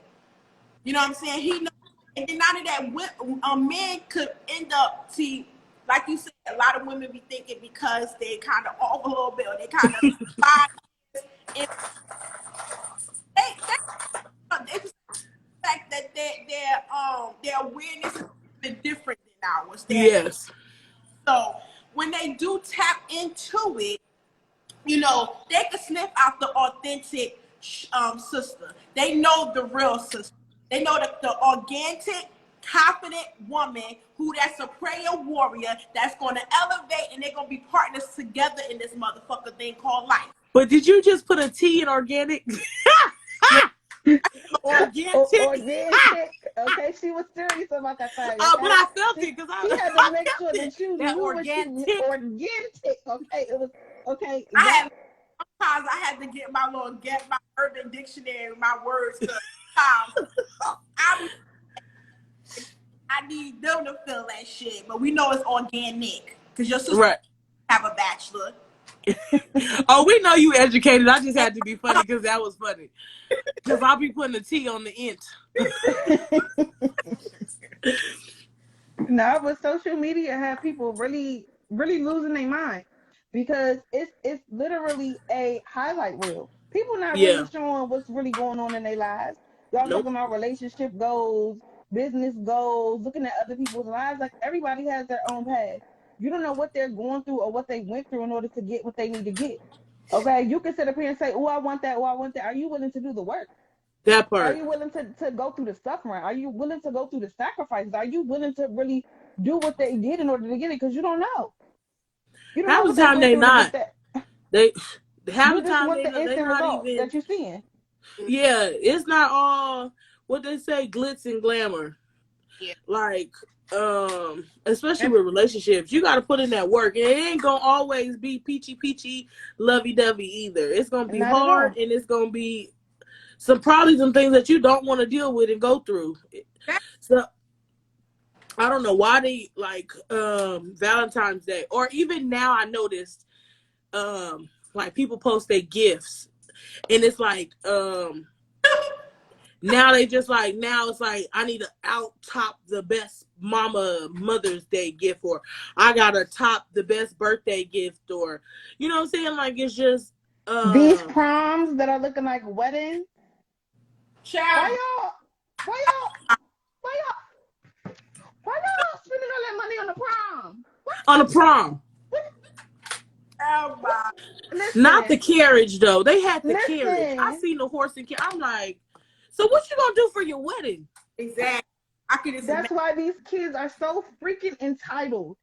S1: You know what I'm saying? He knows, and then out of that, a man could end up, see, like you said, a lot of women be thinking because they kind of off a little bit, or they kind of it's the fact that their awareness is a bit different than ours.
S3: Yes.
S1: So when they do tap into it, you know, they can sniff out the authentic sister. They know the real sister. They know that the organic confident woman that's a prayer warrior that's going to elevate, and they're going to be partners together in this motherfucker thing called life.
S3: But did you just put a T in organic?
S2: Organic. Okay, she was serious about that thing. Okay?
S3: But I felt it because
S2: she had to make sure that you
S3: that
S2: knew
S3: organic.
S2: what she organic. Okay, it was okay.
S1: Sometimes I had to get my urban dictionary, my words. I need them to feel that shit, but we know it's organic because your sister have a bachelor.
S3: Oh, we know you educated. I just had to be funny because that was funny. Because I'll be putting a T on the int.
S2: No, but social media have people really, really losing their mind because it's literally a highlight reel. People not really showing what's really going on in their lives. Y'all talking about relationship goals, business goals, looking at other people's lives. Like everybody has their own path. You don't know what they're going through or what they went through in order to get what they need to get. Okay, you can sit up here and say, "Oh, I want that. Oh, I want that." Are you willing to do the work?
S3: That part.
S2: Are you willing to go through the suffering? Are you willing to go through the sacrifices? Are you willing to really do what they did in order to get it? Because you don't know. You don't know
S3: half
S2: what
S3: the time they not. They half
S2: you
S3: the
S2: just
S3: time
S2: want the instant
S3: not
S2: result
S3: even
S2: that you're seeing.
S3: Yeah, it's not all what they say glitz and glamour.
S1: Yeah.
S3: Like, especially with relationships, you got to put in that work, and it ain't gonna always be peachy, lovey dovey either. It's gonna be hard, and it's gonna be probably some things that you don't want to deal with and go through. So I don't know why they like Valentine's Day, or even now I noticed like people post their gifts, and it's like now they just like, now it's like I need to out top the best Mother's Day gift, or I gotta top the best birthday gift, or you know what I'm saying? Like it's just
S2: these proms that are looking like weddings.
S1: Child.
S2: Why y'all spending all that money on the prom? What?
S3: On the prom.
S1: Oh my.
S2: Listen,
S3: not the carriage though. They had the carriage. I seen the horse and carriage. I'm like, so what you gonna do for your wedding?
S1: Exactly.
S2: That's why these kids are so freaking entitled.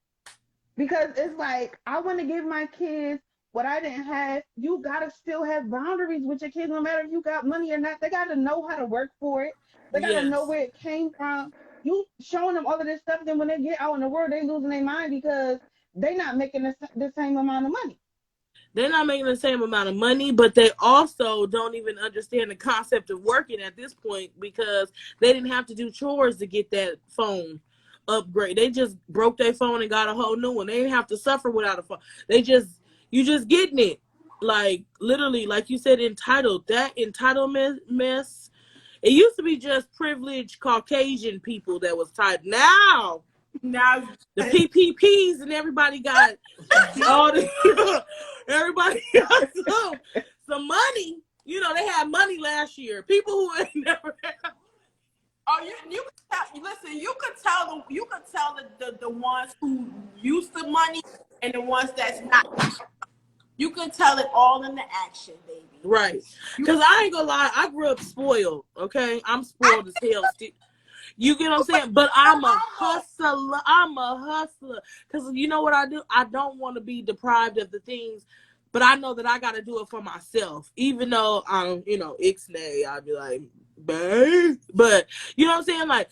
S2: Because it's like, I want to give my kids what I didn't have. You gotta still have boundaries with your kids, no matter if you got money or not. They gotta know how to work for it. They gotta know where it came from. You showing them all of this stuff, then when they get out in the world, they losing their mind because they not making the same amount of money.
S3: They're not making the same amount of money, but they also don't even understand the concept of working at this point because they didn't have to do chores to get that phone upgrade. They just broke their phone and got a whole new one. They didn't have to suffer without a phone. You just getting it. Like literally, like you said, entitled. That entitlement mess. It used to be just privileged Caucasian people that was tied. Now the PPPs and everybody got all the everybody got some money. You know, they had money last year. People who ain't never had.
S1: Oh, you listen. You could tell the ones who use the money and the ones that's not. You can tell it all in the action, baby.
S3: Right. Because I ain't gonna lie, I grew up spoiled. Okay, I'm spoiled as hell. You get what I'm saying? But I'm a hustler. Because you know what I do? I don't want to be deprived of the things, but I know that I got to do it for myself. Even though I'm, ixnay, I'd be like, babe. But you know what I'm saying? Like,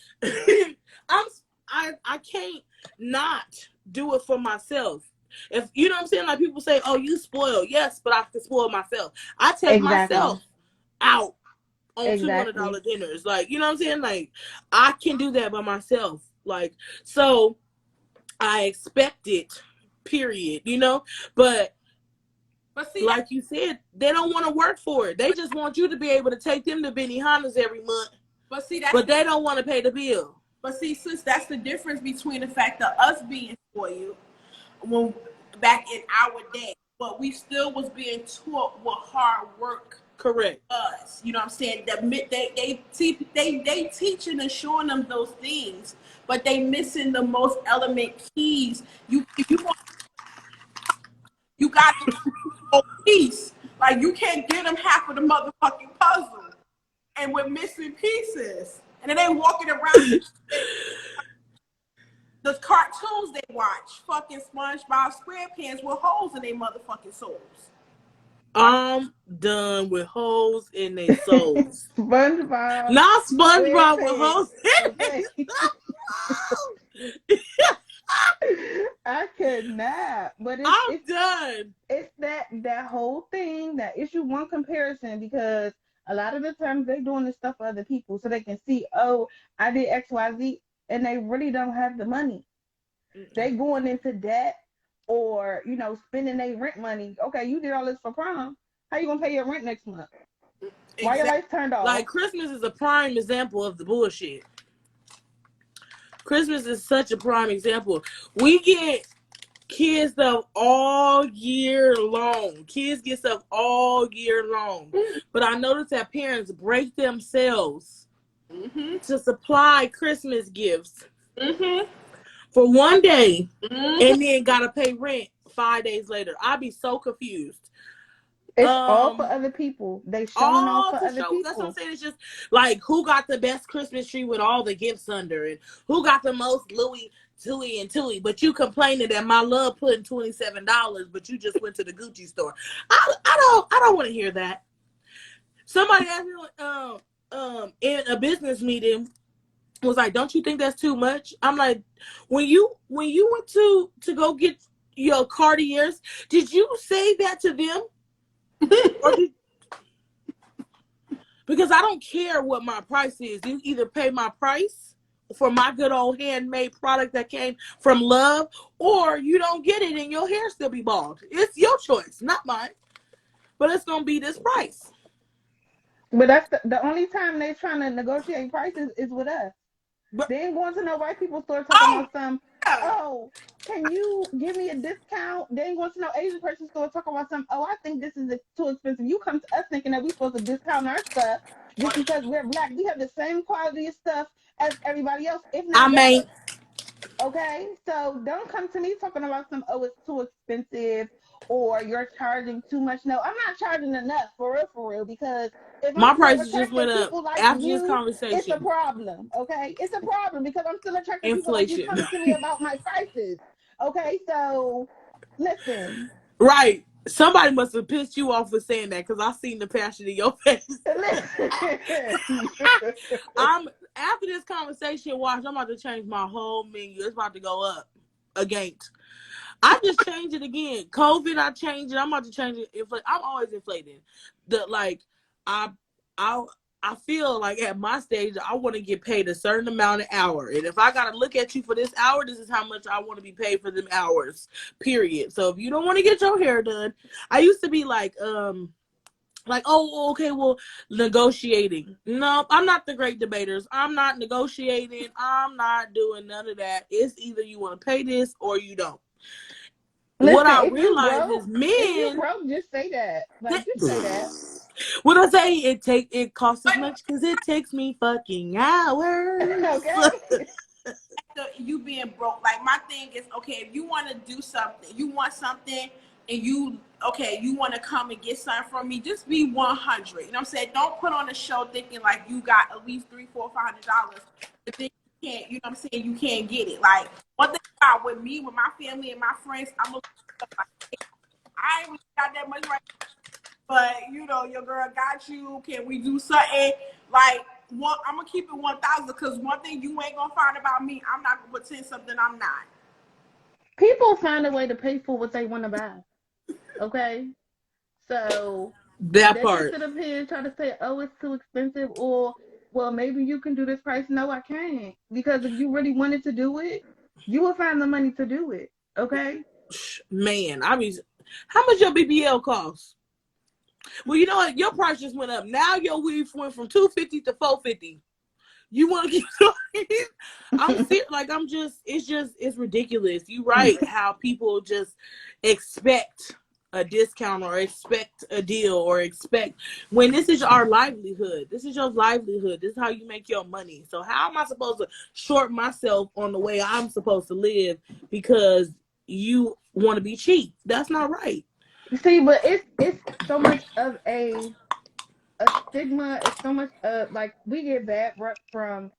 S3: I can't not do it for myself. If you know what I'm saying, like people say, "Oh, you spoiled." Yes, but I can spoil myself. I take myself out on $200 dinners. Like, you know what I'm saying? Like, I can do that by myself. Like, so I expect it, period, But see, like you said, they don't want to work for it. They just want you to be able to take them to Benihana's every month. But they don't want to pay the bill.
S1: But see, sis, that's the difference between the fact of us being spoiled when back in our day, but we still was being taught what hard work us. You know what I'm saying? They teaching and showing them those things, but they missing the most element keys. You got a piece. Like you can't get them half of the motherfucking puzzle, and we're missing pieces, and it ain't walking around. The cartoons they watch, fucking SpongeBob SquarePants with holes in their motherfucking souls.
S3: I'm done with hoes in their souls.
S2: SpongeBob
S3: Not SpongeBob with
S2: SquarePants.
S3: hoes
S2: Okay.
S3: in their souls.
S2: I could not. But
S3: I'm done.
S2: it's that whole thing, that issue one comparison, because a lot of the times they're doing this stuff for other people so they can see, oh, I did XYZ, and they really don't have the money. They going into debt, or spending their rent money. Okay, you did all this for prom. How you gonna pay your rent next month? Why your
S3: Exactly.
S2: lights turned off?
S3: Like, Christmas is a prime example of the bullshit. Christmas is such a prime example. We get kids stuff all year long. Kids get stuff all year long. But I notice that parents break themselves to supply Christmas gifts for one day and then gotta pay rent 5 days later. I'd be so confused.
S2: It's all for other people. They showing off
S3: All
S2: for
S3: to
S2: other
S3: show. That's what I'm
S2: people.
S3: saying. It's just like, who got the best Christmas tree with all the gifts under, and who got the most Louis, Tui, and Tui. But you complaining that my love putting $27, but you just went to the Gucci store. I don't want to hear that. Somebody asked me in a business meeting, was like, don't you think that's too much? I'm like, when you went to go get your Cartiers, did you say that to them? Or because I don't care what my price is. You either pay my price for my good old handmade product that came from love, or you don't get it and your hair still be bald. It's your choice, not mine. But it's gonna be this price.
S2: But that's the only time they're trying to negotiate prices is with us.
S3: But
S2: They ain't going to no white people store talking
S1: Oh,
S2: about some,
S1: yeah.
S2: oh, can you give me a discount? They ain't going to no Asian person store talking about some, oh, I think this is too expensive. You come to us thinking that we're supposed to discount our stuff just because we're black. We have the same quality of stuff as everybody else, if
S3: I
S2: not
S3: mean,
S2: better. Okay, so don't come to me talking about some, oh, it's too expensive or you're charging too much. No, I'm not charging enough, for real, because if I'm
S3: my
S2: still
S3: prices just
S2: attracting
S3: went up
S2: people like
S3: after this
S2: you, it's a
S3: conversation.
S2: problem. Okay, it's a problem because I'm still attracting people like you
S3: Inflation.
S2: coming to me about my prices. Okay, so listen.
S3: Right. Somebody must have pissed you off for saying that, because I seen the passion in your face.
S2: Listen.
S3: I'm After this conversation, watch, I'm about to change my whole menu. It's about to go up again. I just changed it again. COVID, I changed it. I'm about to change it. I'm always inflating. I I I feel like at my stage, I want to get paid a certain amount an hour, and if I gotta look at you for this hour, this is how much I want to be paid for them hours. Period. So if you don't want to get your hair done, I used to be like, oh, okay, well, negotiating. No, I'm not the great debaters. I'm not negotiating. I'm not doing none of that. It's either you want to pay this or you don't. What
S2: Listen,
S3: I realize is
S2: if you
S3: men.
S2: broke, just say that. Like, just say that.
S3: When I say it costs as much because it takes me fucking hours.
S2: Okay.
S1: You being broke. Like, my thing is, okay, if you want to do something, you want something, and you want to come and get something from me, just be 100. You know what I'm saying? Don't put on a show thinking like you got at least $300, $400, but then you can't. You know what I'm saying? You can't get it. Like, one thing about with me, with my family and my friends, I ain't really got that much right, but your girl got you. Can we do something? Like, I'm gonna keep it 1,000, because one thing you ain't gonna find about me, I'm not gonna pretend something I'm not.
S2: People find a way to pay for what they want to buy. Okay, so
S3: That
S2: they can
S3: part.
S2: sit up here and try to say, "Oh, it's too expensive," or, "Well, maybe you can do this price." No, I can't, because if you really wanted to do it, you will find the money to do it. Okay.
S3: Man, how much your BBL cost? Well, you know what? Your price just went up. Now your weave went from $250 to $450. You want to keep? I'm serious. Like, it's ridiculous. You right? How people just expect a discount or expect a deal or expect, when this is our livelihood. This is your livelihood. This is how you make your money. So how am I supposed to short myself on the way I'm supposed to live because you want to be cheap? That's not right.
S2: See, but it's so much of a stigma. It's so much like, we get bad rep from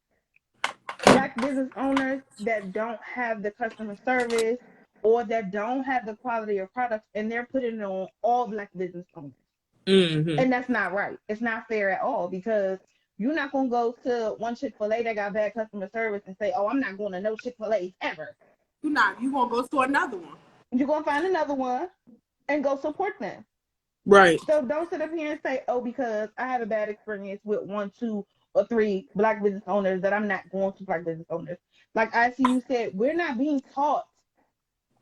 S2: black business owners that don't have the customer service or that don't have the quality of products, and they're putting it on all black business owners.
S3: Mm-hmm.
S2: And that's not right. It's not fair at all, because you're not going to go to one Chick-fil-A that got bad customer service and say, oh, I'm not going to no Chick-fil-A ever.
S1: You're not. You're going to go to another one.
S2: You're going to find another one and go support them.
S3: Right.
S2: So don't sit up here and say, oh, because I had a bad experience with 1, 2, or 3 black business owners, that I'm not going to black business owners. Like ICU said, we're not being taught.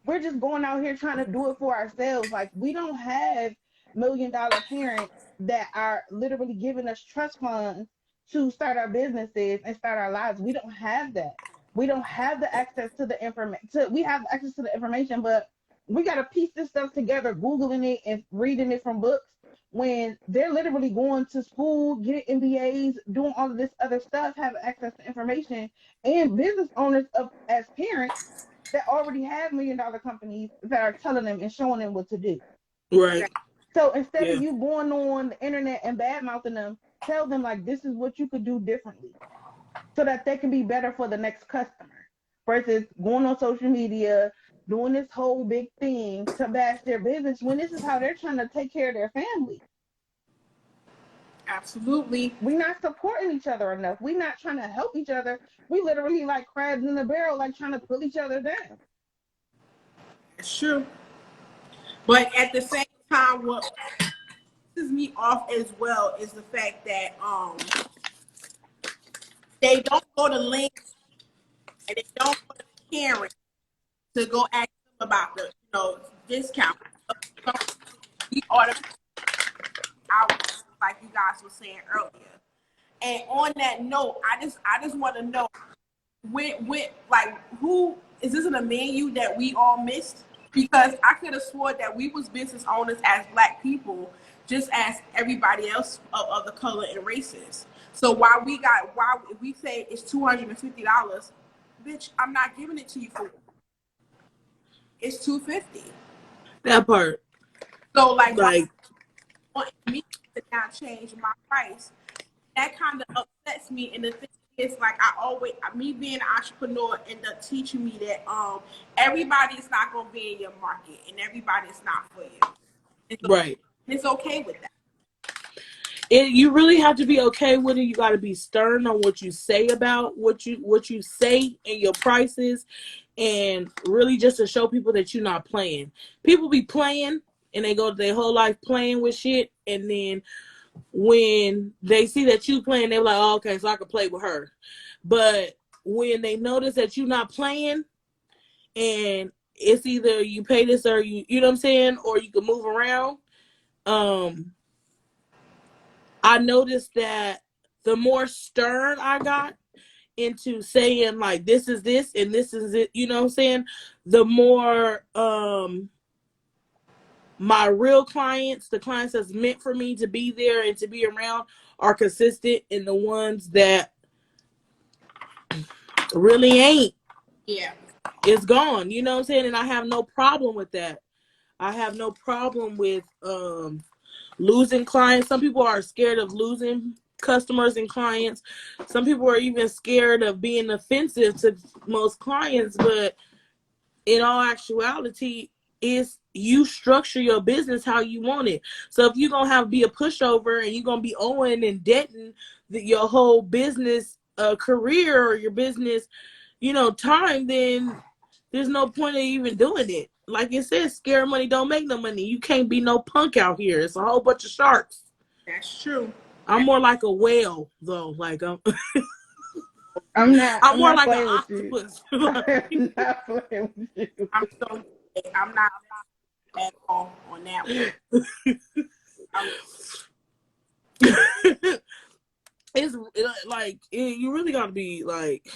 S2: We're just going out here trying to do it for ourselves. Like, we don't have $1 million parents that are literally giving us trust funds to start our businesses and start our lives. We don't have that. We don't have the access to the information. We have access to the information, but we got to piece this stuff together, Googling it and reading it from books, when they're literally going to school, getting MBAs, doing all of this other stuff, have access to information, and business owners as parents that already have $1 million companies that are telling them and showing them what to do.
S3: Right.
S2: So instead of you going on the internet and bad mouthing them, tell them, like, this is what you could do differently so that they can be better for the next customer, versus going on social media, doing this whole big thing to bash their business when this is how they're trying to take care of their family.
S1: Absolutely.
S2: We're not supporting each other enough. We're not trying to help each other. We literally like crabs in a barrel, like trying to pull each other down.
S1: That's true. But at the same time, what pisses me off as well is the fact that they don't go to links and they don't go to Karen to go ask them about the discount. We automatically out, like you guys were saying earlier. And on that note, I just want to know, with like, who is this in a menu that we all missed? Because I could have swore that we was business owners as black people, just as everybody else of the color and races. So why we say it's $250, bitch, I'm not giving it to you for. It's $250.
S3: That part.
S1: So like want me to now change my price, that kind of upsets me. And the thing is, like, me being an entrepreneur end up teaching me that everybody's not gonna be in your market and everybody's not for you.
S3: Right.
S1: It's okay with that.
S3: You really have to be okay with it. You got to be stern on what you say about what you say and your prices, and really just to show people that you're not playing. People be playing and they go their whole life playing with shit, and then when they see that you playing, they're like, oh, okay, so I can play with her. But when they notice that you're not playing, and it's either you pay this or you know what I'm saying, or you can move around. I noticed that the more stern I got into saying, like, this is this and this is it, you know what I'm saying, the more my real clients, the clients that's meant for me to be there and to be around, are consistent, and the ones that really ain't, it's gone, you know what I'm saying? And I have no problem with that. I have no problem with losing clients. Some people are scared of losing customers and clients. Some people are even scared of being offensive to most clients. But in all actuality, is you structure your business how you want it. So if you're gonna be a pushover and you're gonna be owing and debting your whole business career or your business, time, then there's no point of even doing it. Like it says, scare money don't make no money. You can't be no punk out here. It's a whole bunch of sharks.
S1: That's true.
S3: I'm more like a whale, though. Like I'm
S2: I'm
S3: more
S2: not
S3: like an
S2: playing with
S3: octopus.
S2: I'm not playing with you.
S1: I'm not at all on that one.
S3: It's like you really gotta be like,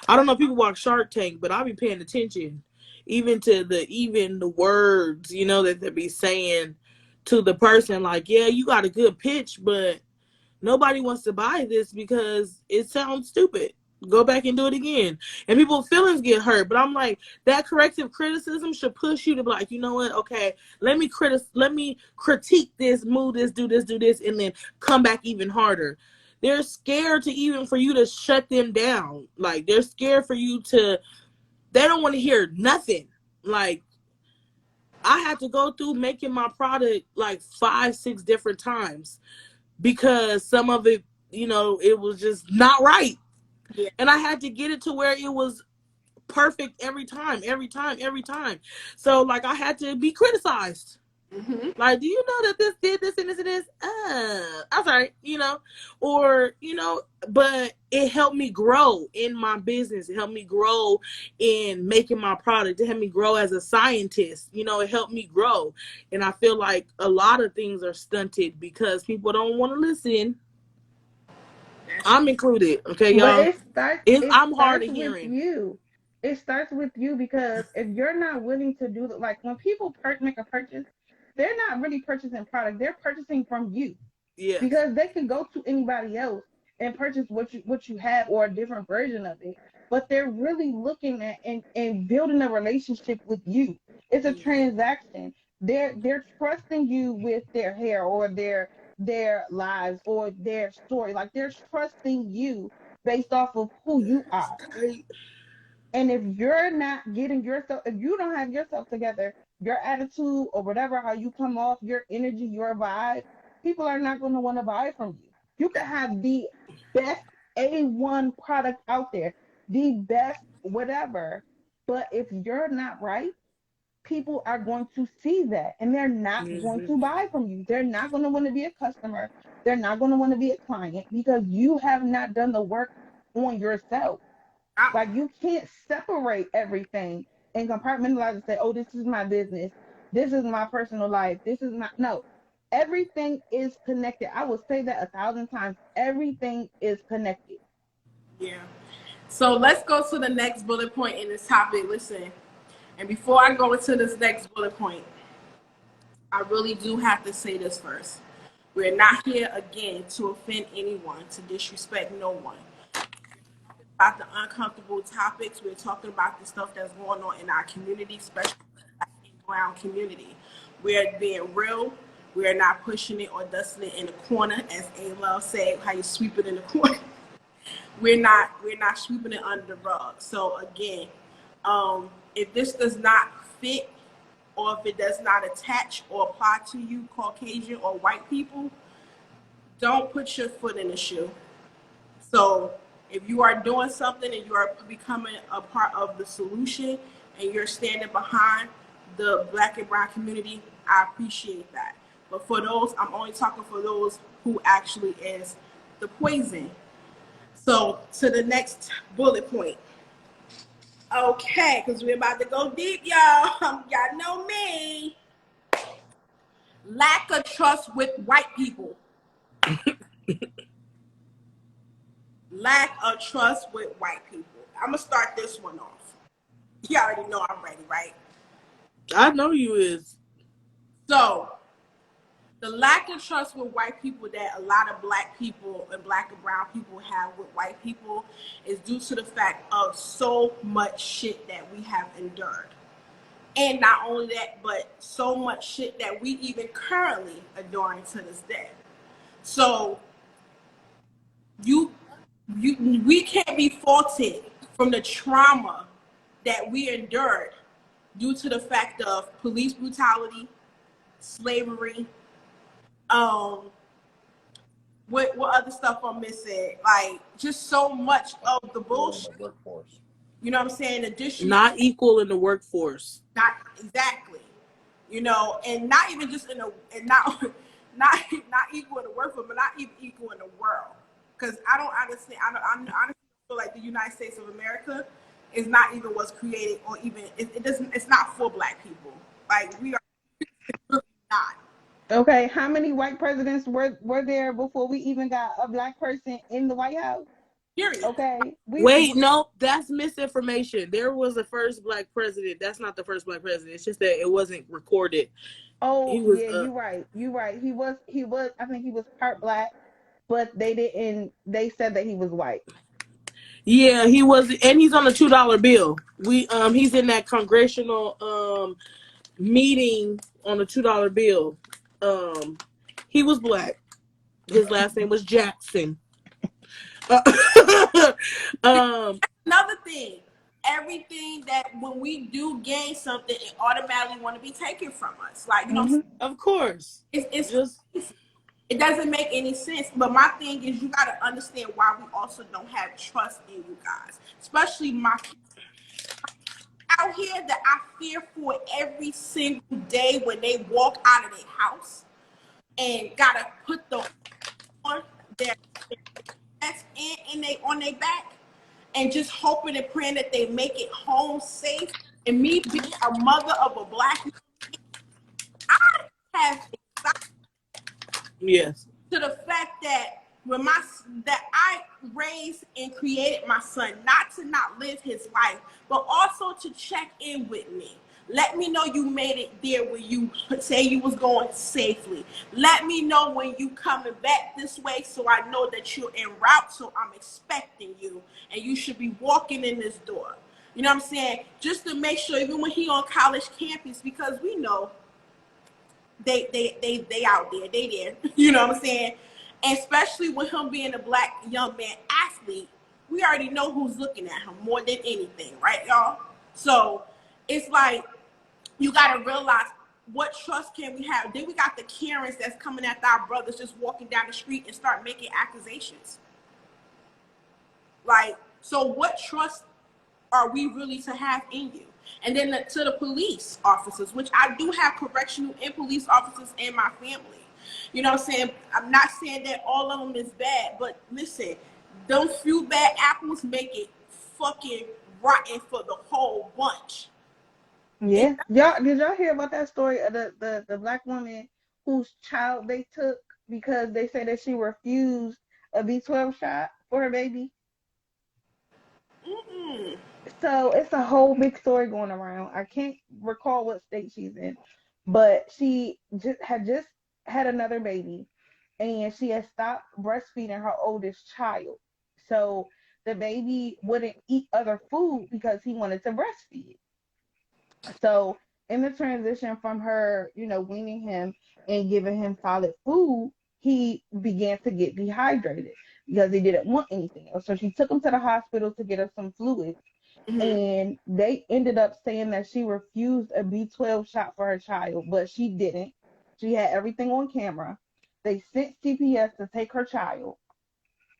S3: I don't know if people watch Shark Tank, but I'll be paying attention even to the words, that they be saying to the person. Like, yeah, you got a good pitch, but nobody wants to buy this because it sounds stupid. Go back and do it again. And people's feelings get hurt. But I'm like, that corrective criticism should push you to be like, you know what? Okay, let me critique this, move this, do this, and then come back even harder. they're scared to even for you to shut them down. Like, they're scared for you to, they don't want to hear nothing. Like, I had to go through making my product like 5-6 different times because some of it, you know, it was just not right.
S1: Yeah.
S3: And I had to get it to where it was perfect every time. So, like, I had to be criticized.
S1: Mm-hmm.
S3: Like, do you know that this did this and this and this? I'm sorry, you know, or, you know, but it helped me grow in my business. It helped me grow in making my product. It helped me grow as a scientist. You know, it helped me grow. And I feel like a lot of things are stunted because people don't want to listen. I'm included. Okay,
S2: But
S3: y'all.
S2: it
S3: I'm hard
S2: starts
S3: of
S2: with
S3: hearing.
S2: you. It starts with you because if you're not willing to do like when people make a purchase, they're not really purchasing product. They're purchasing from you
S3: Yes.
S2: because they can go to anybody else and purchase what you have or a different version of it. But they're really looking at and building a relationship with you. It's a transaction. They're trusting you with their hair or their lives or their story. Like they're trusting you based off of who you are. And if you're not getting yourself, if you don't have yourself together, your attitude or whatever, how you come off, your energy, your vibe, people are not going to want to buy from you. You could have the best A1 product out there, the best whatever. But if you're not right, people are going to see that and they're not going
S3: Mm-hmm.
S2: to buy from you. They're not going to want to be a customer. They're not going to want to be a client because you have not done the work on yourself. Like you can't separate everything and compartmentalize and say, "Oh, this is my business. This is my personal life. This is my no." Everything is connected. I will say that 1,000 times. Everything is connected.
S1: Yeah. So let's go to the next bullet point in this topic. Listen, and before I go into this next bullet point, I really do have to say this first. We're not here again to offend anyone, to disrespect no one. About the uncomfortable topics, we're talking about the stuff that's going on in our community, especially the ground community. We're being real. We're not pushing it or dusting it in the corner, as A Love said, how you sweep it in the corner. We're not sweeping it under the rug. So again, if this does not fit or if it does not attach or apply to you, Caucasian or white people, don't put your foot in the shoe. So if you are doing something and you are becoming a part of the solution and you're standing behind the black and brown community, I appreciate that. But for those, I'm only talking for those who actually is the poison. So to the next bullet point. Okay, because we're about to go deep, y'all. Y'all know me. Lack of trust with white people. Lack of trust with white people. I'm going to start this one off. You already know I'm ready, right?
S3: I know you is.
S1: So, the lack of trust with white people that a lot of black people and black and brown people have with white people is due to the fact of so much shit that we have endured. And not only that, but so much shit that we even currently enduring to this day. So we can't be faulted from the trauma that we endured due to the fact of police brutality, slavery, what other stuff I'm missing? Like just so much of the bullshit. You know what I'm saying? Additional,
S3: Not equal in the workforce.
S1: not exactly. You know, and not even just in the and not not equal in the workforce, but not even equal in the world. Because I don't understand. I honestly feel like the United States of America is not even what's created, or even it doesn't. It's not for black people. Like we are really not.
S2: Okay, how many white presidents were there before we even got a black person in the White House?
S1: Period.
S2: Okay, we
S3: Wait, no, that's misinformation. There was a first black president. That's not the first black president. It's just that it wasn't recorded. He
S2: oh
S3: was
S2: yeah, you're right. He was I think he was part black, but they said that he was white.
S3: yeah, he was, and he's on a $2 bill. He's in that congressional meeting on a $2 bill. He was black. His last name was Jackson.
S1: Another thing, everything that when we do gain something, it automatically want to be taken from us. Like, you know,
S2: Mm-hmm.
S3: Of course.
S1: it's
S3: Just
S1: it doesn't make any sense. But my thing is, you got to understand why we also don't have trust in you guys, especially my out here that I fear for every single day when they walk out of their house and gotta put the on their that's in they on their back and just hoping and praying that they make it home safe. And me being a mother of a black, I have
S3: yes.
S1: to the fact that when that I raised and created my son not to not live his life, but also to check in with me. Let me know you made it there where you say you was going safely. Let me know when you coming back this way so I know that you're en route, so I'm expecting you and you should be walking in this door. You know what I'm saying? Just to make sure even when he on college campus, because we know they out there, they there. You know what I'm saying? And especially with him being a black young man athlete, we already know who's looking at him more than anything, right, y'all? So it's like you gotta realize what trust can we have. Then we got the Karens that's coming after our brothers just walking down the street and start making accusations. Like, so what trust are we really to have in you? And then to the police officers, which I do have correctional and police officers in my family. You know what I'm saying? I'm not saying that all of them is bad, but listen, those few bad apples make it fucking rotten for the whole bunch. And
S2: Yeah. Y'all, did y'all hear about that story of the black woman whose child they took because they said that she refused a B12 shot for her baby?
S1: mm-mm.
S2: So it's a whole big story going around. I can't recall what state she's in, but she just had another baby, and she had stopped breastfeeding her oldest child. So the baby wouldn't eat other food because he wanted to breastfeed. So in the transition from her, weaning him and giving him solid food, he began to get dehydrated because he didn't want anything else. So she took him to the hospital to get her some fluids,
S1: Mm-hmm.
S2: and they ended up saying that she refused a B12 shot for her child, but she didn't. She had everything on camera. They sent CPS to take her child,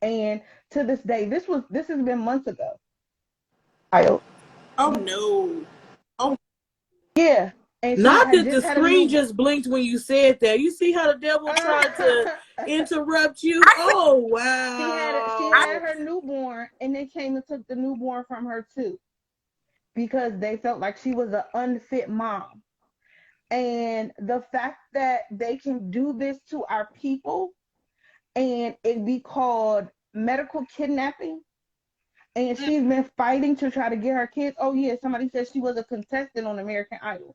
S2: and to this day, this has been months ago. Child,
S1: Oh no. Oh.
S2: yeah, and she
S3: Not
S2: had
S3: that
S2: just
S3: the
S2: had a
S3: screen
S2: newborn.
S3: just blinked when you said that. You see how the devil tried to interrupt you?
S1: I said,
S3: Oh
S2: She
S1: I,
S2: had
S3: wow.
S2: her newborn, and they came and took the newborn from her too because they felt like she was an unfit mom. And the fact that they can do this to our people and it be called medical kidnapping, and she's been fighting to try to get her kids. Oh yeah, somebody said she was a contestant on American Idol.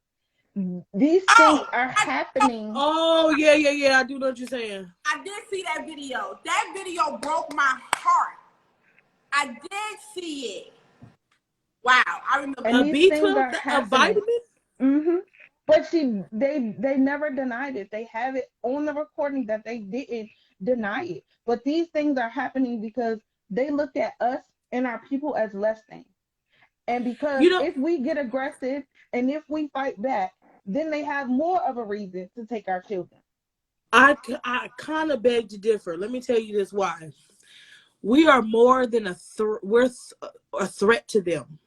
S2: These things
S1: oh,
S2: are happening.
S3: Oh yeah, yeah, yeah. I do know what you're saying.
S1: I did see that video. That video broke my heart. I did see it. Wow, I remember.
S2: And
S3: A
S2: these things
S3: B12,
S2: are
S3: a
S2: happening.
S3: vitamin?
S2: Hmm. But they never denied it. They have it on the recording that they didn't deny it. But these things are happening because they look at us and our people as less than. And because
S3: You know,
S2: if we get aggressive and if we fight back, then they have more of a reason to take our children.
S3: I kind of beg to differ. Let me tell you this why. We are more than a threat to them.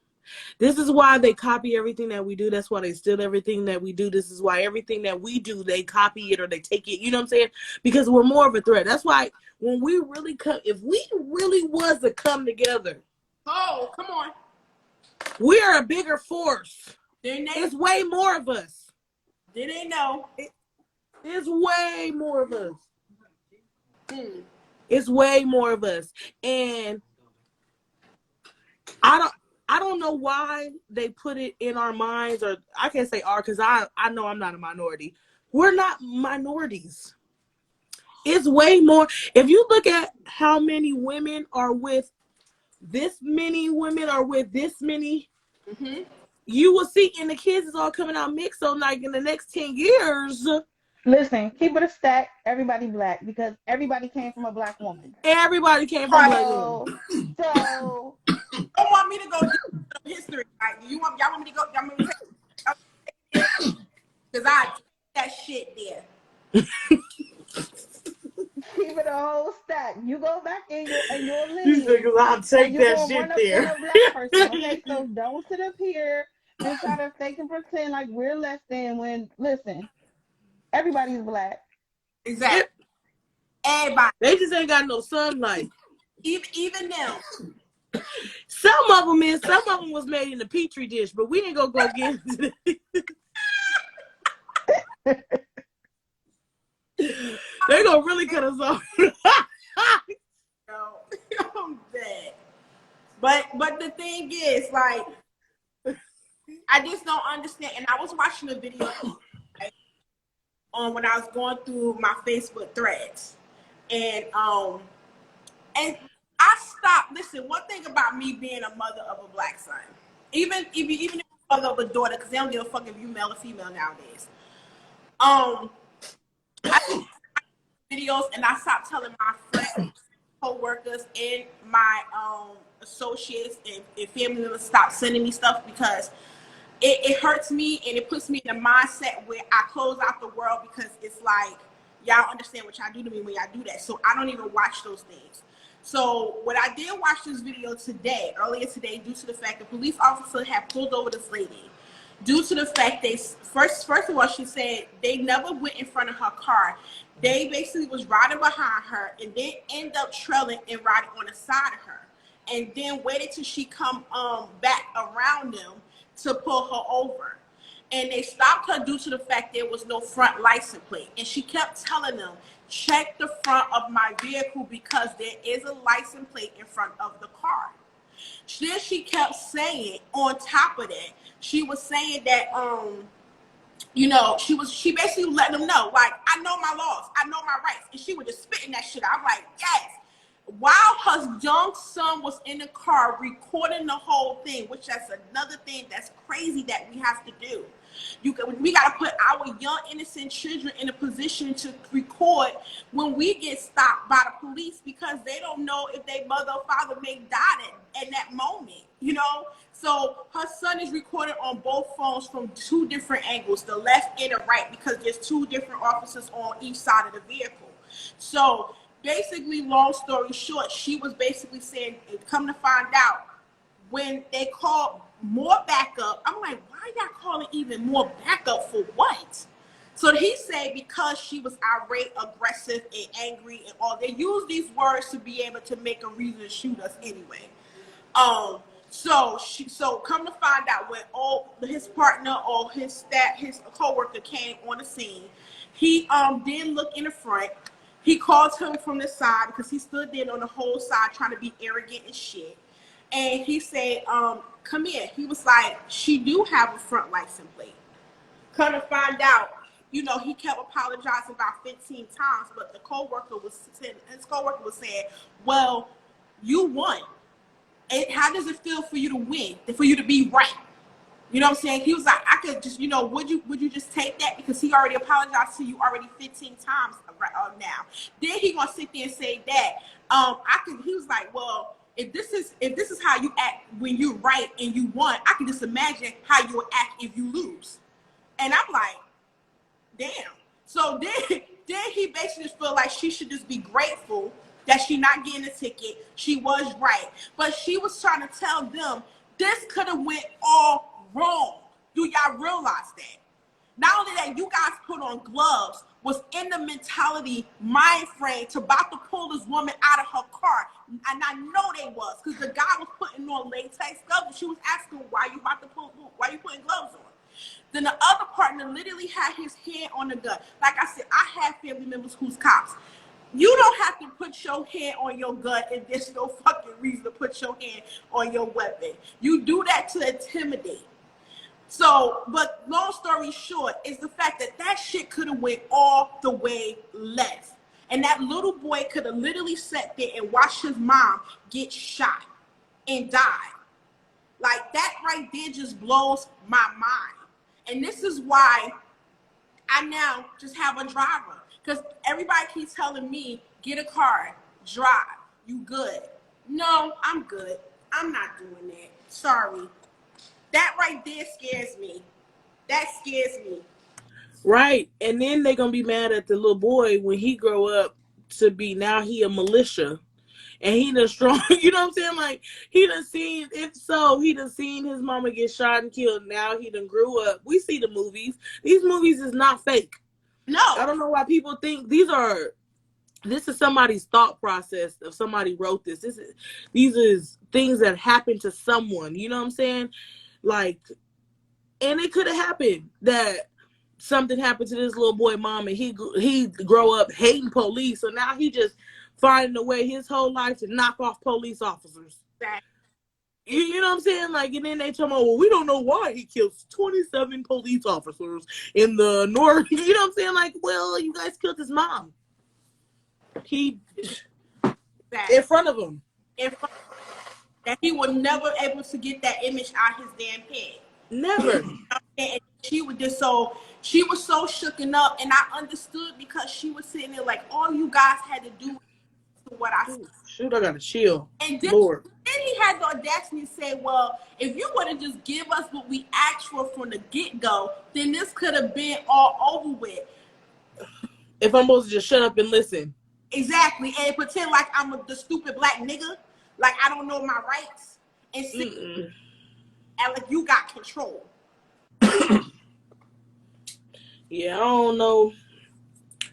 S3: This is why they copy everything that we do. That's why they steal everything that we do. This is why everything that we do, they copy it or they take it. You know what I'm saying? Because we're more of a threat. That's why when we really come, if we really was to come together,
S1: Oh, come on.
S3: we are a bigger force.
S1: Didn't they?
S3: It's way more of us.
S1: Did they know?
S3: It's way more of us.
S1: Hmm.
S3: It's way more of us. And I don't I don't know why they put it in our minds, or I can't say our because I know I'm not a minority. We're not minorities. It's way more. If you look at how many women are with this many women are with this many,
S1: Mm-hmm.
S3: you will see, and the kids is all coming out mixed. So like in the next 10 years,
S2: Listen, keep it a stack. Everybody black because everybody came from a black woman.
S3: Everybody came from black women.
S2: So
S1: You don't want me to go deep into history, right? Y'all want me to go? Y'all want me to take because I that shit there.
S2: keep it a whole stack. You go back in your
S3: You
S2: lineage,
S3: think I'll
S2: and
S3: take
S2: you're
S3: that
S2: gonna
S3: shit
S2: run up on
S3: there.
S2: a black person. Okay, so don't sit up here and try to fake and pretend like we're less than. When listen, everybody's black.
S1: Exactly. Everybody,
S3: They just ain't got no sunlight.
S1: even them.
S3: Some of them is. Some of them was made in a petri dish, but we ain't gonna go get into it. They gonna really cut us off.
S1: I'm dead. But the thing is, like, I just don't understand. And I was watching a video on when I was going through my Facebook threads, and I stopped. Listen, one thing about me being a mother of a black son, even if you're a mother of a daughter, because they don't give a fuck if you male or female nowadays. I videos and I stopped telling my friends, co-workers, and my associates and family members stop sending me stuff because it hurts me and it puts me in a mindset where I close out the world because it's like y'all understand what y'all do to me when y'all do that. So I don't even watch those things. So what I did watch this video earlier today, due to the fact the police officer had pulled over this lady. Due to the fact they first of all, she said they never went in front of her car. They basically was riding behind her and then end up trailing and riding on the side of her, and then waited till she come back around them to pull her over. And they stopped her due to the fact there was no front license plate. And she kept telling them, check the front of my vehicle because there is a license plate in front of the car. Then she kept saying, on top of that, she was saying that she basically letting them know, like, I know my laws, I know my rights, and she was just spitting that shit out. I'm like, yes. While her young son was in the car recording the whole thing, which that's another thing that's crazy that we have to do. We got to put our young innocent children in a position to record when we get stopped by the police because they don't know if their mother or father may die in that moment. So her son is recorded on both phones from two different angles, the left and the right, because there's two different officers on each side of the vehicle. So basically, long story short, she was basically saying, come to find out, when they called more backup, I'm like, why y'all calling even more backup for what? So he said because she was irate, aggressive, and angry, and all. They use these words to be able to make a reason to shoot us anyway. So come to find out, when all his partner or his co-worker came on the scene, he didn't look in the front. He called him from the side because he stood there on the whole side trying to be arrogant and shit. And he said, come here. He was like, she do have a front license plate. Come to find out, he kept apologizing about 15 times, but his co-worker was saying, well, you won. And how does it feel for you to win, for you to be right? You know what I'm saying? He was like, I could just, would you just take that? Because he already apologized to you already 15 times now. Then he gonna sit there and say that. He was like, well, if this is how you act when you're right and you won, I can just imagine how you'll act if you lose. And I'm like, damn. So then he basically just felt like she should just be grateful that she not getting a ticket. She was right. But she was trying to tell them this could have went all wrong. Do y'all realize that? Not only that, you guys put on gloves, was in the mentality, mind frame to about to pull this woman out of her car. And I know they was, because the guy was putting on latex gloves and she was asking, why you putting gloves on? Then the other partner literally had his hand on the gun. Like I said, I have family members who's cops. You don't have to put your hand on your gun if there's no fucking reason to put your hand on your weapon. You do that to intimidate. So, but long story short is the fact that shit could have went all the way left. And that little boy could have literally sat there and watched his mom get shot and died. Like, that right there just blows my mind. And this is why I now just have a driver. Because everybody keeps telling me, get a car, drive, you good. No, I'm good. I'm not doing that. Sorry. That right there scares me. That scares me.
S3: Right. And then they're going to be mad at the little boy when he grow up to be, now he a militia. And he done strong, you know what I'm saying? Like, he done seen, if so, he done seen his mama get shot and killed. Now he done grew up. We see the movies. These movies is not fake.
S1: No.
S3: I don't know why people think this is somebody's thought process of somebody wrote this. These is things that happened to someone, you know what I'm saying? Like, and it could have happened that something happened to this little boy mom and he grow up hating police. So now he just finding a way his whole life to knock off police officers.
S1: Exactly.
S3: You know what I'm saying? Like, and then they tell me, well, we don't know why he killed 27 police officers in the north. You know what I'm saying? Like, well, you guys killed his mom. He,
S1: exactly.
S3: in front of him.
S1: That he was never able to get that image out his damn head.
S3: Never.
S1: And she was just so, she was so shooken up, and I understood because she was sitting there like, all you guys had to do was what I said.
S3: Shoot, I gotta chill.
S1: And then,
S3: Lord.
S1: then he had the audacity to say, well, if you would have just give us what we asked for from the get-go, then this could have been all over with.
S3: If I'm supposed to just shut up and listen.
S1: Exactly, and pretend like I'm the stupid black nigga, like I don't know my rights, and and like you got control.
S3: Yeah, I don't know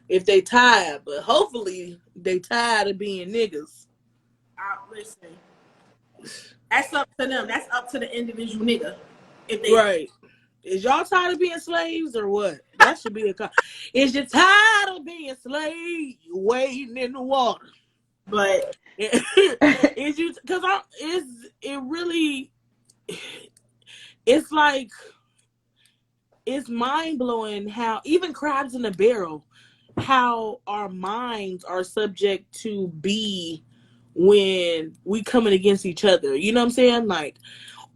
S3: if they tired, but hopefully they tired of being niggas.
S1: Listen, that's up to them. That's up to the individual nigga. If they
S3: right. Is y'all tired of being slaves or what? That should be is you tired of being slaves waiting in the water?
S1: But
S3: is you, because it really, it's like, it's mind-blowing how even crabs in a barrel, how our minds are subject to be when we coming against each other. You know what I'm saying? Like,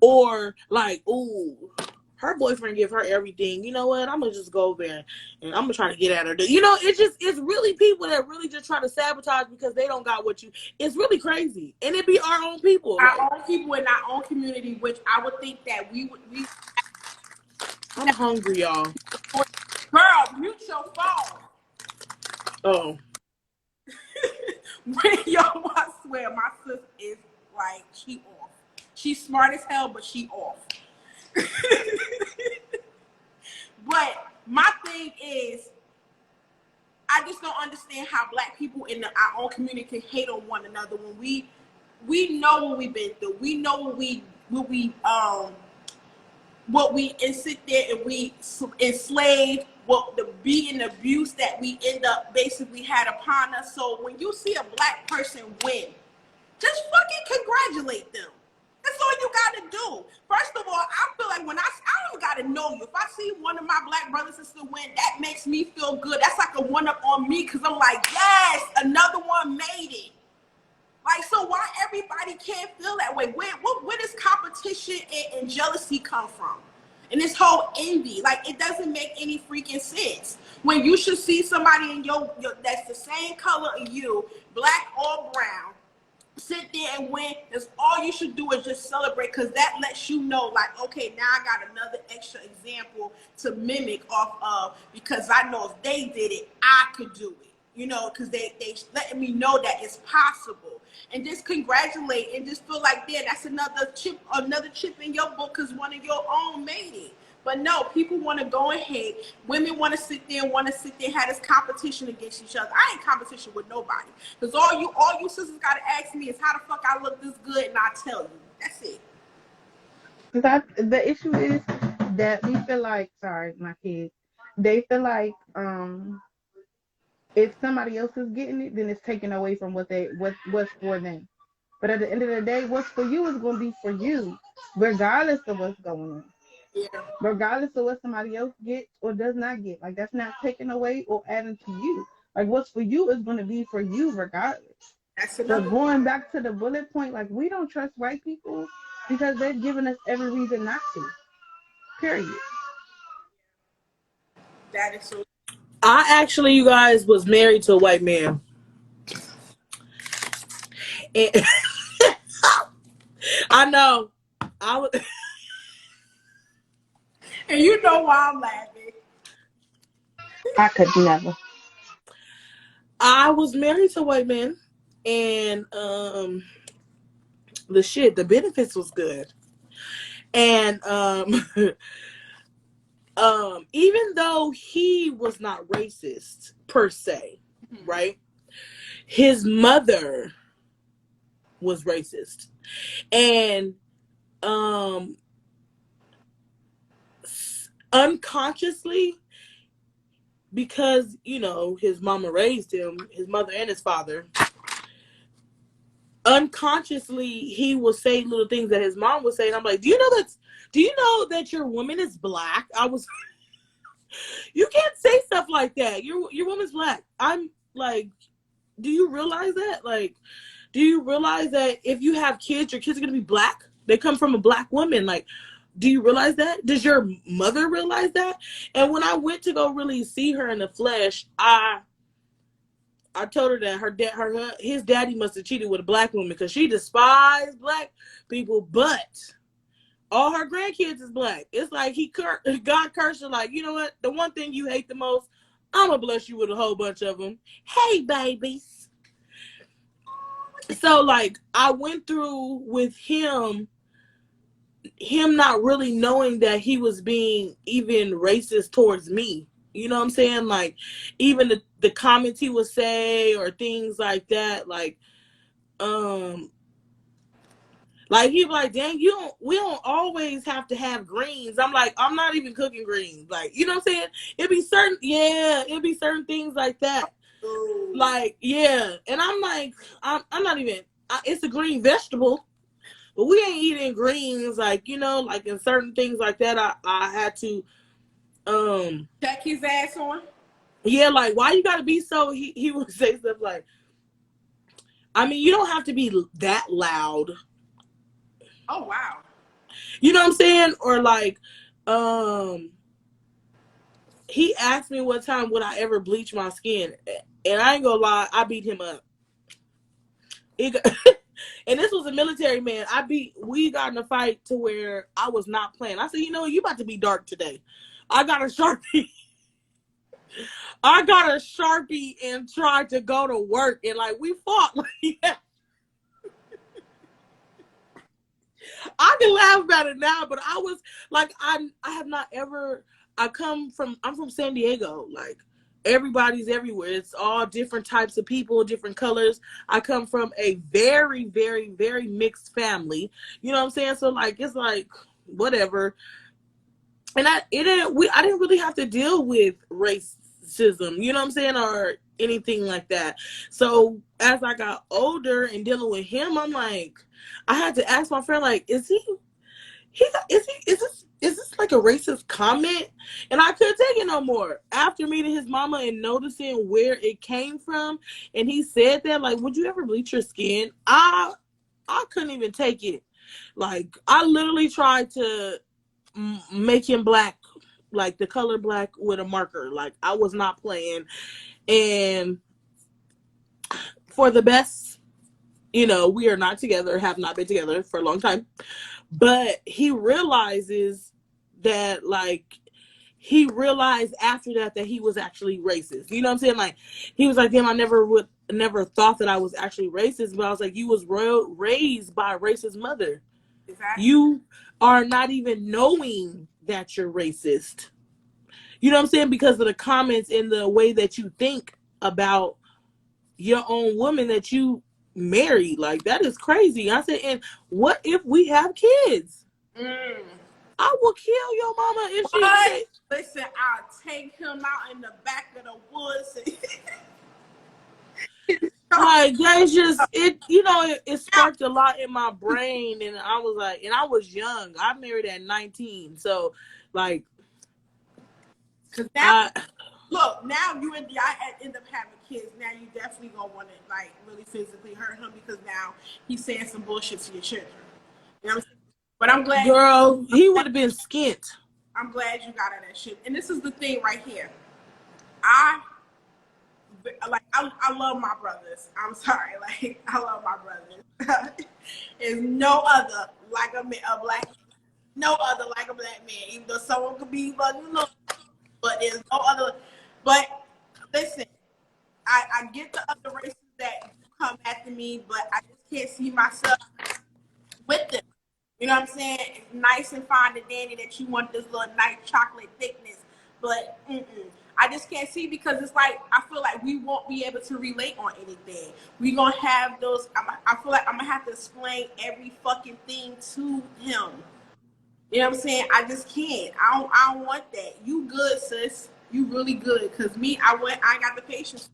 S3: or like, ooh, her boyfriend give her everything. You know what? I'm gonna just go over there and I'm gonna try to get at her. You know, it's really people that really just try to sabotage because they don't got what you. It's really crazy, and it be our own people.
S1: Our own people in our own community, which I would think that we.
S3: I'm hungry, y'all.
S1: Girl, mute your phone.
S3: Oh.
S1: Yo, I swear, my sis is like, she off. She's smart as hell, but she off. But my thing is, I just don't understand how black people in our own community can hate on one another when we know what we've been through. We know what we and sit there and we enslaved, what the beating abuse that we end up basically had upon us. So when you see a black person win, just fucking congratulate them. That's all you gotta do. First of all, I feel like when I don't gotta know you. If I see one of my black brothers and sisters win, that makes me feel good. That's like a one up on me, because I'm like, yes, another one made it. Like, so why everybody can't feel that way? Where does competition and jealousy come from? And this whole envy, like, it doesn't make any freaking sense. When you should see somebody in your that's the same color as you, black or brown, sit there and win. That's all you should do is just celebrate, because that lets you know, like, okay, now I got another extra example to mimic off of, because I know if they did it, I could do it. You know, because they letting me know that it's possible, and just congratulate and just feel like, yeah, that's another chip in your book because one of your own made it. But no, people want to go ahead. Women want to sit there and have this competition against each other. I ain't competition with nobody, because all you sisters gotta ask me is how the fuck I look this good, and I tell you. That's it.
S2: Because the issue is that we feel like, sorry, my kids, they feel like if somebody else is getting it, then it's taken away from what's for them. But at the end of the day, what's for you is going to be for you, regardless of what's going on.
S1: Yeah.
S2: Regardless of what somebody else gets or does not get. Like, that's not taken away or adding to you. Like, what's for you is going to be for you regardless.
S1: That's
S2: But
S1: another.
S2: going back to the bullet point, like, we don't trust white people because they've given us every reason not to. Period.
S1: That is so.
S3: I actually, you guys, was married to a white man. And I know. I was
S1: And you know why I'm laughing.
S2: I could never.
S3: I was married to a white man, and the benefits was good. And even though he was not racist per se, right? His mother was racist. And um unconsciously, because his mama raised him, his mother and his father, unconsciously he will say little things that his mom would say, and I'm like, do you know that your woman is black? I was You can't say stuff like that. Your woman's black. I'm like, do you realize that? Like, do you realize that if you have kids, your kids are gonna be black? They come from a black woman. Like, do you realize that? Does your mother realize that? And when I went to go really see her in the flesh, I told her that his daddy must have cheated with a black woman because she despised black people, but all her grandkids is black. It's like God cursed her. Like, you know what? The one thing you hate the most, I'm gonna bless you with a whole bunch of them. Hey, babies. So like, I went through with him not really knowing that he was being even racist towards me. You know what I'm saying? Like, even the comments he would say or things like that. Like he'd be like, dang, we don't always have to have greens. I'm like, I'm not even cooking greens. Like, you know what I'm saying? It'd be certain things like that. Like, yeah. And I'm like, I'm not even, it's a green vegetable, but we ain't eating greens. Like, like in certain things like that, I had to,
S1: Check his ass on.
S3: yeah, like, why you gotta be so, he would say stuff like, I mean, you don't have to be that loud.
S1: Oh, wow.
S3: You know what I'm saying? Or like, he asked me one time would I ever bleach my skin, and I ain't gonna lie, I beat him up. And this was a military man. We got in a fight to where I was not playing. I said, you about to be dark today. I got a Sharpie. I got a Sharpie and tried to go to work, and like we fought. I can laugh about it now, but I was like, I have not ever. I'm from San Diego. Like, everybody's everywhere. It's all different types of people, different colors. I come from a very, very, very mixed family. You know what I'm saying? So like, it's like whatever. And I didn't really have to deal with racism. You know what I'm saying? Or anything like that. So as I got older and dealing with him, I'm like, I had to ask my friend, like, is this like a racist comment? And I couldn't take it no more. After meeting his mama and noticing where it came from, and he said that, like, would you ever bleach your skin? I couldn't even take it. Like, I literally tried to make him black, like the color black with a marker. Like, I was not playing. And for the best, we are not together, have not been together for a long time. But he realizes that, like, he realized after that he was actually racist. You know what I'm saying? Like, he was like, damn, I never thought that I was actually racist. But I was like, you was raised by a racist mother.
S1: Exactly.
S3: You are not even knowing that you're racist. You know what I'm saying? Because of the comments and the way that you think about your own woman that you married. Like, that is crazy. I said, and what if we have kids? I will kill your mama if she
S1: But listen, I'll take him out in the back of the woods.
S3: Like, that's just it. It sparked a lot in my brain, and I was like, and I was young. I married at 19, so like,
S1: Cause now, look, now you and I end up having kids. Now you definitely gonna want to like really physically hurt him because now he's saying some bullshit to your children. You know what I'm saying? But I'm glad,
S3: girl, he would have been skint.
S1: I'm glad you got out of that shit. And this is the thing right here. I love my brothers. I'm sorry, like I love my brothers. There's no other like a black, no other like a black man. Even though someone could be like, but there's no other. But listen, I get the other races that come after me, but I just can't see myself with them. You know what I'm saying? It's nice and fine and dandy that you want this little nice chocolate thickness, but I just can't see because it's like I feel like we won't be able to relate on anything. We gonna have those. I feel like I'm gonna have to explain every fucking thing to him. You know what I'm saying? I just can't. I don't want that. You good, sis? You really good? Cause me, I ain't got the patience.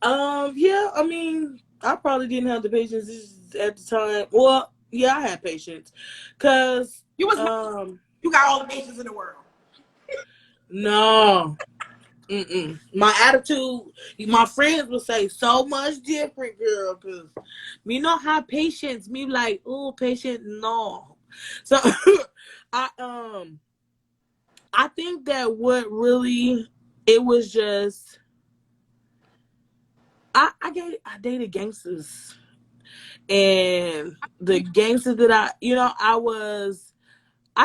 S3: Yeah, I mean, I probably didn't have the patience at the time. Well, yeah, I had patience, cause
S1: You you got all the patience in the world.
S3: no, my attitude, my friends would say so much different, girl, cause me not have patience. Me like, oh, patient, no. So, I I think that what really it was just I dated gangsters. And the gangster that I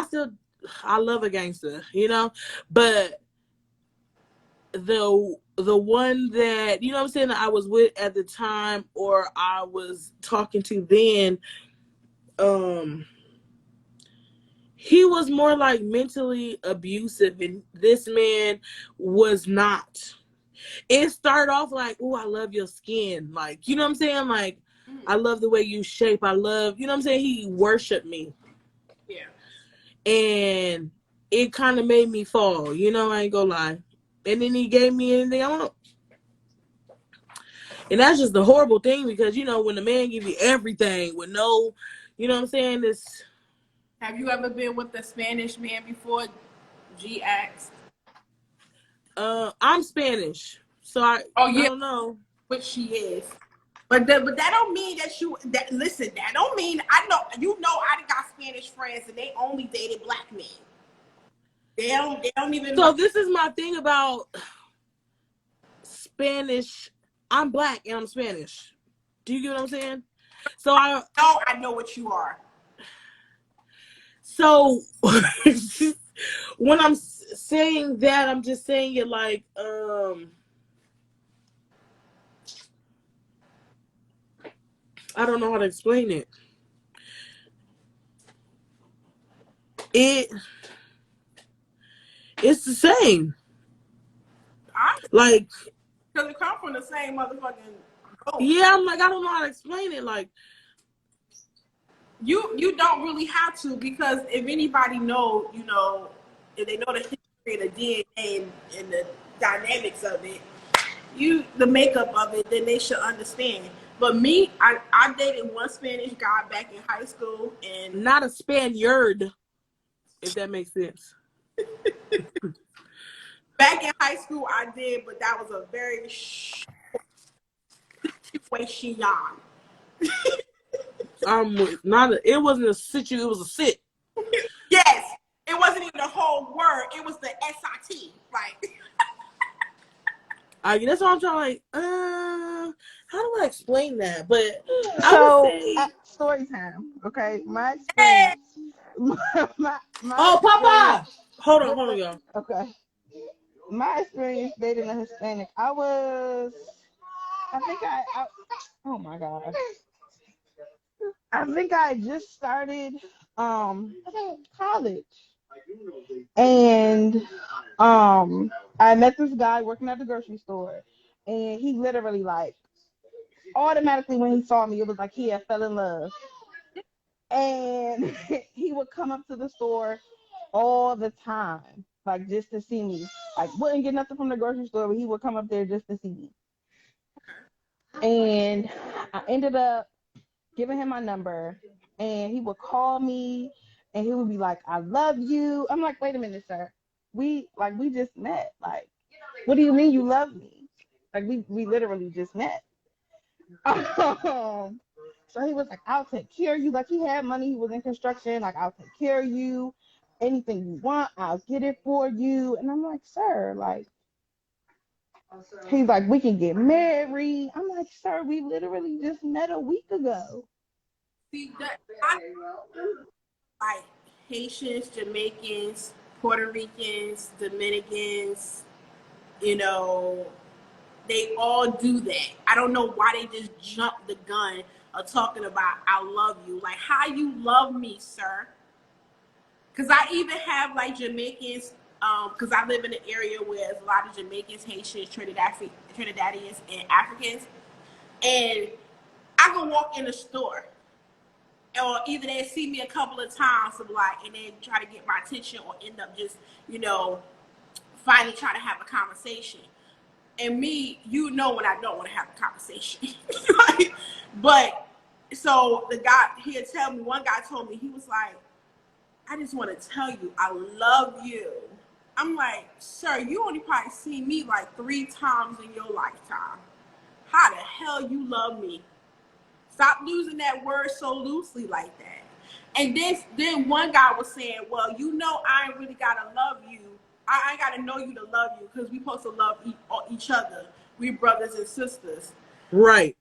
S3: still I love a gangster, but the one that what I'm saying that I was with at the time or I was talking to then, he was more like mentally abusive, and this man was not. It started off like, oh, I love your skin, like, you know what I'm saying, like, I love the way you shape, I love, you know what I'm saying, he worshiped me.
S1: Yeah.
S3: And it kind of made me fall, I ain't gonna lie. And then he gave me anything I want. And that's just the horrible thing because, when the man give you everything with no, you know what I'm saying, this.
S1: Have you ever been with a Spanish man before? G asked.
S3: I'm Spanish, so I
S1: Oh
S3: I
S1: yeah,
S3: don't know.
S1: which she is. But that don't mean that listen, that don't mean I know I got Spanish friends and they only dated black men. They don't even
S3: So this is my thing about Spanish. I'm black and I'm Spanish. Do you get what I'm saying? So
S1: I know what you are.
S3: So when I'm saying that, I'm just saying it like I don't know how to explain it. It's the same. Like,
S1: Because it come from the same motherfucking boat.
S3: yeah, I'm like, I don't know how to explain it. Like,
S1: You don't really have to because if anybody know, if they know the history of the DNA and the dynamics of it, the makeup of it, then they should understand. But me, I dated one Spanish guy back in high school, and
S3: not a Spaniard, if that makes sense.
S1: back in high school I did, but that was a very situation.
S3: It wasn't a situ, it was a sit.
S1: Yes, it wasn't even the whole word. It was the SIT. Like,
S3: That's what I'm trying. Like, how do I explain that? But I would
S2: So,
S3: say,
S2: story time. Okay, my
S1: hey,
S2: experience. My
S3: oh,
S2: experience.
S3: Papa, hold on, y'all.
S2: Okay, my experience dating a Hispanic. I think oh my god. I think I just started college, and I met this guy working at the grocery store, and he literally like automatically when he saw me, it was like he had fell in love, and he would come up to the store all the time, like just to see me. Like wouldn't get nothing from the grocery store, but he would come up there just to see me. And I ended up giving him my number, and he would call me, and he would be like, "I love you." I'm like, "Wait a minute, sir. We just met. Like, what do you mean you love me? Like we literally just met." So he was like, "I'll take care of you." Like he had money. He was in construction. Like, "I'll take care of you. Anything you want, I'll get it for you." And I'm like, "Sir, like." He's like, we can get married. I'm like, sir, we literally just met a week ago.
S1: See that I like Haitians, Jamaicans, Puerto Ricans, Dominicans, you know, they all do that. I don't know why they just jump the gun of talking about I love you. Like how you love me, sir. Cause I even have like Jamaicans, because I live in an area where there's a lot of Jamaicans, Haitians, Trinidadians, and Africans. And I can walk in the store, or either they see me a couple of times, of like, and they try to get my attention, or end up just, finally try to have a conversation. And me, when I don't want to have a conversation. But so the guy, one guy told me, he was like, I just want to tell you, I love you. I'm like, sir, you only probably seen me like 3 times in your lifetime. How the hell you love me? Stop using that word so loosely like that. And then one guy was saying, well, I ain't really got to love you. I ain't got to know you to love you, because we supposed to love each other. We brothers and sisters.
S3: Right.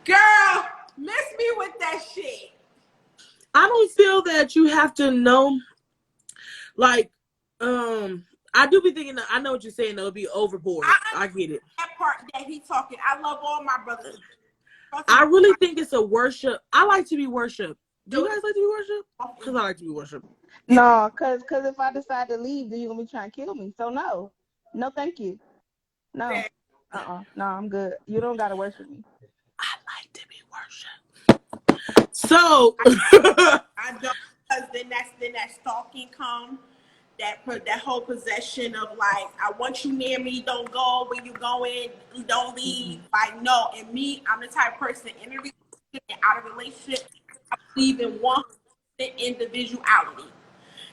S1: Girl, miss me with that shit.
S3: I don't feel that you have to know, like, I do be thinking, I know what you're saying, though, it'll be overboard. I get it.
S1: That part that he talking, I love all my brothers.
S3: I really think it's a worship. I like to be worshipped. Do you guys like to be worshipped? Because I like to be worshipped.
S2: No, cause if I decide to leave, then you're gonna be trying to kill me. So no, thank you. No, no, I'm good. You don't gotta worship me.
S3: I like to be worshipped. So
S1: I don't, because then that stalking come. That whole possession of like, I want you near me, don't go, where you going, don't leave. Like, no. And me, I'm the type of person in a relationship and out of a relationship, I believe in 100% individuality.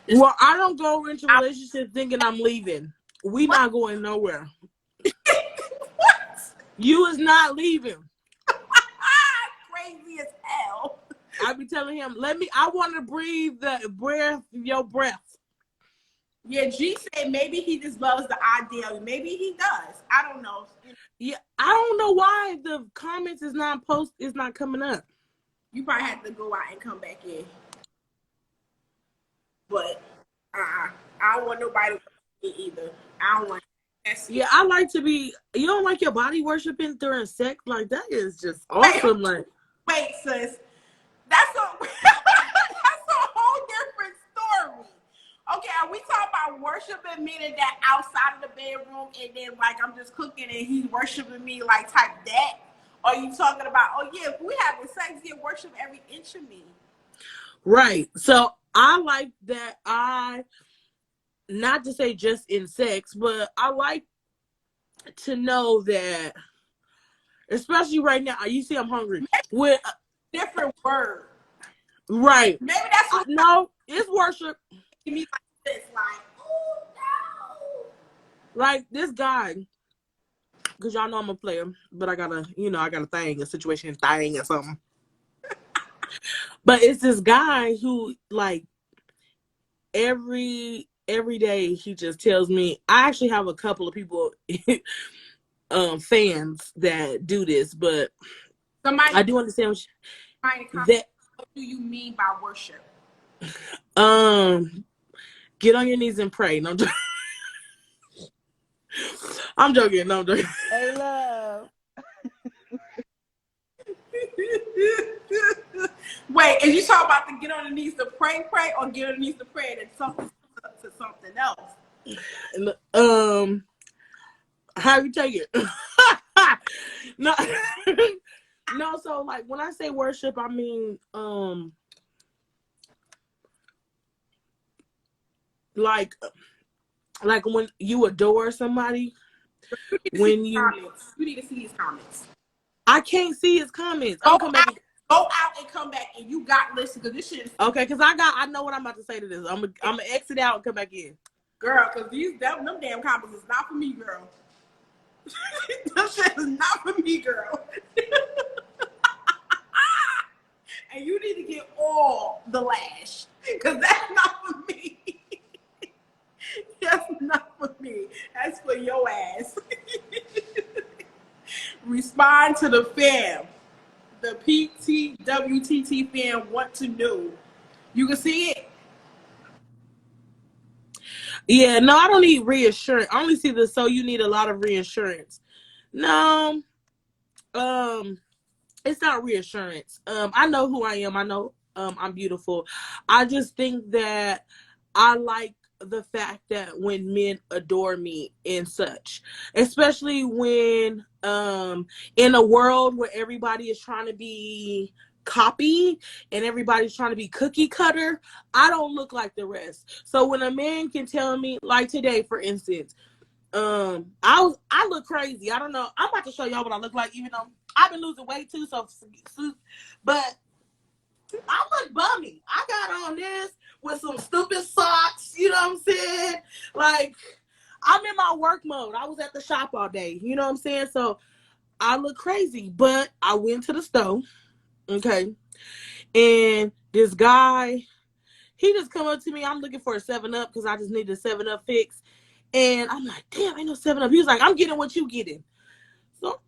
S3: Well, I don't go into relationships thinking I'm leaving. We not going nowhere.
S1: What?
S3: You is not leaving.
S1: Crazy as hell.
S3: I be telling him, I want to breathe your breath.
S1: Yeah, G said maybe he just loves the idea. Maybe he does. I don't know.
S3: Yeah, I don't know why the comments is not coming up.
S1: You probably have to go out and come back in. But I don't want nobody to either. I don't want.
S3: Yeah, I like to be. You don't like your body worshiping during sex? Like, that is just awesome.
S1: Wait, sis. That's a whole different story. Okay, are we talking about worshiping, meaning that outside of the bedroom, and then like I'm just cooking and he's worshiping me like type that? Or are you talking about, oh yeah, if we having sex, you worship every inch of me?
S3: Right. So I like that. Not to say just in sex, but I like to know that, especially right now. You see, I'm hungry. With
S1: different word.
S3: Right.
S1: Maybe that's what
S3: no, it's worship.
S1: Me like this, like, oh no.
S3: Like this guy, because y'all know I'm a player, but I got a situation thing or something. But it's this guy who, like, every day he just tells me. I actually have a couple of people, fans that do this, but I do understand
S1: what do you mean by worship?
S3: Get on your knees and pray. No, I'm joking. No, I'm joking.
S2: Hey, love.
S1: Wait, is you talking about to get on the knees to pray, or get on the knees to pray to something else?
S3: How you take it? No, no. So, like, when I say worship, I mean, like when you adore somebody.
S1: You need to see his comments.
S3: I can't see his comments.
S1: Go out and come back, and you got listen, because this shit is
S3: okay. Because I know what I'm about to say to this. I'm gonna exit out and come back in,
S1: girl. Because them damn comments is not for me, girl. That shit is not for me, girl. And you need to get all the lash, because that's not for me. That's not for me. That's for your ass. respond to the fam. The PTWTT fam want to know. You can see it.
S3: Yeah, no, I don't need reassurance. I only see the so you need a lot of reassurance. No, it's not reassurance. I know who I am. I know I'm beautiful. I just think that I like the fact that when men adore me and such, especially when in a world where everybody is trying to be copy and everybody's trying to be cookie cutter, I don't look like the rest. So when a man can tell me, like today for instance, I look crazy. I don't know. I'm about to show y'all what I look like, even though I've been losing weight too. But I look bummy. I got on this with some stupid socks. You know what I'm saying? Like I'm in my work mode. I was at the shop all day. You know what I'm saying? So I look crazy. But I went to the store. Okay, and this guy, he just come up to me. I'm looking for a 7-Up because I just need a 7-Up fix. And I'm like, damn, ain't no 7-Up. He was like, I'm getting what you getting. So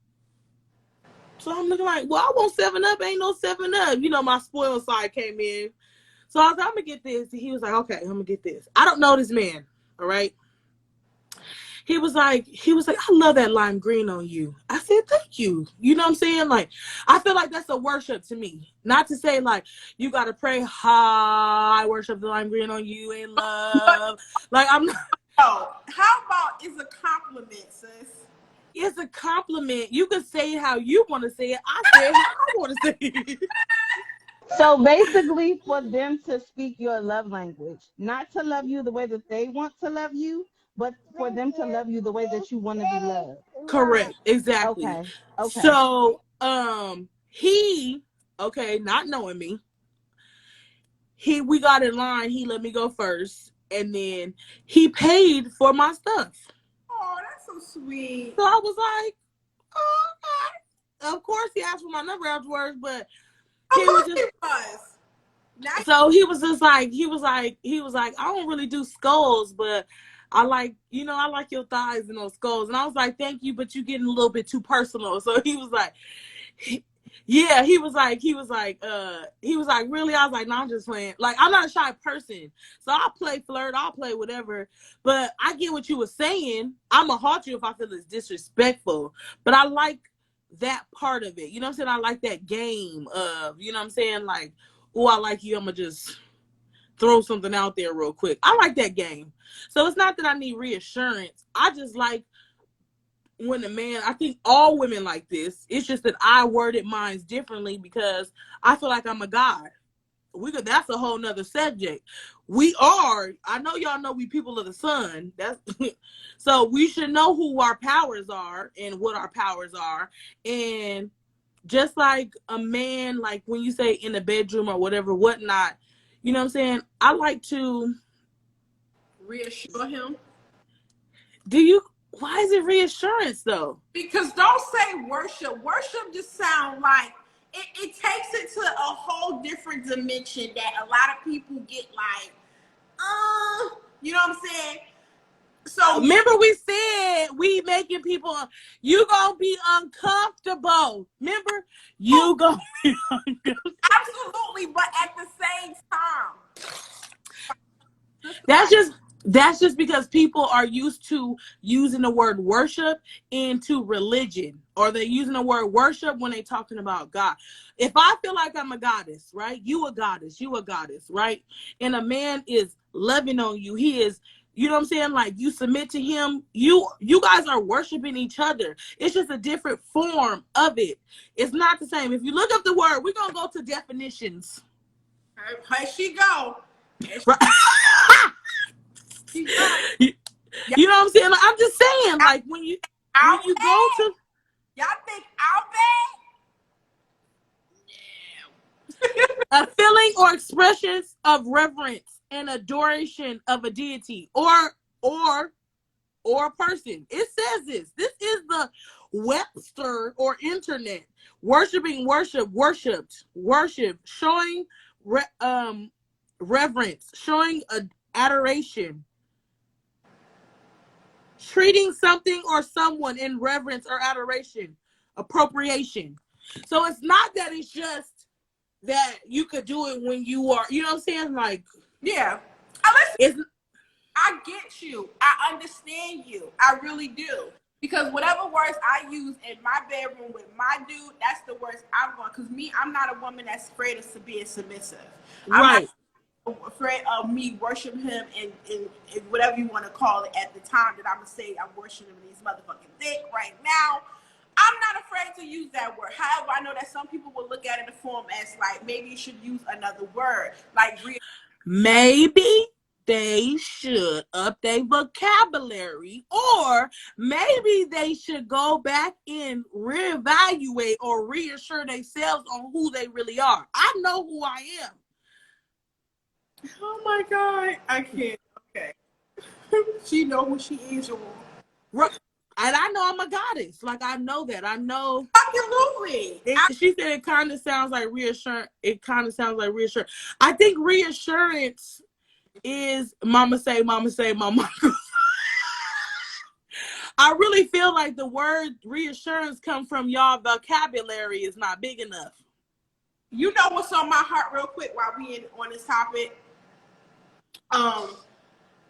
S3: I'm looking like, well, I want 7-Up. Ain't no 7-Up. You know, my spoiled side came in. So I was like, I'm going to get this. And he was like, okay, I'm going to get this. I don't know this man. All right. He was like, I love that lime green on you. I said, thank you. You know what I'm saying? Like, I feel like that's a worship to me. Not to say like, you got to pray, I worship the lime green on you and love. Like, I'm not.
S1: Oh, how about it's a compliment, sis?
S3: It's a compliment. You can say it how you want to say it. I say it how I want to say it.
S2: So basically, for them to speak your love language, not to love you the way that they want to love you, but for them to love you the way that you want to be loved.
S3: Correct. Exactly.
S2: Okay. Okay.
S3: So, he, okay, not knowing me, we got in line. He let me go first, and then he paid for my stuff.
S1: Oh, that's so sweet.
S3: So I was like, oh, okay. Of course, he asked for my number afterwards, but
S1: Of
S3: he was
S1: course
S3: just.
S1: it was. Nice.
S3: So he was just like, he was like, I don't really do skulls, but I like your thighs and those skulls. And I was like, thank you, but you're getting a little bit too personal. So he was like, yeah, he was like, really? I was like, no, I'm just playing. Like, I'm not a shy person. So I'll play flirt, I'll play whatever. But I get what you were saying. I'm going to halt you if I feel it's disrespectful. But I like that part of it. You know what I'm saying? I like that game of, you know what I'm saying? Like, oh, I like you. I'm going to just throw something out there real quick. I like that game. So it's not that I need reassurance. I just like when a man, I think all women like this. It's just that I worded mine differently because I feel like I'm a god. That's a whole nother subject. I know y'all know we people of the sun. That's so we should know who our powers are and what our powers are. And just like a man, like when you say in the bedroom or whatever, whatnot, you know what I'm saying? I like to
S1: Reassure him.
S3: Why is it reassurance though?
S1: Because don't say worship. Worship just sounds like it takes it to a whole different dimension that a lot of people get like, you know what I'm saying? So
S3: remember we said we making people, you gonna be uncomfortable. Remember? You gonna be uncomfortable.
S1: absolutely, but at the same time.
S3: That's just because people are used to using the word worship into religion, or they're using the word worship when they're talking about God. If I feel like I'm a goddess, right? You a goddess, right? And a man is loving on you. He is, you know what I'm saying? Like you submit to him. You guys are worshiping each other. It's just a different form of it. It's not the same. If you look up the word, we're going to go to definitions.
S1: Here she go.
S3: Right. You know what I'm saying? Like, I'm just saying, like when you go to,
S1: y'all think I'll
S3: a feeling or expressions of reverence and adoration of a deity or a person. It says this. This is the Webster or internet. Worshipped, showing reverence, showing adoration, treating something or someone in reverence or adoration. appropriation. So it's not that it's just that you could do it when you are, you know what I'm saying? Like,
S1: yeah. I get you. I understand you. I really do. Because whatever words I use in my bedroom with my dude, that's the words I'm going. Because me, I'm not a woman that's afraid of being submissive. I'm not
S3: right.
S1: afraid of me worshiping him and whatever you want to call it at the time that I'm going to say I'm worshiping him in his motherfucking dick right now. I'm not afraid to use that word. However, I know that some people will look at it in the form as like, maybe you should use another word. Like,
S3: Maybe they should up their vocabulary, or maybe they should go back and reevaluate or reassure themselves on who they really are. I know who I am.
S1: Oh my God, I can't. Okay. She know who she is, y'all.
S3: Right. And I know I'm a goddess. Like, I know that. I know.
S1: Absolutely.
S3: She said it kind of sounds like reassurance. It kind of sounds like reassurance. I think reassurance is mama say, mama say, mama. I really feel like the word reassurance come from y'all vocabulary is not big enough.
S1: You know what's on my heart real quick while we on this topic?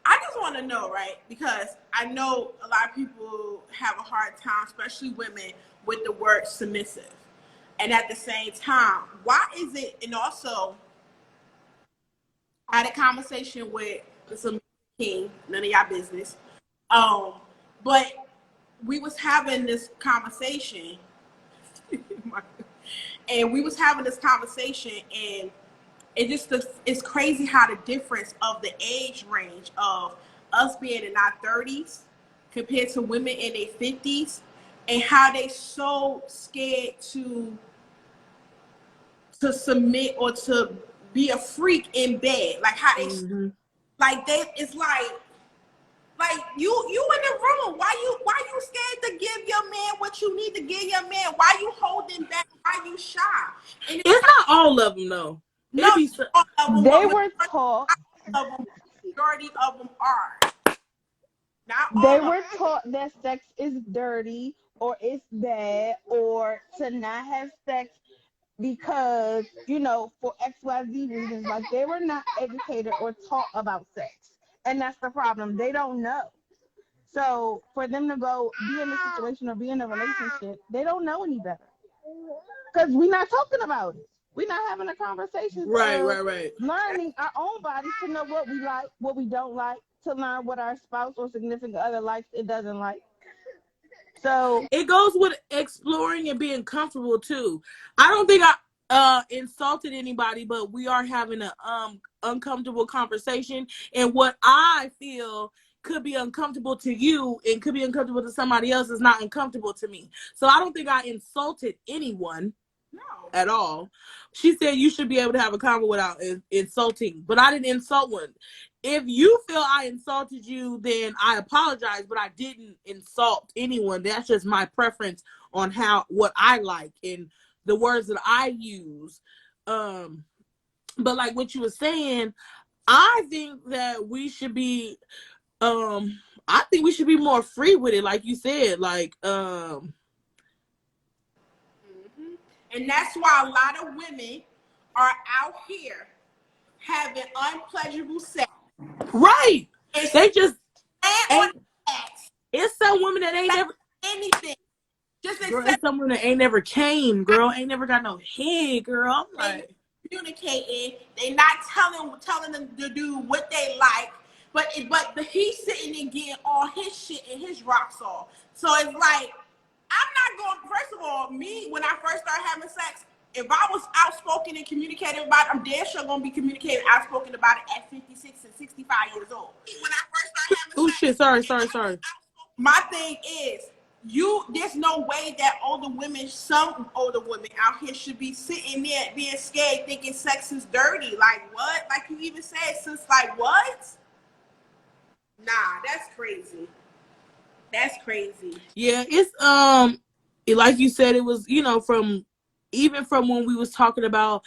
S1: I just want to know, right? Because I know a lot of people have a hard time, especially women, with the word submissive. And at the same time, why is it, and also I had a conversation with some king, none of y'all business. But we was having this conversation and it just it's crazy how the difference of the age range of us being in our 30s compared to women in their 50s, and how they so scared to submit or to be a freak in bed. Like how they like they it's like you in the room. Why you scared to give your man what you need to give your man? Why you holding back? Why you shy? And
S3: it's not all of them though.
S1: No, all of them,
S2: they were taught.
S1: Majority of them are. Not all
S2: They
S1: of them.
S2: were taught that sex is dirty or it's bad or to not have sex because, you know, for XYZ reasons. Like they were not educated or taught about sex. And that's the problem. They don't know. So for them to go be in a situation or be in a relationship, they don't know any better. Because we're not talking about it. We're not having a conversation.
S3: Right.
S2: Learning our own bodies to know what we like, what we don't like, to learn what our spouse or significant other likes and doesn't like. So
S3: it goes with exploring and being comfortable too. I don't think I insulted anybody, but we are having an uncomfortable conversation, and what I feel could be uncomfortable to you and could be uncomfortable to somebody else is not uncomfortable to me. So I don't think I insulted anyone. No. At all. She said you should be able to have a convo without insulting, but I didn't insult one. If you feel I insulted you, then I apologize, but I didn't insult anyone. That's just my preference on what I like and the words that I use. But like what you were saying, I think that we should be I think we should be more free with it, like you said, like
S1: And that's why a lot of women are out here having unpleasurable sex.
S3: Right. They just
S1: ain't.
S3: It's some women that ain't never
S1: anything. Just
S3: girl, it's some women that ain't never came, girl. Ain't never got no head, girl. I'm like
S1: communicating. They not telling them to do what they like. But he's sitting and getting all his shit and his rocks off. So it's like, I'm not going, first of all, me, when I first started having sex, if I was outspoken and communicating about it, I'm damn sure going to be communicating outspoken about it at 56 and 65 years old. When I first started having sex.
S3: Shit, sorry.
S1: My thing is, there's no way that some older women out here should be sitting there being scared thinking sex is dirty. Like what? Like you even said, sis, like what? Nah, that's crazy. That's crazy.
S3: Yeah, it's like you said, it was, you know, from when we was talking about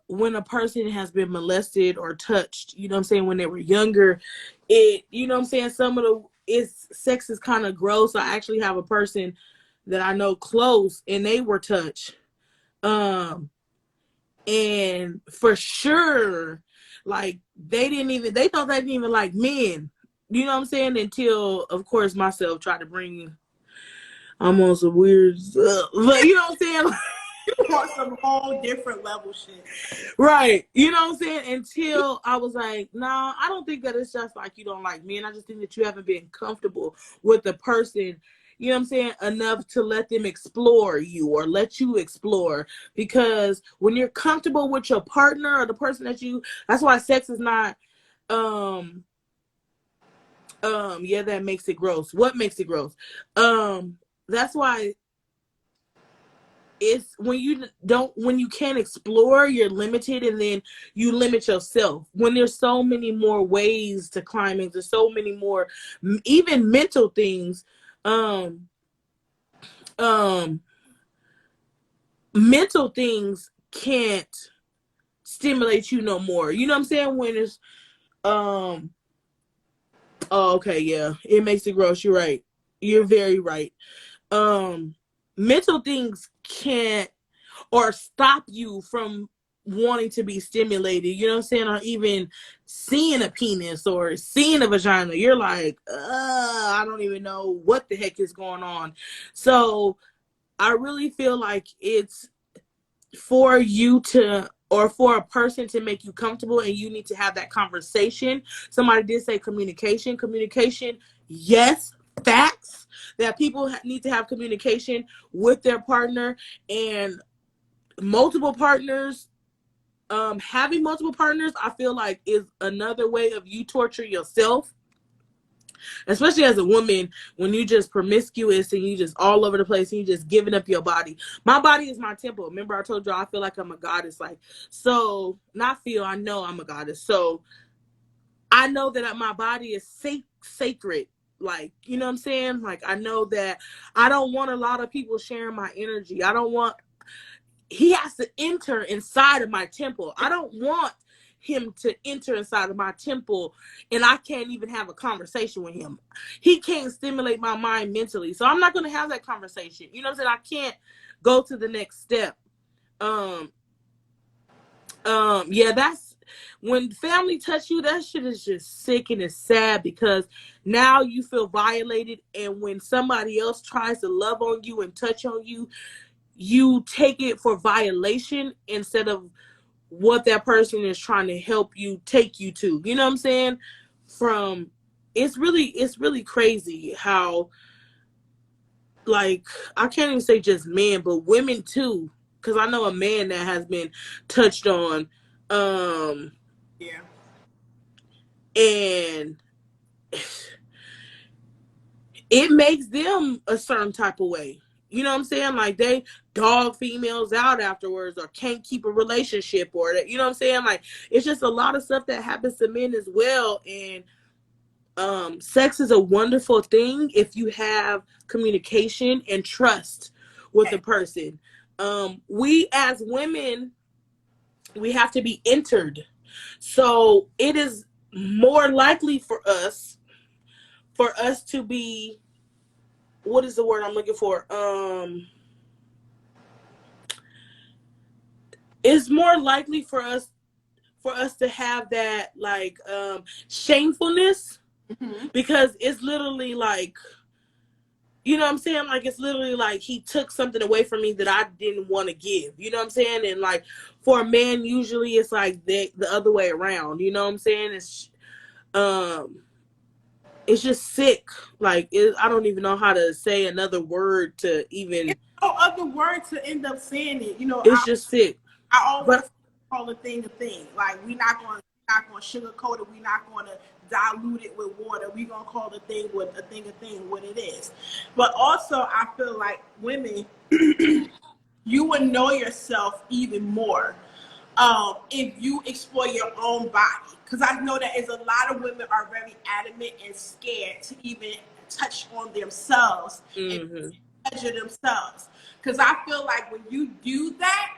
S3: when a person has been molested or touched, you know what I'm saying, when they were younger, you know what I'm saying, some of the sex is kind of gross. I actually have a person that I know close, and they were touched. And for sure, like they thought they didn't even like men. You know what I'm saying? Until, of course, myself tried to bring almost a weird, but you know what I'm saying?
S1: On some whole different level shit.
S3: Right. You know what I'm saying? Until I was like, nah, I don't think that it's just like you don't like men. I just think that you haven't been comfortable with the person, you know what I'm saying, enough to let them explore you or let you explore. Because when you're comfortable with your partner or the person that's why sex is not, yeah, that makes it gross. What makes it gross? That's why it's when you can't explore, you're limited, and then you limit yourself. When there's so many more ways to climax, there's so many more, even mental things. Um Mental things can't stimulate you no more. You know what I'm saying? When it's oh, okay, yeah, it makes it gross. You're right. You're very right. Mental things can't or stop you from wanting to be stimulated, you know what I'm saying, or even seeing a penis or seeing a vagina. You're like, I don't even know what the heck is going on. So I really feel like it's for you to, or for a person to make you comfortable, and you need to have that conversation. Somebody did say communication. Yes, facts, that people need to have communication with their partner, and multiple partners. Having multiple partners, I feel like, is another way of you torture yourself, especially as a woman, when you just promiscuous and you just all over the place and you just giving up your body. My body is my temple. Remember I told you I feel like I'm a goddess. Like, so not feel, I know I'm a goddess. So I know that my body is sacred. Like, you know what I'm saying? Like, I know that I don't want a lot of people sharing my energy. I don't want, he has to enter inside of my temple. I don't want him to enter inside of my temple and I can't even have a conversation with him. He can't stimulate my mind mentally. So I'm not going to have that conversation. You know what I'm saying? I can't go to the next step. Yeah, that's when family touch you, that shit is just sick and it's sad, because now you feel violated, and when somebody else tries to love on you and touch on you, you take it for violation instead of what that person is trying to help you take you to. You know what I'm saying? It's really crazy how, like, I can't even say just men, but women too. Because I know a man that has been touched on,
S1: Yeah.
S3: and it makes them a certain type of way. You know what I'm saying? Like, they dog females out afterwards, or can't keep a relationship, or that, you know what I'm saying? Like, it's just a lot of stuff that happens to men as well. And sex is a wonderful thing if you have communication and trust with the person. We as women, we have to be entered. So it is more likely for us to be, what is the word I'm looking for? It's more likely for us to have that, like, shamefulness, because it's literally like, you know what I'm saying? Like, it's literally like he took something away from me that I didn't want to give. You know what I'm saying? And like, for a man, usually it's like the other way around. You know what I'm saying? It's just sick. Like, I don't even know how to say another word to even.
S1: It's no other word to end up saying it. You know,
S3: It's just sick.
S1: I always
S3: But
S1: call a thing a thing. Like, we're not going to sugarcoat it. We're not going to dilute it with water. We're going to call the thing what a thing what it is. But also, I feel like women, you would know yourself even more if you explore your own body. Because I know that is a lot of women are very adamant and scared to even touch on themselves and measure themselves. Because I feel like when you do that,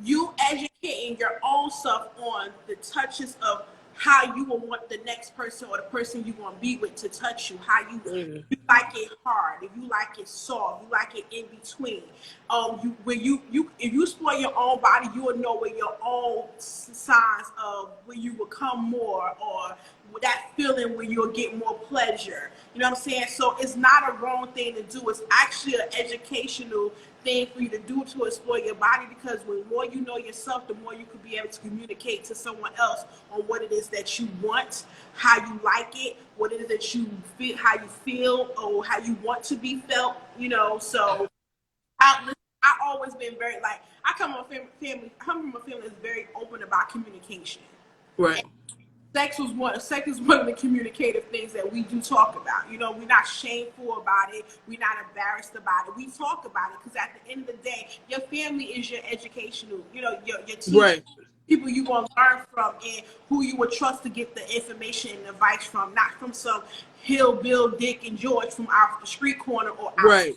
S1: you educating your own self on the touches of how you will want the next person or the person you want to be with to touch you, how you like it hard, if you like it soft, you like it in between. If you explore your own body, you will know where your own signs of when you will come more, or that feeling where you'll get more pleasure. You know what I'm saying? So it's not a wrong thing to do. It's actually an educational thing for you to do to explore your body, because the more you know yourself, the more you could be able to communicate to someone else on what it is that you want, how you like it, what it is that you feel, how you feel, or how you want to be felt. You know, so I always been very like, I come from a family that's very open about communication.
S3: Right.
S1: Sex is one of the communicative things that we do talk about. You know, we're not shameful about it. We're not embarrassed about it. We talk about it because at the end of the day, your family is your educational, you know, your teacher,
S3: Right.
S1: people you want to learn from, and who you would trust to get the information and advice from, not from some Hill, Bill, Dick, and George from off the street corner or out.
S3: Right.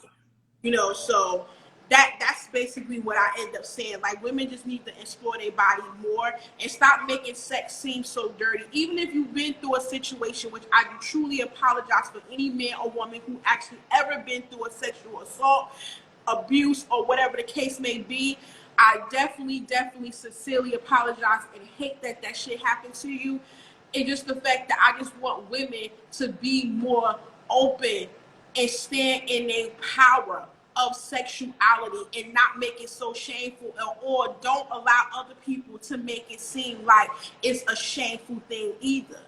S1: You know, so that's basically what I end up saying. Like, women just need to explore their body more and stop making sex seem so dirty. Even if you've been through a situation, which I do truly apologize for any man or woman who actually ever been through a sexual assault, abuse, or whatever the case may be. I definitely sincerely apologize and hate that shit happened to you. And just the fact that I just want women to be more open and stand in their power of sexuality and not make it so shameful, or don't allow other people to make it seem like it's a shameful thing either.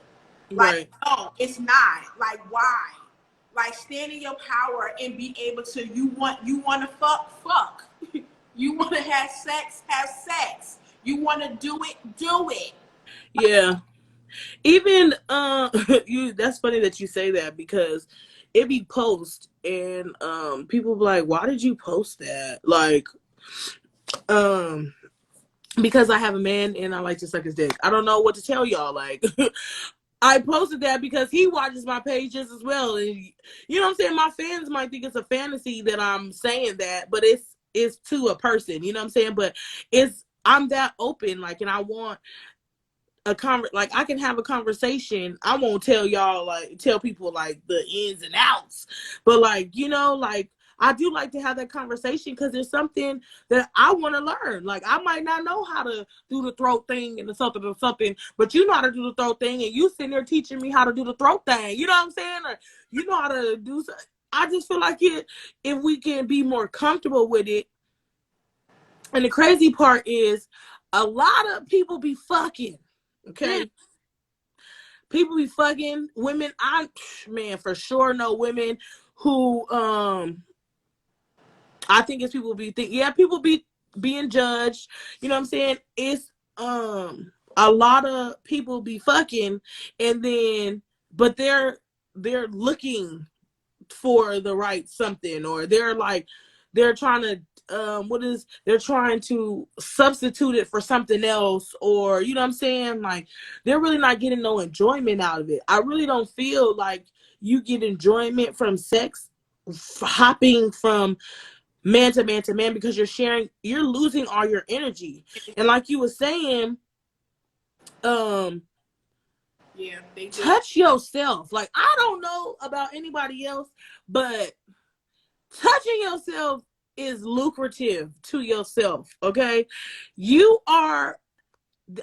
S1: Like,
S3: Right.
S1: no, it's not. Like, why? Like, stand in your power and be able to, you want to fuck. You want to have sex. You want to do it.
S3: Yeah. Even you, that's funny that you say that, because it be post and people be like, why did you post that? Like, because I have a man and I like to suck his dick. I don't know what to tell y'all. Like, I posted that because he watches my pages as well. And you know what I'm saying? My fans might think it's a fantasy that I'm saying that, but it's to a person, you know what I'm saying? But I'm that open, like, and I want like, I can have a conversation. I won't tell y'all, like, tell people like the ins and outs, but like, you know, like, I do like to have that conversation because there's something that I want to learn. Like, I might not know how to do the throat thing and something, but you know how to do the throat thing, and you sitting there teaching me how to do the throat thing. You know what I'm saying? Or you know how to do. I just feel like if we can be more comfortable with it. And the crazy part is, a lot of people be fucking. Okay. People be fucking women. Man, for sure know women who I think it's people people be being judged. You know what I'm saying? It's a lot of people be fucking, and then but they're looking for the right something, or they're trying to they're trying to substitute it for something else, or you know what I'm saying, like, they're really not getting no enjoyment out of it. I really don't feel like you get enjoyment from sex hopping from man to man to man, because you're losing all your energy. And like you were saying,
S1: Yeah, they do.
S3: touch yourself. Like, I don't know about anybody else, but touching yourself is lucrative to yourself. Okay,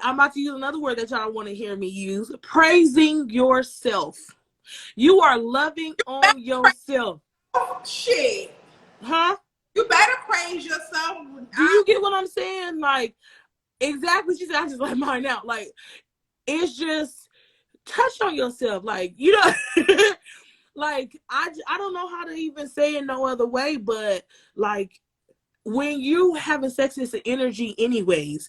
S3: I'm about to use another word that y'all want to hear me use: praising yourself. You are loving on yourself.
S1: Shit.
S3: Huh?
S1: You better praise yourself.
S3: Do you get what I'm saying? Like, exactly. She said, I just let mine out. Like, it's just touch on yourself. Like, you know, like, I don't know how to even say it no other way, but like, when you having sex, it's an energy anyways.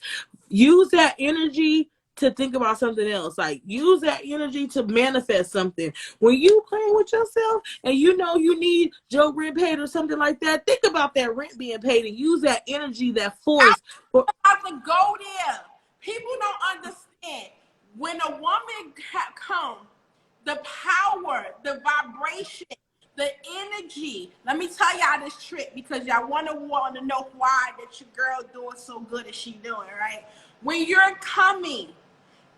S3: Use that energy to think about something else. Like, use that energy to manifest something. When you playing with yourself and you know you need Joe rent paid or something like that, think about that rent being paid and use that energy, that force.
S1: I'm about to go there. People don't understand. When a woman comes, the power, the vibration, the energy. Let me tell y'all this trick, because y'all want to know why that your girl doing so good as she doing, right? When you're coming,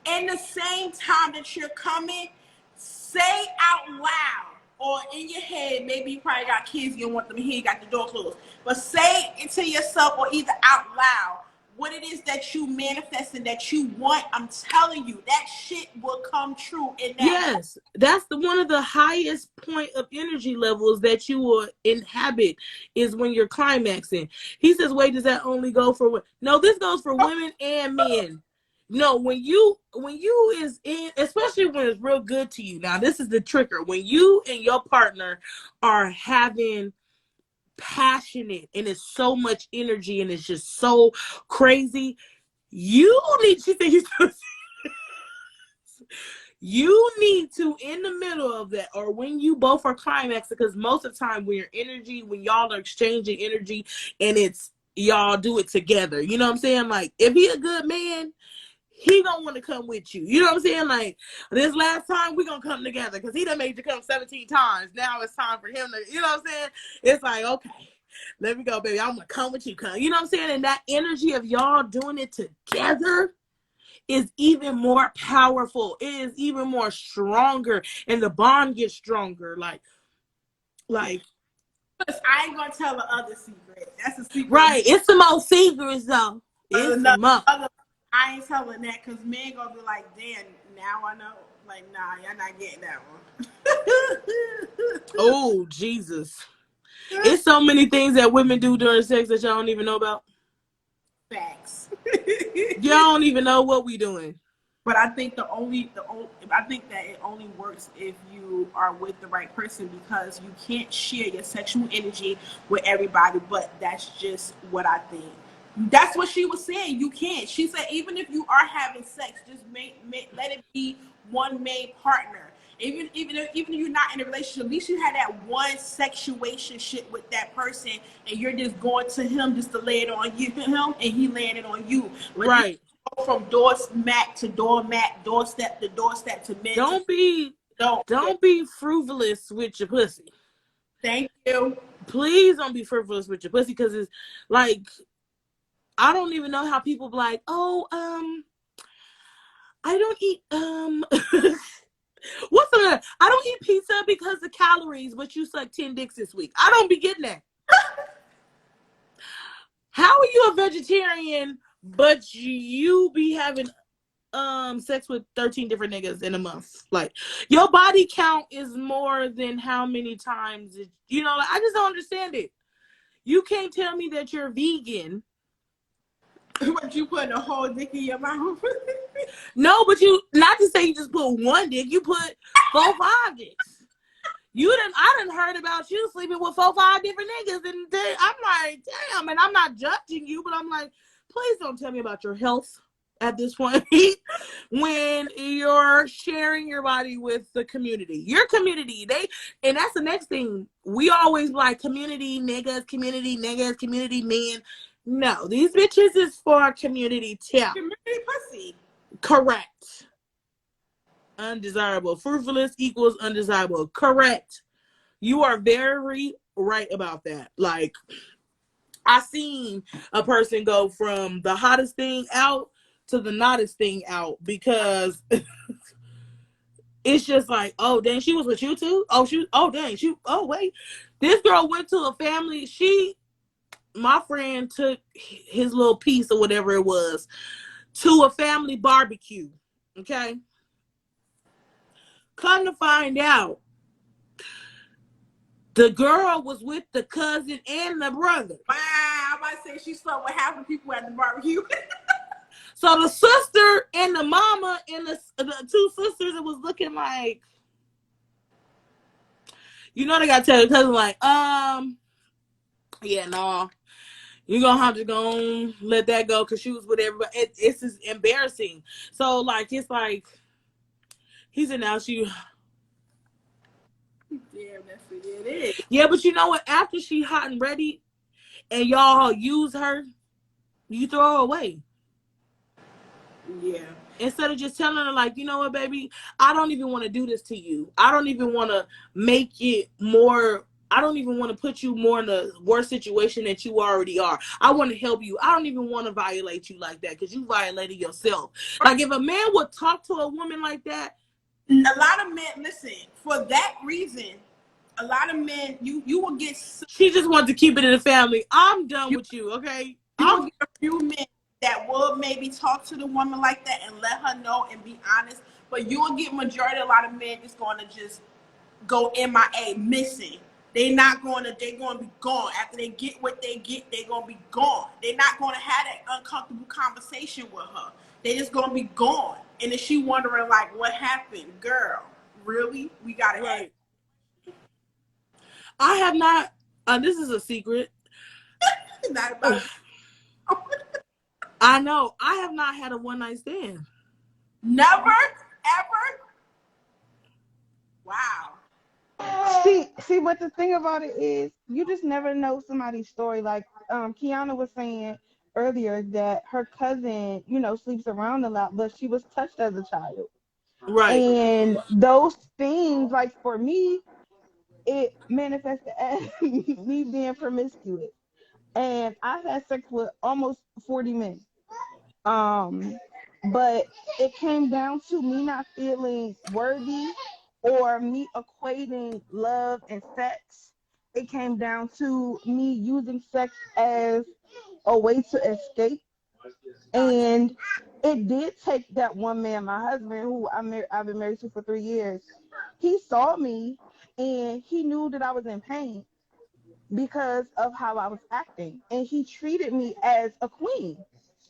S1: in the same time that you're coming, say out loud or in your head, maybe you probably got kids, you don't want them here, you got the door closed, but say it to yourself or either out loud what it is that you manifest and that you want. I'm telling you, that shit will come true in that.
S3: Yes, that's one of the highest point of energy levels that you will inhabit is when you're climaxing. He says, wait, does that only go for no, this goes for women and men. No, when you is in, especially when it's real good to you. Now, this is the trigger. When you and your partner are having passionate and it's so much energy and it's just so crazy, you need, she said, you need to, in the middle of that, or when you both are climaxing, because most of the time when y'all are exchanging energy and it's y'all do it together. You know what I'm saying? Like, if he a good man, he gonna want to come with you. You know what I'm saying? Like, this last time we gonna come together because he done made you come 17 times. Now it's time for him to, you know what I'm saying? It's like, okay, let me go, baby. I'm gonna come with you. Come. You know what I'm saying? And that energy of y'all doing it together is even more powerful. It is even more stronger, and the bond gets stronger. Like
S1: I ain't gonna tell the other secret. That's a secret.
S3: Right. It's the most secrets though. It's the most.
S1: I ain't telling that because men gonna be like, damn, now I know. Like, nah, y'all not getting that one.
S3: Oh, Jesus. It's so many things that women do during sex that y'all don't even know about.
S1: Facts.
S3: Y'all don't even know what we doing.
S1: But I think I think that it only works if you are with the right person, because you can't share your sexual energy with everybody. But that's just what I think. That's what she was saying. You can't. She said even if you are having sex, just let it be one main partner. Even if you're not in a relationship, at least you had that one sexuation shit with that person, and you're just going to him just to lay it on you, him, and he laying it on you. But
S3: right.
S1: From doormat to doormat, doorstep to doorstep to men.
S3: Don't be frivolous with your pussy.
S1: Thank you.
S3: Please don't be frivolous with your pussy, because it's like, I don't even know how people be like, oh, I don't eat what's the I don't eat pizza because of calories, but you suck 10 dicks this week. I don't be getting that. How are you a vegetarian but you be having sex with 13 different niggas in a month? Like, your body count is more than how many times like, I just don't understand it. You can't tell me that you're vegan.
S1: But you put a whole dick in your mouth.
S3: No, but you, not to say you just put one dick, you put 4, 5 dicks. I done heard about you sleeping with 4, 5 different niggas, and I'm like, damn, and I'm not judging you, but I'm like, please don't tell me about your health at this point when you're sharing your body with the community. Your community, and that's the next thing. We always like community niggas, community men. No, these bitches is for community too.
S1: Community pussy.
S3: Correct. Undesirable. Frivolous equals undesirable. Correct. You are very right about that. Like, I seen a person go from the hottest thing out to the nottest thing out, because it's just like, oh dang, she was with you too? Wait. This girl went to a family, my friend took his little piece or whatever it was to a family barbecue. Okay? Come to find out, the girl was with the cousin and the brother.
S1: Wow, I'm about to say she slept with half the people at the barbecue.
S3: So the sister and the mama and the two sisters, it was looking like, they gotta tell the cousin like, yeah, no, you're gonna have to go and let that go, because she was with everybody. It's just embarrassing. So like, it's like, he said, now she.
S1: Damn, that's what it is.
S3: Yeah, but you know what? After she hot and ready, and y'all use her, you throw her away.
S1: Yeah.
S3: Instead of just telling her, like, you know what, baby, I don't even want to do this to you. I don't even want to make it more. I don't even want to put you more in a worse situation that you already are. I want to help you. I don't even want to violate you like that because you violated yourself. Like if a man would talk to a woman like that,
S1: a lot of men listen for that reason. A lot of men, you will get.
S3: She just wants to keep it in the family. I'm done
S1: You,
S3: with you, okay?
S1: you will get a few men that will maybe talk to the woman like that and let her know and be honest. But you will get majority a lot of men that's going to just go MIA missing. They're not going to. They're going to be gone after they get what they get. They're going to be gone. They're not going to have that uncomfortable conversation with her. They're just going to be gone. And then she wondering like, what happened, girl? Really? We got it right.
S3: I have not. This is a secret.
S1: Not about.
S3: I know. I have not had a one night stand.
S1: Never, ever. Wow.
S2: See, but the thing about it is, you just never know somebody's story. Like Kiana was saying earlier that her cousin, sleeps around a lot, but she was touched as a child.
S3: Right.
S2: And those things, like for me, it manifested as me being promiscuous. And I've had sex with almost 40 men. Um, but it came down to me not feeling worthy or me equating love and sex. It came down to me using sex as a way to escape. And it did take that one man, my husband, who I've been married to for 3 years. He saw me and he knew that I was in pain because of how I was acting. And he treated me as a queen.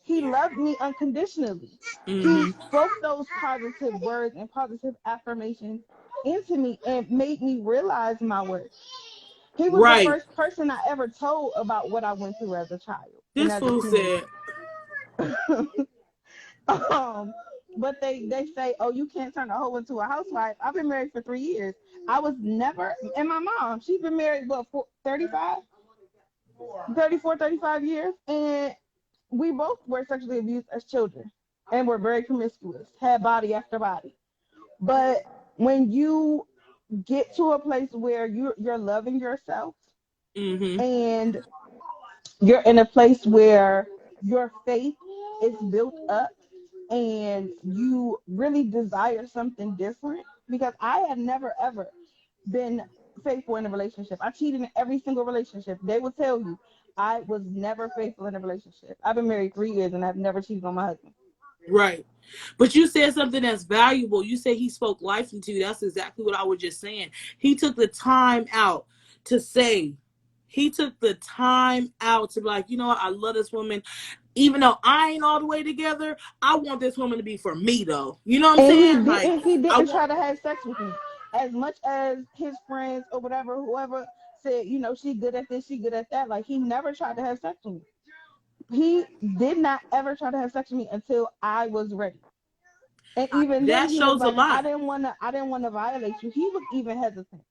S2: He loved me unconditionally. He spoke those positive words and positive affirmations into me and made me realize my worth. He was the first person I ever told about what I went through as a child.
S3: This fool said.
S2: But they say, oh, you can't turn a hoe into a housewife. I've been married for 3 years. I was never, and my mom, she's been married, 35 years. And we both were sexually abused as children and were very promiscuous, had body after body. But when you get to a place where you're loving yourself and you're in a place where your faith is built up and you really desire something different, because I have never ever been faithful in a relationship. I cheated in every single relationship. They will tell you I was never faithful in a relationship. I've been married 3 years and I've never cheated on my husband.
S3: Right. But you said something that's valuable. You said he spoke life into you. That's exactly what I was just saying. He took the time out to say, he took the time out to be like, you know what, I love this woman. Even though I ain't all the way together, I want this woman to be for me, though. You know what I'm saying?
S2: He didn't try to have sex with me. As much as his friends or whatever, whoever said, she good at this, she good at that. Like, he never tried to have sex with me. He did not ever try to have sex with me until I was ready. And even then, he was like, I didn't want to violate you. He was even hesitant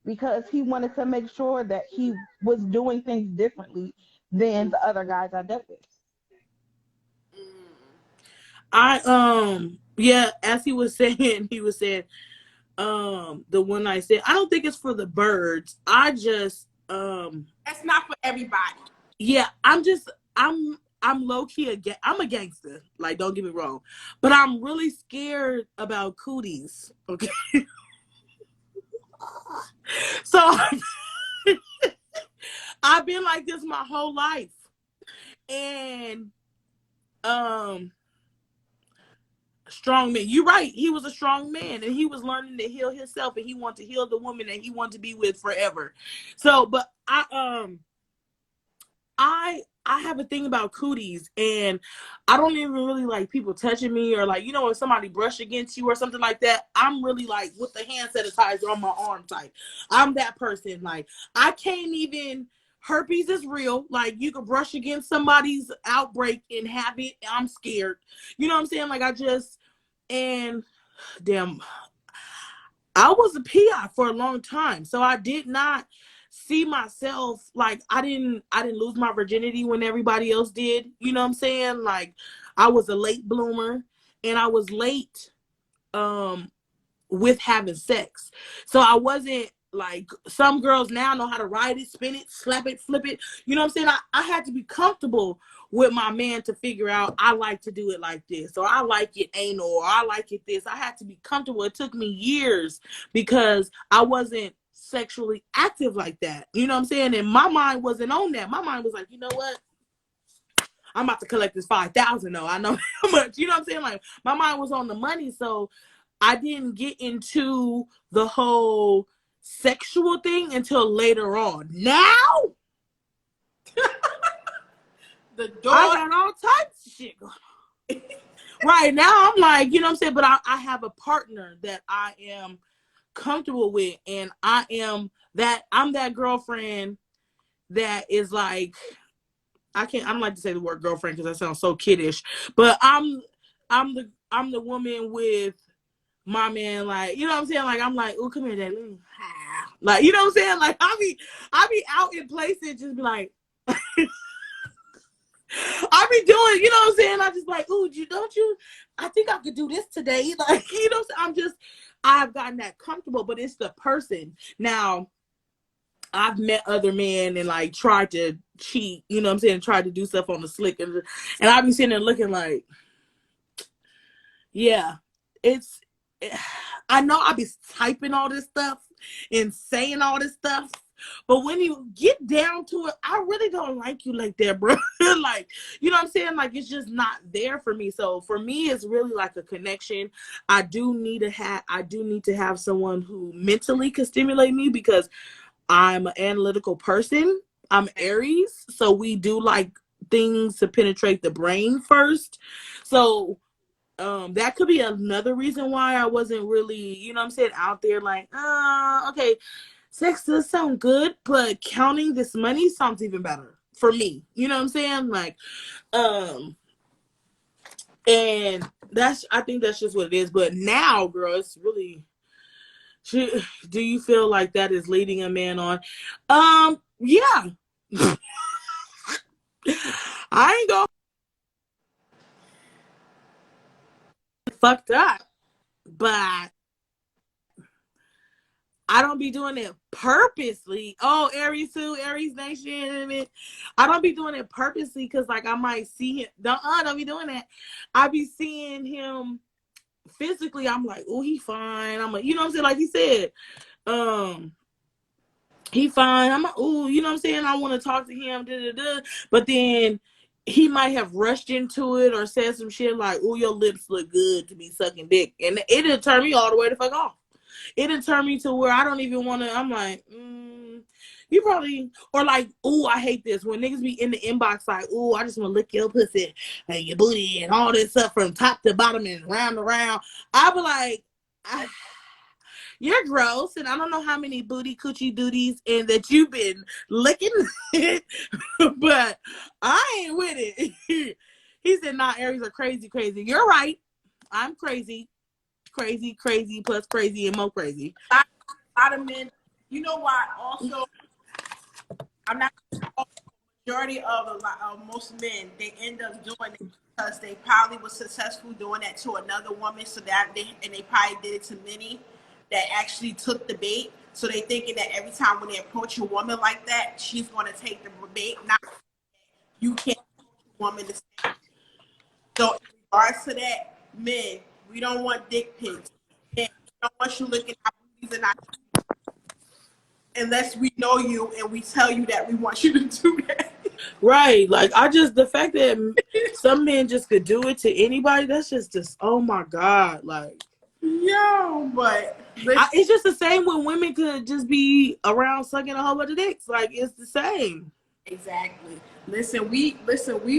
S2: because he wanted to make sure that he was doing things differently than the other guys I dealt with.
S3: As he was saying, the one I said, I don't think it's for the birds. I just
S1: that's not for everybody.
S3: Yeah, I'm low key I'm a gangster. Like, don't get me wrong, but I'm really scared about cooties. Okay, so I've been like this my whole life, and strong man. You're right. He was a strong man, and he was learning to heal himself, and he wanted to heal the woman that he wanted to be with forever. So, but I have a thing about cooties, and I don't even really like people touching me or like, if somebody brush against you or something like that. I'm really like with the hand sanitizer on my arm type. I'm that person. Like, I can't even. Herpes is real. Like, you could brush against somebody's outbreak and have it. I'm scared. You know what I'm saying? Like, I was a PI for a long time, so I did not see myself like I didn't lose my virginity when everybody else did. You know what I'm saying? Like, I was a late bloomer, and I was late with having sex. So I wasn't like some girls now know how to ride it, spin it, slap it, flip it. You know what I'm saying? I had to be comfortable with my man to figure out I like to do it like this, or I like it anal, or I like it this. I had to be comfortable. It took me years because I wasn't sexually active like that. You know what I'm saying? And my mind wasn't on that. My mind was like, you know what? I'm about to collect this 5,000 though. I know how much. You know what I'm saying? Like my mind was on the money, so I didn't get into the whole sexual thing until later on. Now
S1: The door.
S3: I got all types of shit going on. Right now I'm like, you know what I'm saying? But I have a partner that I am comfortable with, and I'm that girlfriend that is like, I don't like to say the word girlfriend because that sounds so kiddish, but I'm the woman with my man, like, you know what I'm saying? Like, I'm like, oh, come here, Daddy. Like, you know what I'm saying? Like, I be out in places, just be like, I be doing, you know what I'm saying? I just like, ooh, I think I could do this today. Like, you know what I'm saying? I've gotten that comfortable, but it's the person. Now, I've met other men and like tried to cheat, you know what I'm saying? Tried to do stuff on the slick. And I've been sitting there looking like, yeah, I know I be typing all this stuff and saying all this stuff, but when you get down to it, I really don't like you like that, bro. Like, you know what I'm saying? Like, it's just not there for me. So for me, it's really like a connection. I do need to have someone who mentally can stimulate me because I'm an analytical person. I'm Aries, so we do like things to penetrate the brain first. So that could be another reason why I wasn't really, you know what I'm saying, out there like, okay, sex does sound good, but counting this money sounds even better for me. You know what I'm saying? Like, and I think that's just what it is. But now, girl, it's really, do you feel like that is leading a man on? Yeah. I ain't going fucked up, but I don't be doing it purposely. Oh, Aries too, Aries Nation. I don't be doing it purposely because, like, I might see him. Don't be doing that. I be seeing him physically. I'm like, oh, he fine. I'm like, you know what I'm saying? Like he said, he fine. I'm like, oh, you know what I'm saying? I want to talk to him. But then he might have rushed into it or said some shit like, oh, your lips look good to be sucking dick. And it'll turn me all the way the fuck off. It didn't turn me to where I don't even want to. I'm like, you probably, or like, ooh, I hate this when niggas be in the inbox like, ooh, I just want to lick your pussy and your booty and all this stuff from top to bottom and round to round. I be like, you're gross, and I don't know how many booty coochie duties and that you've been licking, but I ain't with it. He said, nah, Aries are crazy. You're right. I'm crazy plus crazy and more crazy.
S1: A lot of men, you know why? Also, I'm not. Majority of most men, they end up doing it because they probably was successful doing that to another woman, so that they probably did it to many that actually took the bait. So they thinking that every time when they approach a woman like that, she's going to take the bait. Not you can't approach a woman the same. So in regards to that, men, we don't want dick pics. Men, we don't want you looking at booties and unless we know you and we tell you that we want you to do that.
S3: Right. Like, the fact that some men just could do it to anybody, that's just, oh my God. Like,
S1: yo, but
S3: it's just the same when women could just be around sucking a whole bunch of dicks. Like, it's the same.
S1: Exactly. Listen, we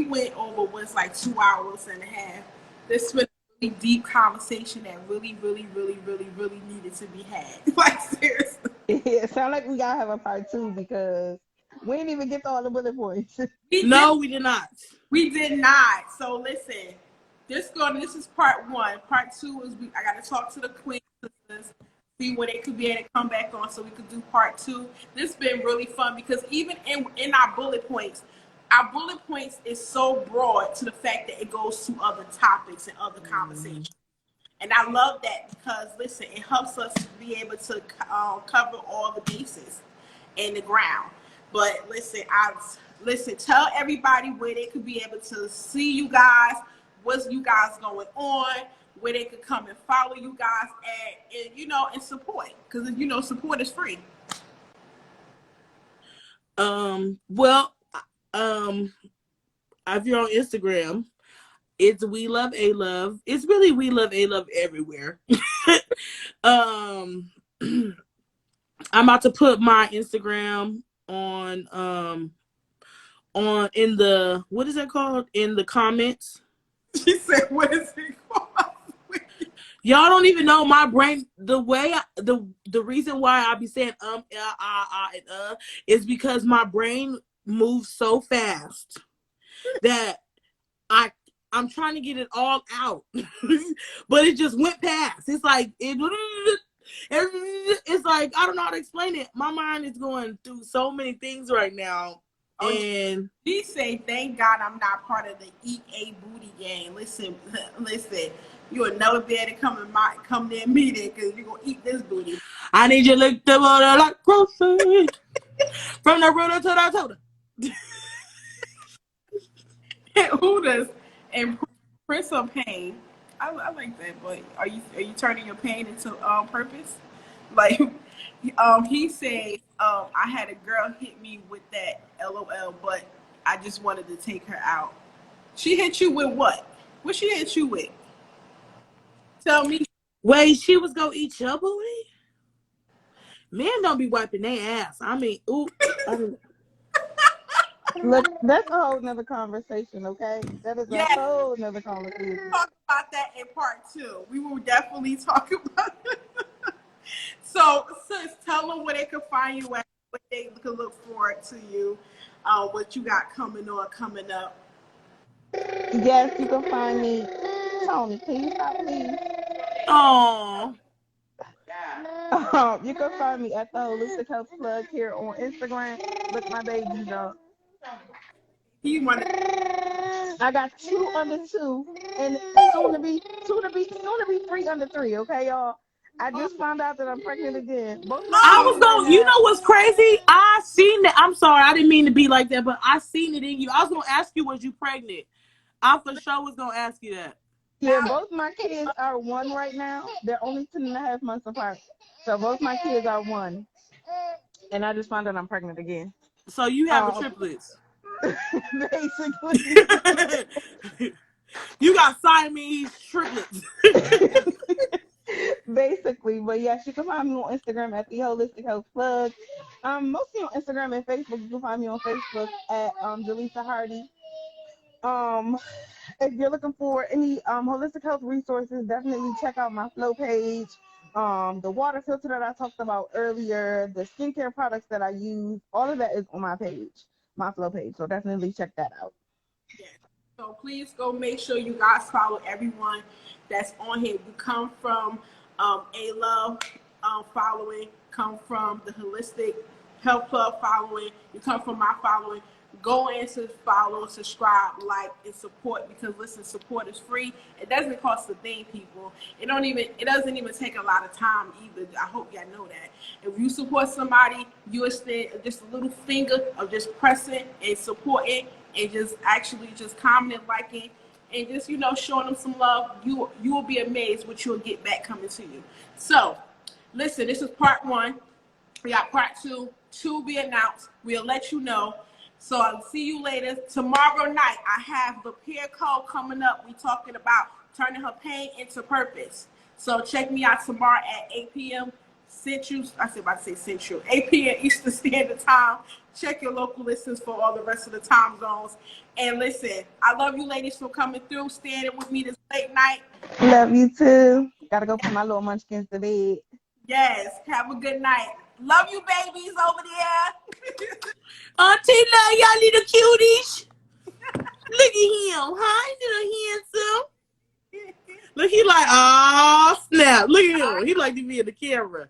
S1: went over what's like 2 hours and a half. This was a really deep conversation that really needed to be had. Like, seriously.
S2: It sounds like we gotta have a part two because we didn't even get to all the bullet points.
S3: We did not.
S1: We did not. So listen, this is part one. Part two is I gotta talk to the Queen sisters, see when they could be able to come back on so we could do part two. This has been really fun because even in our bullet points is so broad to the fact that it goes to other topics and other conversations. And I love that because, listen, it helps us to be able to cover all the bases in the ground. But listen, tell everybody where they could be able to see you guys, what's you guys going on, where they could come and follow you guys and support. Because, support is free.
S3: Well, if you're on Instagram, it's We Love A Love. It's really We Love A Love everywhere. I'm about to put my Instagram on in the, what is that called? In the comments.
S1: She said, what is it called?
S3: Y'all don't even know my brain. The way the reason why I be saying and is because my brain moves so fast that I'm trying to get it all out, but it just went past. It's like it's like I don't know how to explain it. My mind is going through so many things right now. And
S1: she say, thank God I'm not part of the Eat a Booty gang. Listen, you will never be able to come to their meeting because you're going to eat this booty.
S3: I need you to lick the water like grocery from the rooter to the toter.
S1: Who does? And Prince of Pain. I like that, but are you turning your pain into purpose? Like, he said, I had a girl hit me with that LOL, but I just wanted to take her out. She hit you with what? What she hit you with? Tell me.
S3: Wait, she was gonna eat your booty? Men don't be wiping their ass. I mean, ooh.
S2: Look, that's a whole nother conversation, okay? That is a whole nother conversation.
S1: We'll talk about that in part 2. We will definitely talk about it. So, sis, tell them where they can find you at, what they can look forward to you, what you got coming up.
S2: Yes, you can find me. Tony, can you stop, please?
S3: Oh.
S2: You can find me at the Holistic Health Plug here on Instagram. Look, my babies up. I got 2 under 2, and soon to be 3 under 3. Okay, y'all. I just found out that I'm pregnant again.
S3: I was going. You know what's crazy? I seen that. I'm sorry, I didn't mean to be like that, but I seen it in you. I was gonna ask you, was you pregnant? I for sure was gonna ask you that.
S2: Yeah, both my kids are 1 right now. They're only 10.5 months apart. So both my kids are 1. And I just found out I'm pregnant again.
S3: So you have a triplets.
S2: Basically.
S3: You got Siamese triplets.
S2: Basically, but yes, you can find me on Instagram at the Holistic Health Plug. Mostly on Instagram and Facebook. You can find me on Facebook at Jaleesa Hardy. If you're looking for any holistic health resources, definitely check out my Flow page. The water filter that I talked about earlier, the skincare products that I use, all of that is on my page, my Flow page. So definitely check that out.
S1: Yeah. So please go make sure you guys follow everyone that's on here. You come from A Love following, come from the Holistic Health Club following, you come from my following. Go in to follow, subscribe, like, and support because listen, support is free. It doesn't cost a thing, people. It doesn't even take a lot of time either. I hope y'all know that. If you support somebody, you extend just a little finger of just pressing and supporting and just actually just commenting, liking, and just showing them some love. You will be amazed what you'll get back coming to you. So, listen, this is part 1. We got part 2 to be announced. We'll let you know. So I'll see you later. Tomorrow night, I have the peer code coming up. We talking about turning her pain into purpose. So check me out tomorrow at 8 p.m. Central. I said about to say Central. 8 p.m. Eastern Standard Time. Check your local listings for all the rest of the time zones. And listen, I love you ladies for coming through, standing with me this late night.
S2: Love you too. Gotta go put my little munchkins to bed.
S1: Yes. Have a good night. Love you, babies over there.
S3: Auntie, love y'all little cuties. Look at him, huh? Little handsome. Look, he like, oh snap. Look at him. He like to be in the camera.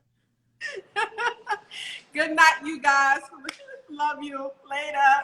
S1: Good night, you guys. Love you. Later.